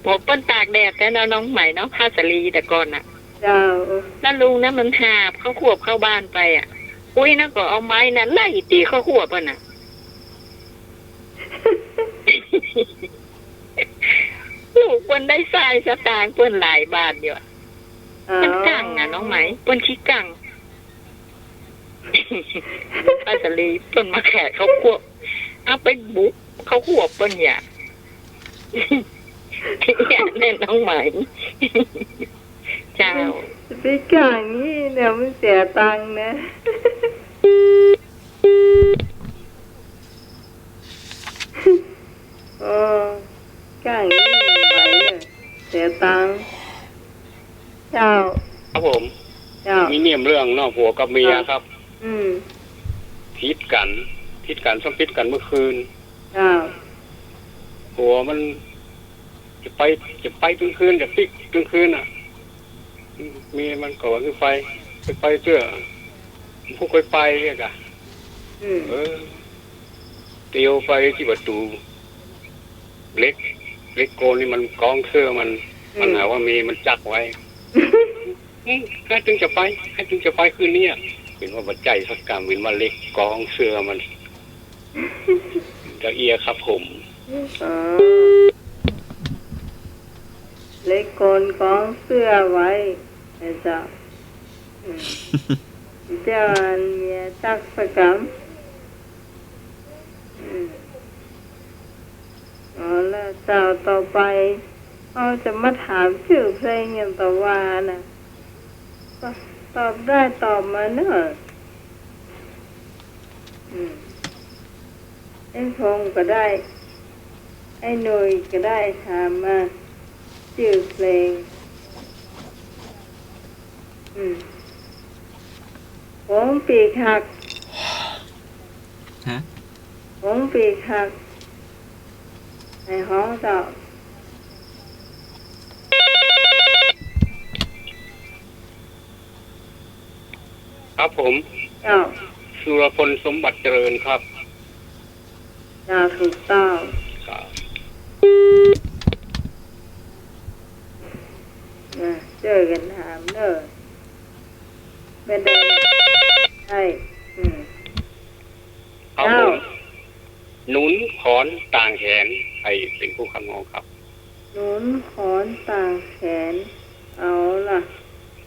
Speaker 8: ผมเปิ้นตากแดดแต่น้องใหม่เนาะผ้าสลีแต่ก่อนอ่ะ
Speaker 2: เจ้า
Speaker 8: แล้วลุงนะมันหาบเข้าขวบเข้าบ้านไปอ่ะอุ้ยนั่นก็เอาไม้นั้นไล่ตีเข้าขวบอ่ะน่ะ ลูกเปิ้นได้ทรายสตางค์เปิ้นหลายบาทอยู่อะมันกังอ่ะน้องไหมเปิ้นขี้กัง ผ้าสลีเปิ้นมาแขกเขาขวบเอาไปบุกเขาขวบเปิ้นอย่า อย่าแน่น้องไหม เจ้า
Speaker 2: ไปกลางนี่เนี่ยมันเสียตังค์นะกลางนี่ไหวเลยเสียตังค์เจ้า
Speaker 7: ครับผม
Speaker 2: เจ้า
Speaker 7: มีเนียมเรื่องเนาะผัวกับเมียครับ กันสัมพิษกันเมื่อคืน
Speaker 2: เจ้า
Speaker 7: หัวมันจะไปกลางคืนจะปิกกลางคืนอ่ะมีมันก่อคือไปเสื้อผู้เคยไปเนี่ยกะเตียวไปที่ประตูเล็กโกนนี่มันกองเสื้อมันหาว่ามีมันจักไว้ให้จึงจะไปคืนนี้เป็นว่าบัดใจสักกรรมเป็นว่าเล็กกองเสื้อมันจะเอียครับผม
Speaker 2: เล็กโกนกองเสื้อไว้เจ้าเจ้าเมียจักสักกรรมแล้วเจ้าต่อไปเขาจะมาถามชื่อเพลงอย่างต่อว่านะตอบได้ตอบมาเนอะไอ้พงก็ได้ไอ้หนุ่ยก็ได้ถามมาชื่อเพลงหงปีกหักหงปีกหักในห้องเจ้า
Speaker 7: ครับผม
Speaker 2: เจ้า
Speaker 7: สุรพลสมบัติเจริญครับ
Speaker 2: เจ้าถูกต้องเจอกันถามเนอะไม่ได้ใช่
Speaker 7: ครับผมหนุนขอนต่างแขนไอเป็นผู้คำงอครับ
Speaker 2: หนุนขอนต่างแขนเอาล่ะ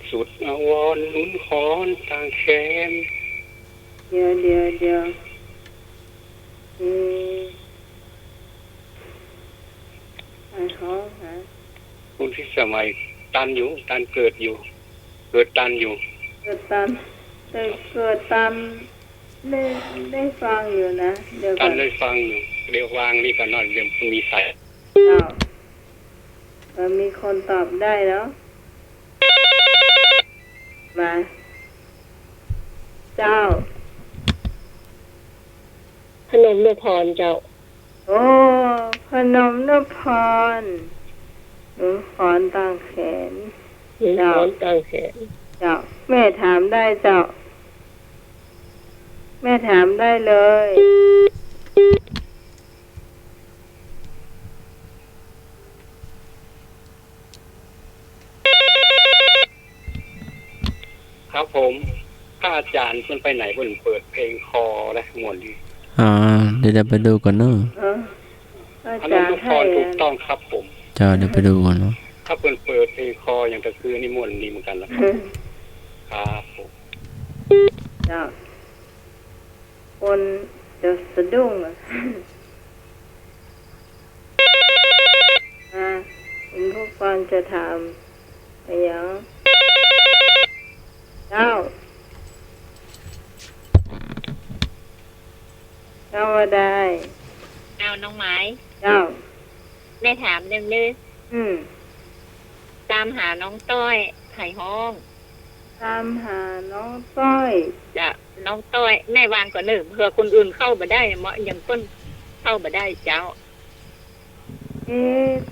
Speaker 7: สุดอาวรหนุนขอนต่างแขน
Speaker 2: เดี๋ยวไอ้ท้องฮะ
Speaker 7: คุณที่สมัยตันเกิดตันอยู่
Speaker 2: เกิดตันได้ฟังอยู่นะเดี๋ยว
Speaker 7: ตันได้ฟังอยู่เดี๋ยววางนี่ก็นอนเดี๋ยวมีใส่
Speaker 2: มีคนตอบได้แล้วมาเจ้า
Speaker 3: พนมนพรเจ้า
Speaker 2: โอ้พนมนพรหนูขอนต่างแขน
Speaker 3: เจ้าต่างแขน
Speaker 2: เจ้าแม่ถามได้เจ้าแม่ถามได้เลย
Speaker 7: ครับผมถ้าอาจารย์เพิ่นไปไหนเพิ่นเปิดเพลงคอและมวนดี
Speaker 4: เดี๋ยวไปดูก่อนเนอะ
Speaker 2: อาจารย์ให้
Speaker 7: ถูกต้องครับผม
Speaker 4: จ้าเดี๋ยวไปดูก่อนเนาะ
Speaker 7: ถ้าเพิ่นเปิดเพลงคออย่างก็คือนี่มวนดีเหมือนกันนะครับครับผม
Speaker 2: จ้าคนจะสะดุ้งคุณผู้ฟังจะถามอะไรอย่างเจ้าว่าได้
Speaker 3: เอาน้องไม้
Speaker 2: เจ้า
Speaker 3: แม่ถามเรื่องนึงตามหาน้องต้อยไข่ห้อง
Speaker 2: ตามหาน้องต้อย
Speaker 3: จะน้องต้อยแม่วางก่อนหนึ่งเผื่อคนอื่นเข้ามาได้เหมาะอย่างต้นเข้ามาได้เจ้า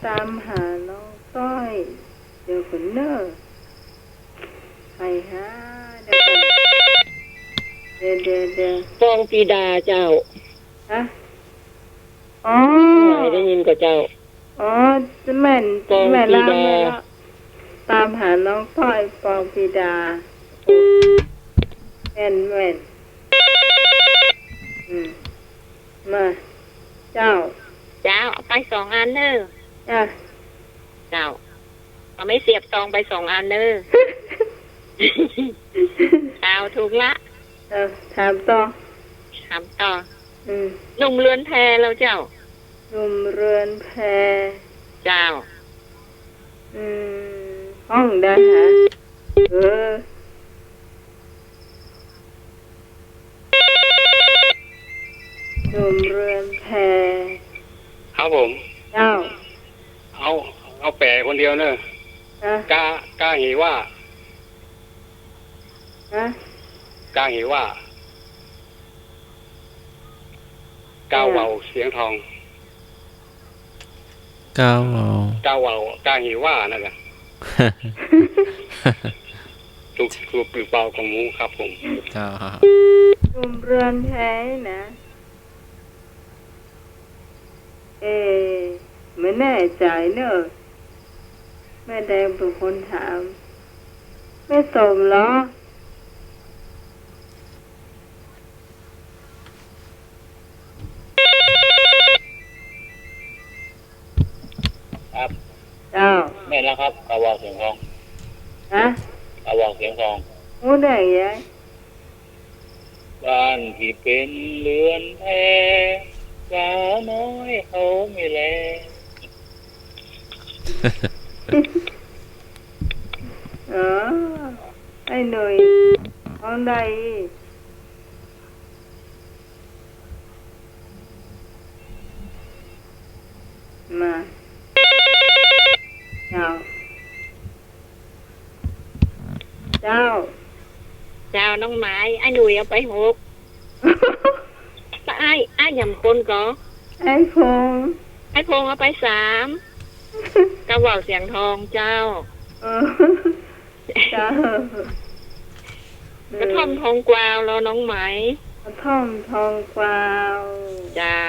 Speaker 2: ตามหาน้องต้อยเดี๋ยวคนเนอไปหาเดี๋ยว
Speaker 3: ฟองปีดาเจ้า
Speaker 2: ฮะอ๋อ
Speaker 3: ได้ยินกับเจ้า
Speaker 2: แม่ล่าตามหาน้องต้อยฟองปีดาแม่นมาเจ้า
Speaker 3: เอาไป2 อันเนอะเจ้าเอาไม่เสียบซองไป2 อันเนอะเอาถูกละ
Speaker 2: ถามต่อ
Speaker 3: หนุ่มเรือนแพแล้วเจ้า
Speaker 2: หนุ่มเรือนแพ
Speaker 3: เจ้า
Speaker 2: ห้องได้ฮะหนุ่มเรือนแพ
Speaker 7: ครับผม
Speaker 2: เจ้า
Speaker 7: เอาแปะคนเดียวเนอะกาเหว่ากาเหว่า ก้าวเวาเสียงทอง
Speaker 4: ก้าวเอา
Speaker 7: ก้าวเวากาหิว่านั่นแหละถูกปลือเปล่าของหมูครับผม
Speaker 4: ก้าว
Speaker 2: รุมเรือนแท้นะ ไม่แน่ใจเนอะแม่แดงเป็นคนถามไม่สมเหรอ
Speaker 5: ครับ
Speaker 2: เจ้า
Speaker 5: แม่แล้วครับกระวอกเสียงทอง
Speaker 2: ฮะ
Speaker 5: กระวอกเสียงทอง
Speaker 2: หูได้ยัง
Speaker 5: บ้านที่เป็นเรือนแพสาวน้อยเขาไม่แล
Speaker 2: อ๋อไอ้หนุ่ยห้องใดมาเจ้า เจ้า
Speaker 8: เจ้าน้องไม้ไอ้หนุ่ยเอาไปหกแต่ไอ้ยำคนก็
Speaker 2: ไอ้พงษ์
Speaker 8: ไอ้พงเอาไป3กระเว่าเสียงทองเจ้า
Speaker 2: เออเจ้าก
Speaker 8: ระท่อมทองกวาวแล้วน้องไหม
Speaker 2: กระท่อมทองกวาว
Speaker 8: เจ้า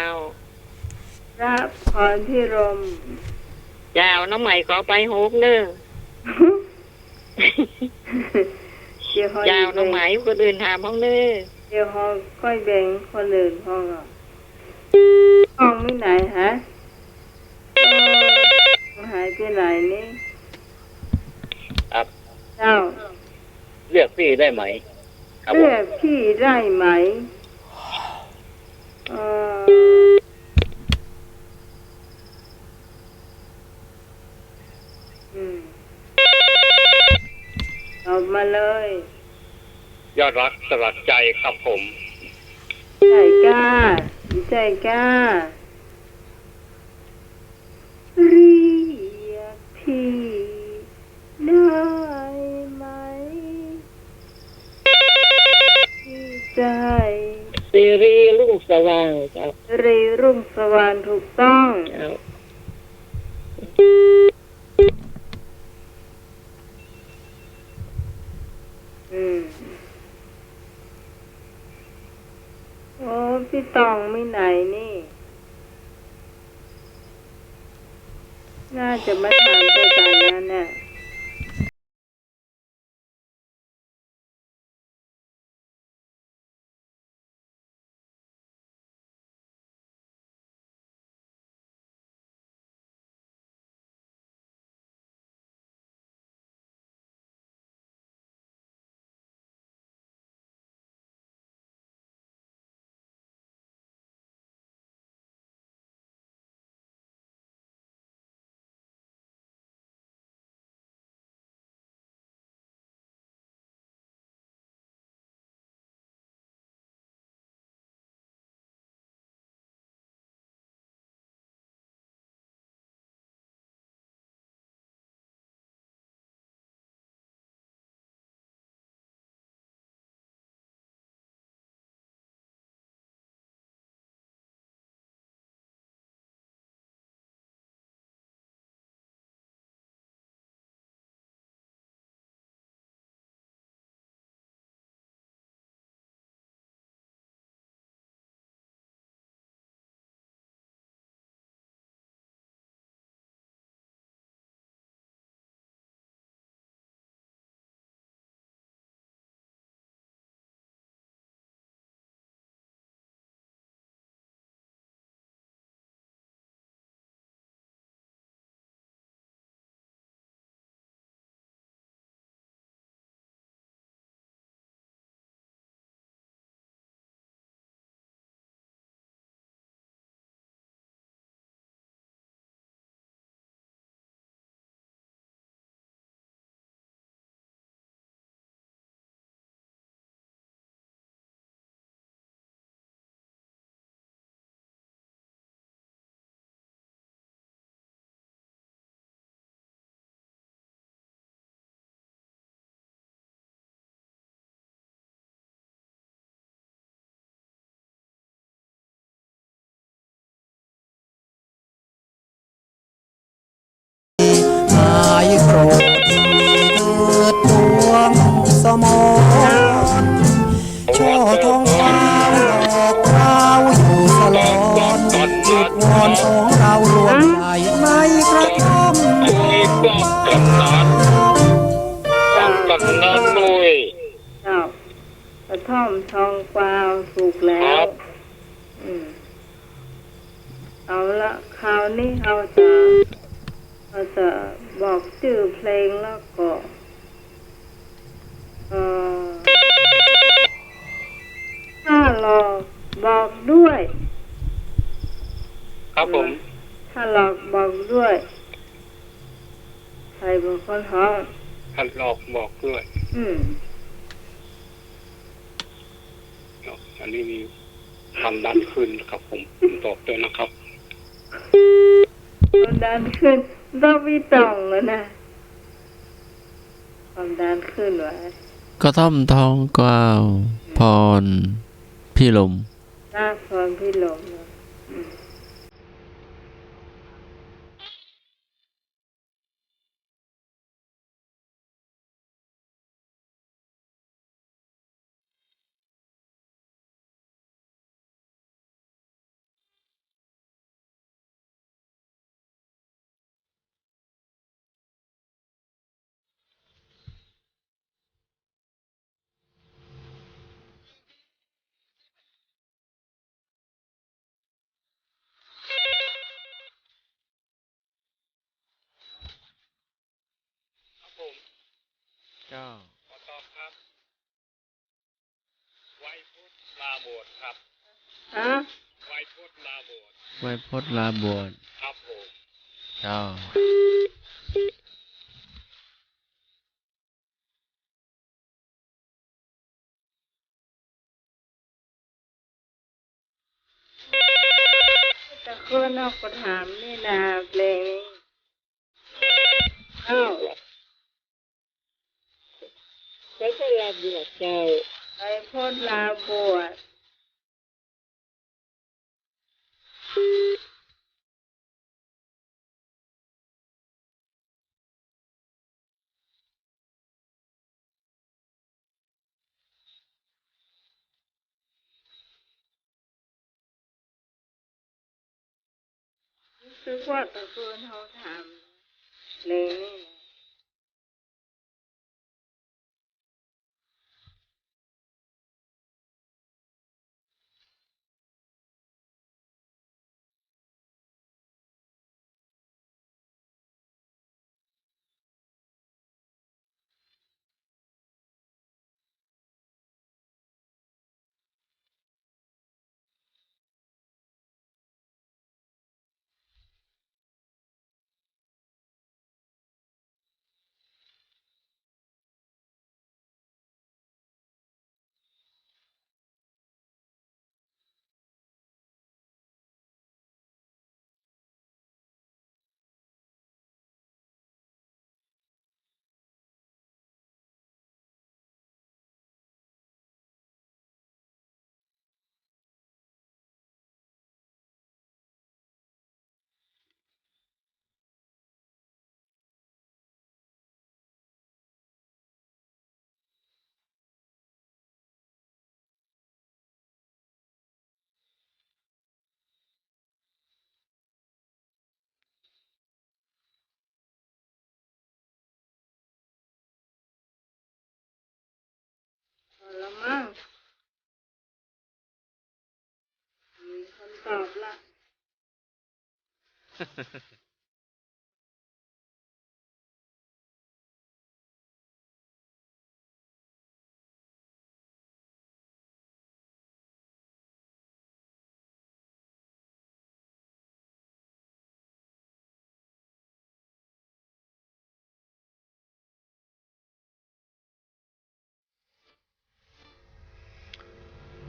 Speaker 2: พระพรพิรม
Speaker 8: เจ้าน้องไหมก็เอาไปหกเนอะ
Speaker 2: เดี๋ยวเขา
Speaker 8: เจ้าน้องไหมคนอื่นถามห้องเนอะ
Speaker 2: เดี๋ยวเขาค่อยแบ่งคนอื่นห้องอ่ะห้องไม่ไหนฮะหายไปไหนนี่
Speaker 5: ครับ
Speaker 2: เจ้า
Speaker 5: เรียกพี่ได้ไหมครับผ
Speaker 2: เรี
Speaker 5: ม
Speaker 2: ยกพี่ได้ไหมเออืมตอบมาเลย
Speaker 7: ยอดรักสลัดใจครับผม
Speaker 2: ใจกล้าใจกล้าเรียกพี่ได้ไหมพี่ใจ
Speaker 8: ซีรีส์ลูกสว่างเจ้า
Speaker 2: รีรุ่งสว่างถูกต้อง
Speaker 8: เจ้า
Speaker 2: อืมโอ้พี่ตองไม่ไหนนี่ น่าจะมาถามเจ้าตอนนั้นน่ะ
Speaker 9: จุดวอนของเรารวมใจในกระท่อม
Speaker 5: มีป้องกันนั้นป้องกันนั้นด้วย
Speaker 2: เจ้ากระท่อมทองกวาวถูกแล้
Speaker 5: ครั
Speaker 2: ว
Speaker 5: บ
Speaker 2: เอาละคราวนี้เราจะบอกชื่อเพลงแล้วก็ถ้าหลอกบอกด้วย
Speaker 7: ครับผม
Speaker 2: ถ้าหลอกบอกด้วยใครเป็นคนห้อง
Speaker 7: หัดหลอกบอกด้วย อันนี้มีความดันขึ้นครับผมตอบด้วยนะครับ
Speaker 2: ความดันขึ้นต้องมีต่องแล้วนะความดันขึ้นไว้
Speaker 4: กระท่อมทองกวาวพรพี่ลม
Speaker 2: หน้าพรพี่ลมนะ
Speaker 4: เจ้า
Speaker 5: ขอตอบครับ ไวยพจน์ลาโบสถ์ครับ ไวยพจน์ลาโบสถ์
Speaker 4: ไวยพจน์ลาบวช
Speaker 5: ครับผม
Speaker 4: เจ้า
Speaker 2: แต่คนเอาก็ถามนี่นาเพลงนี้อ้าว
Speaker 3: ใช้เวลาบวชเจ้า
Speaker 2: ไปพ้นลาบวชรู้สึกว่าแต่คนเขาทำเพลงนี้นะพอละมั้งมีคนตอบละ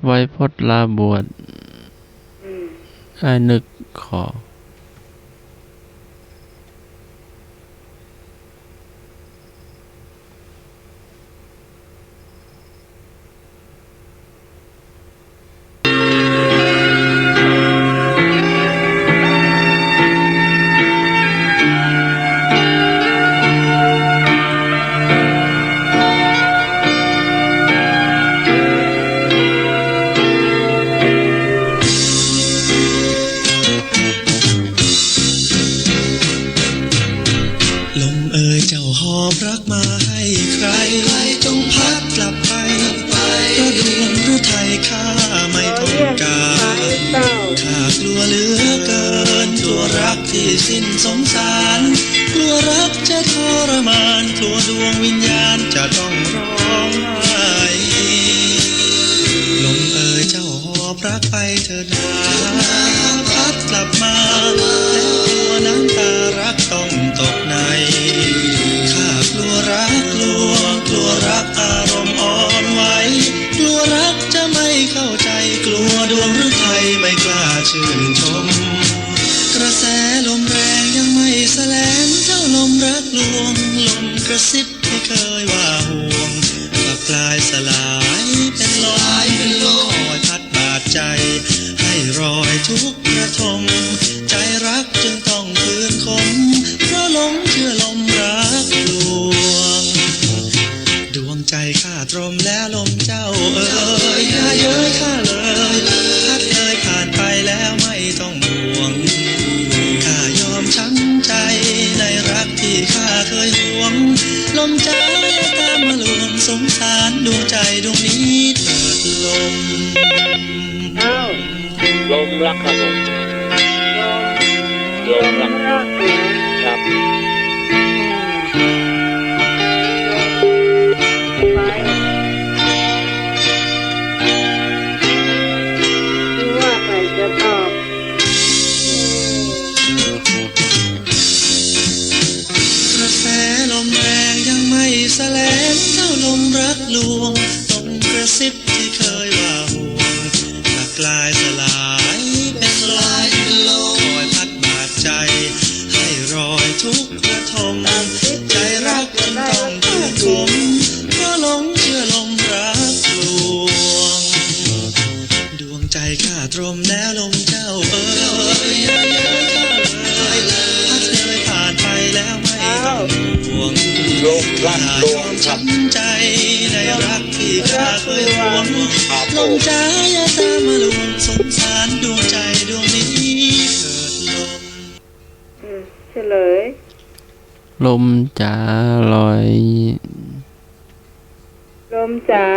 Speaker 4: ไวยพจน์ลาบวชอ้ายนึกขอ
Speaker 10: ที่สิ้นสงสารกลัวรักจะทรมานกลัวดวงวิญญาณจะต้องร้องไห้ลมเอ่ยเจ้าหอบรักไปเถิดนาพัดกลับมาแล้วกลัวน้ำตารักต้องตกในข้ากลัวรักกลัวรักอารมณ์อ่อนไหวกลัวรักจะไม่เข้าใจกลัวดวงฤทัยไม่กล้าชื่นชมกระแสลมแรงยังไม่แสลงเท่าลมรักลวงลมกระซิบที่เคยว่าห่วงกลับกลายสลายเป็นลอยพัดบาดใจให้รอยทุกข์ระทมใจรักจึงต้องคืนคมเพราะหลงเชื่อลมรักลวงดวงใจข้าตรมแล้วลมเจ้าเอ่ยอย่าเย้ยข้าเลยพัดเลยผ่านไปแล้วไม่ต้องห่วงข้ายอมช้ำใจในรักที่ข้าเคยหวงลมใจตามมาลวงสงสารดวงใจดวงนี้เถิดลม
Speaker 5: ลมรักครับผมลมรักครับ
Speaker 2: ว่าใครจะตอบ
Speaker 10: กระแสลมแรงยังไม่แสลงเท่าลมรักลวงลมกระซิบที่เคยว่าห่วงกลายสลายเป็นลอยพัดบาดใจให้รอยทุกข์ระทมใจรักจนต้องคืนคมเพราะหลงเชื่อลมรักลวงดวงใจข้าตรมแล้วลมเจ้าเอ่ยอย่าเย้ยข้าเลยพัดเลยผ่านไปแล้วไม่ต้องห่วง
Speaker 5: ลมรักลวงครับ
Speaker 10: ช้ำใจในรักที่ข้าเคยหวงลมใจอย่าตามมาลวงสงสารดวงใจดวงนี้เถิดลม
Speaker 2: เฉลย
Speaker 4: ลมจ๋าลอย
Speaker 2: ลมจ๋า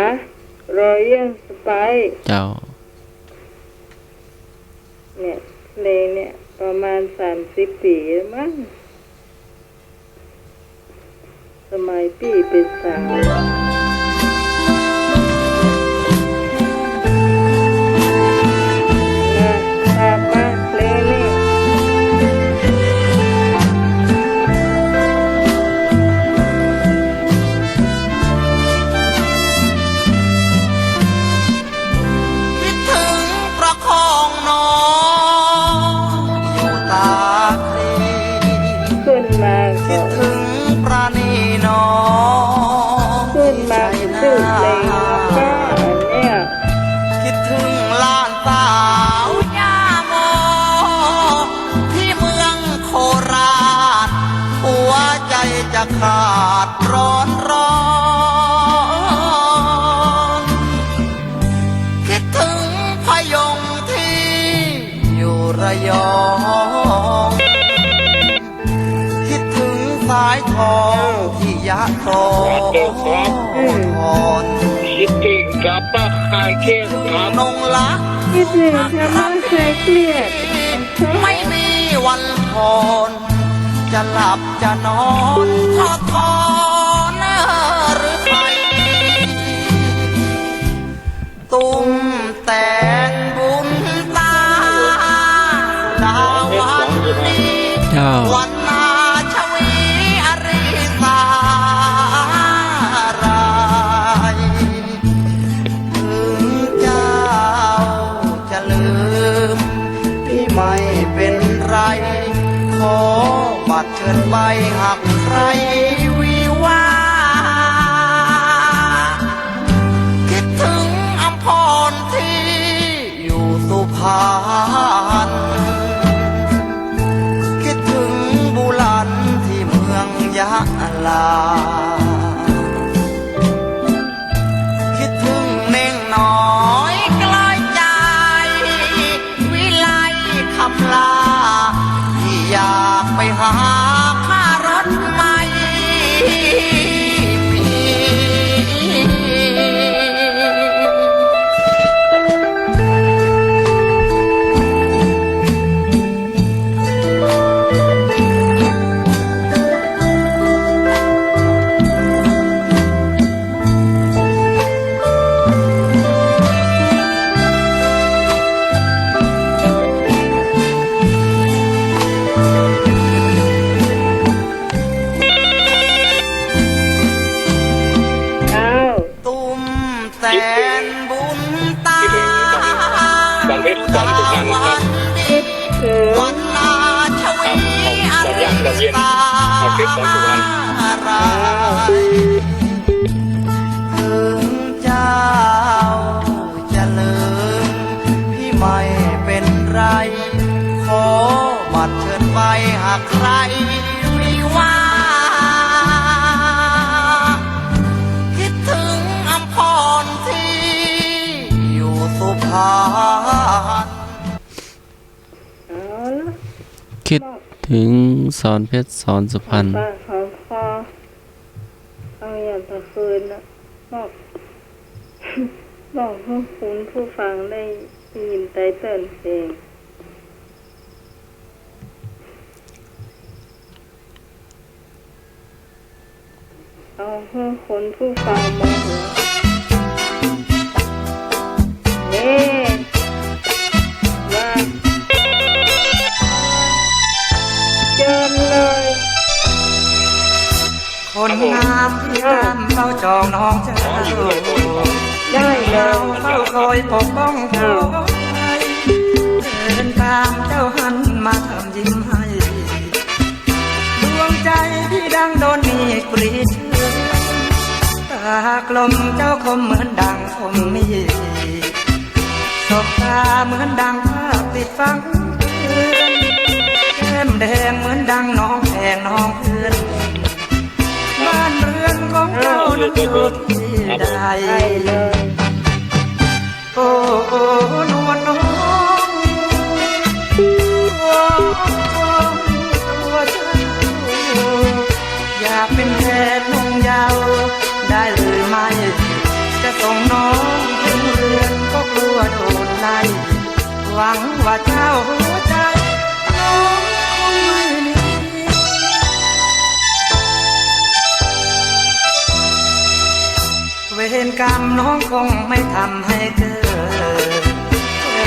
Speaker 2: รอยเยี่ยงสไป
Speaker 4: เจ้า
Speaker 2: เนี่ยเพลงเนี่ยประมาณ30 ปีแล้วมั้งสมัยปีเป็นสาวมาเพลงนี้
Speaker 9: คิดถึงประคองน้องอยู่ตาคลี
Speaker 2: ขึ้นมา
Speaker 9: คิดถึงประนีน้อง
Speaker 2: ขึ้นมาชื่อเพลงก้าเนี่ย
Speaker 9: คิดถึงล้านสาวยาโมที่เมืองโคราชหัวใจจะขาดร้อนคิดถึงพยงที่อยู่ระยองคิดถึงสายทองที่ยะโสธร
Speaker 5: คิดถึงกับป้าคายเข้มครับ
Speaker 9: นงลัก
Speaker 2: คิดถึงทำให้ใครเครียด
Speaker 9: ไม่มีวันพรจะหลับจะนอนทอดทอนหรือไทยตุ้มแต่งบุญตาดาวันนี้วันนาชวีอริสารายถึงเจ้าจะลืมพี่ไม่เป็นไรขอบัตรเชิญใบหักใครวิวาคิดถึงอำพรที่อยู่สุพรรณคิดถึงบุรันที่เมืองยะลาคิดถึงเน่งน้อยกลอยใจวิไลคำลาที่อยากไปหาค่ารถใหม่ ใครมีว่าคิดถึงอำพรที่อยู่สุพรรณ
Speaker 4: คิดถึงสอนเพชรสอนสุพรรณ
Speaker 2: ป้าหอมคอเอาอย่างตะคืนนะบอกบอกให้คุณผู้ฟังได้ยินไตเติ้ลเพลงเอาให้คนผู้ฟังมาหัวนี่มาเจิญเลย
Speaker 9: คนงามที่งามเฝ้าจองน้องเจ้า
Speaker 2: ได้เล
Speaker 9: เราเฝ้าคอยปกป้องเจ้าเดินตามเจ้าหันมาทำยิ้มให้ดวงใจพี่ดังโดนมีกรีดเชือกตากลมเจ้าคมเหมือนดังคมมีสบตาเหมือนดังภาพติดฟังเพื่อนแก้มแดงเหมือนดังน้องแพงน้องเพื่อนบ้านเรือนของเจ้านั้นอยู่ที่ใดโอ้โอ้นวลน้องตัวฉันอยากเป็นแฟนนุ่งยาวได้หรือไม่จะส่งน้องถึงเรือนก็กลัวโดนไล่หวังว่าเจ้าหัวใจน้องคงไม่มี เวรกรรมน้องคงไม่ทำให้เกิ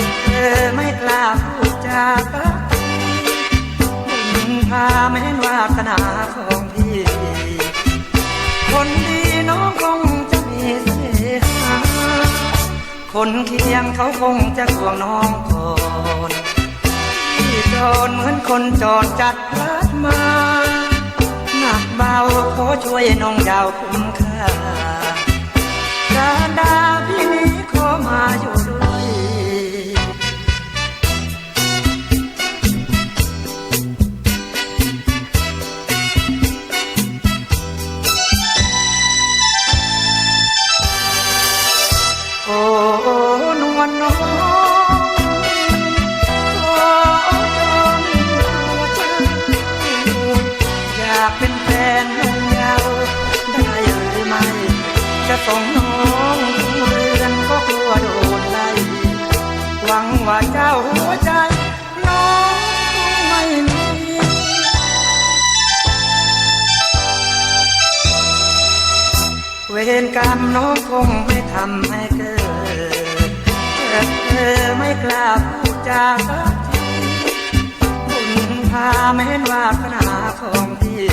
Speaker 9: ดเธอไม่กล้าพูดจากับบุญพาแม้นวาสนาของพี่คนดีน้องคงจะมีเสน่หาคนเคียงเขาคงจะห่วงน้องก่อนพี่โดนเหมือนคนจอดจัดรัดมาหนักเบาขอช่วยน้องยาวคุ้มค่าการดาพี่นี้ขอมาอยู่ด้วยโอ้นวลน้องขอจนตัวฉันอยากเป็นแฟนนุ่งยาวได้หรือไม่จะส่งน้องถึงเรือนก็กลัวโดนไล่หวังว่าเจ้าหัวใจน้องคงไม่มีเวรกรรมน้องคงไม่ทำให้เกิดแต่เธอไม่กล้าพูดจาสักทีบุญพาแม้นวาสนาของพี่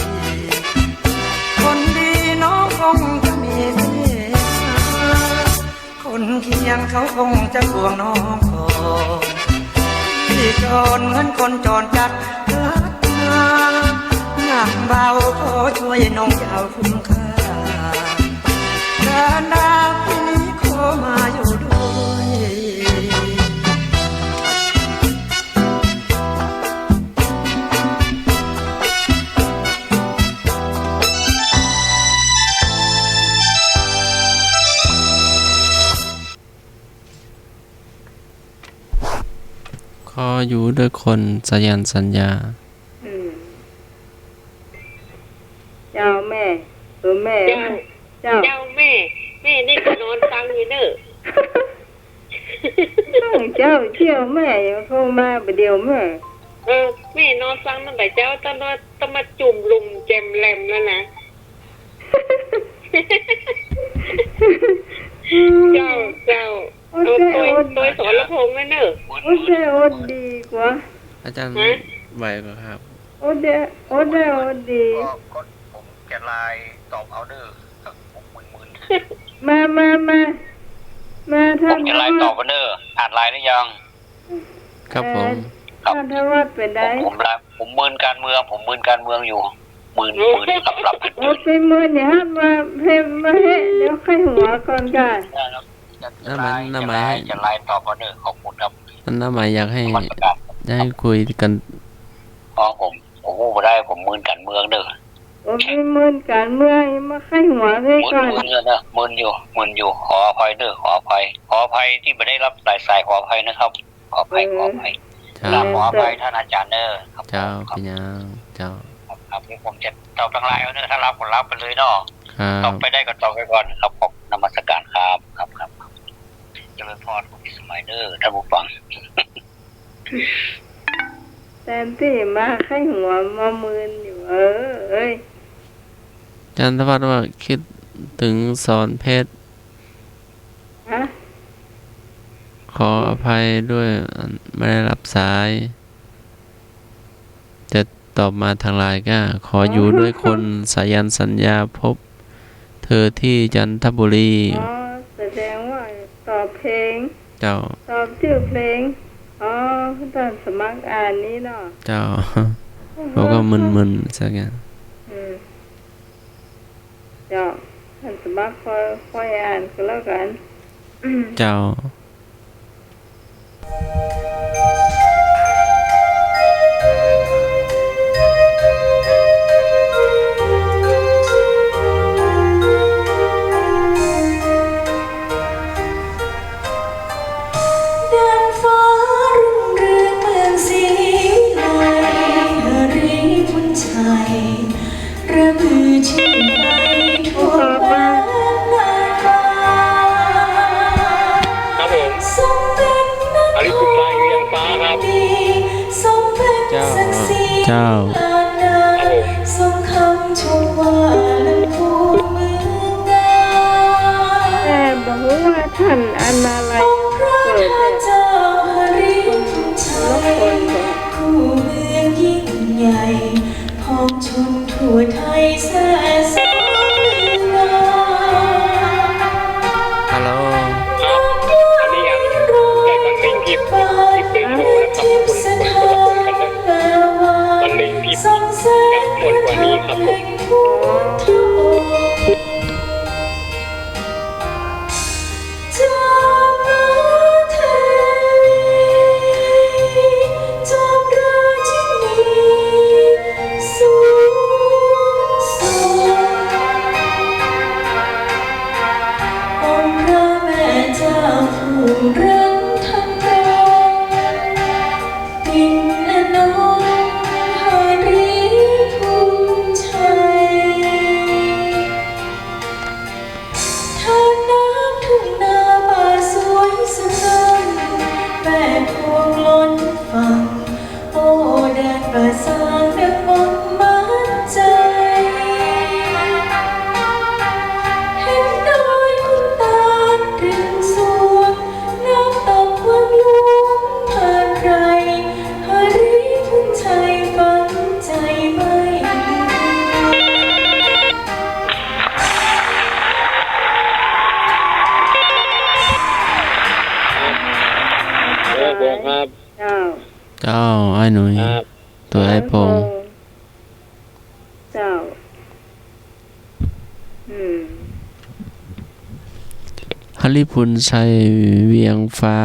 Speaker 9: คนดีน้องคงจะมีเสน่ห์คนเคียงเขาคงจะห่วงน้องก่อนพี่จรเหมือนคนจรจัดรักมาหนักเบาขอช่วยน้องยาวคุ้มค่าการดาพี่นี้ขอมาอยู่ด้วย
Speaker 4: ขออยู่ด้วยคนสายันสัญญา
Speaker 2: เจ้าแม่ตัวแม่เจ้า
Speaker 3: แม่นี่ก็นอนฟังอยู่เนอะ
Speaker 2: เจ้าเที่ยวแม่ยังโทรมาประเดี๋ยวแม่
Speaker 3: แม่นอนฟังตั้งแต่เจ้าต้องมาจุ่มลุมแจมแรมแล้วนะเจ้าเอาตัวสอนละพงนั่นเนอะ
Speaker 2: โอ้เจ้าโอดีกว่า
Speaker 4: อาจารย์ไหวก็ครับ
Speaker 2: โอ้เจ้าโอดี
Speaker 6: ผมจะไลน์ตอบเอาเด้อผมมึน
Speaker 2: มาท่าน
Speaker 6: ผมจะไลน์ตอบเอาเด้ออ่านไลน์หรือยัง
Speaker 4: ครับผม
Speaker 2: ท่านทวัดเป็นได้
Speaker 6: ผมมึนการเมืองอยู่มึนหลับ
Speaker 2: โอ้เป็นมือเนี่ยมาเดี๋ยวใครหัวก่อนกัน
Speaker 4: น้ำหมาย
Speaker 6: จะไลน์ตอบเอาเด้อขอบคุณครับ
Speaker 4: น้ำหมายอยากให้คุยกัน
Speaker 6: ผม ฮู้บ่ได้ผมมืนกันเมืองเด้อ
Speaker 2: ผมไม่มึนการเมื่อยมาไข้หัวด้วยก่อน
Speaker 6: มึนนะมึนอยู่ขออภัยเด้อขออภัยที่ไม่ได้รับสายขออภัยนะครับขออภัย
Speaker 4: เจ้า
Speaker 6: ขออภัยท่านอาจารย์เด้อครับ
Speaker 4: เจ้าเป็นยังเจ้า
Speaker 6: ครับที่ผมจะตอบทั้งหลายเอาเด้อถ้ารับก็รับไปเลยเนาะ
Speaker 4: ครั
Speaker 6: ตอบบ ไปได้ก็ตอบไปก่อนครับขอบนมัสการครับเจริญพรคุณพิสมัยเด้อท่านผู้ฟัง
Speaker 2: แทนที่มาไข้หัวมามึนอยู่เอ้ย
Speaker 4: จันทวัฒน์ว่าคิดถึงสอนเพชร
Speaker 2: ฮะ
Speaker 4: ขออภัยด้วยไม่ได้รับสาย จะตอบมาทางไลน์ก็ขออยู่ด้วยคนสายันสัญญาพบ เธอที่จันทบุรี
Speaker 2: อ๋อแสดงว่าตอบเพลง
Speaker 4: เจ้า
Speaker 2: ตอบชื่อเพลงอ๋อตอนสมัครอ่านนี้เนาะ
Speaker 4: เจ้า เขาก็มึนๆสักอย่าง
Speaker 2: เจ้าท่านสมัครค่อยอ่านก็แล้วกัน
Speaker 4: เจ้า
Speaker 11: แดนฟ้ารุ่งเรืองเมืองศรีวิไลหฤทัยชัยระบือชื่อไปทั่วแคว้นนาคา
Speaker 7: ครับผม
Speaker 11: ทรงเป็นนัก
Speaker 7: อริสุทธิ์ใจอยู่ยังฟ้าครับ
Speaker 11: ดีทรงเป็นศักดิ์ศรี
Speaker 4: เจ้า
Speaker 11: ล้านนาทรงคำชมว่าลำพูเมืองงาม
Speaker 2: แต่บอกว่าท่านอนาลัย
Speaker 11: พระ
Speaker 2: เกิด
Speaker 11: ท่า
Speaker 2: เนี่ย
Speaker 11: เจ้าหฤทัยชัยคู่เมืองยิ่งใหญ่พ้องชนทั่วไทยแซ่สองเมือง
Speaker 4: ฮัลโหล
Speaker 7: ครับอันนี้ยังได้บรรเลงที่เป็นโชว์นะครับคนละคนกันนะบรรเลงที่จะหมดกว่านี้ครับผม
Speaker 11: จอมเทวีจอมราชินีสูงส่งองค์พระแม่เจ้าผู้รักท่านรองปิ่นอนงหารีภูมิชัย ทานน้ำทุ่งนาป่าสวยสะพรั่งแม่พวงล้นฝั่งโอ้แดนป่าสางดังมนต์มั่นใจ เห็นดอยคุณตาลรึงสวงน้ำตกวังหลวงผ่านไรหาริพุนชัยฝังใจไม่
Speaker 7: บอกครับ
Speaker 2: เจ้า
Speaker 4: เจ้าไอ้หนุ่ย
Speaker 7: ครับ
Speaker 4: ตัวไอ้พงษ์
Speaker 2: เจ้า
Speaker 4: ฮริพุนชัยเวียงฟ้า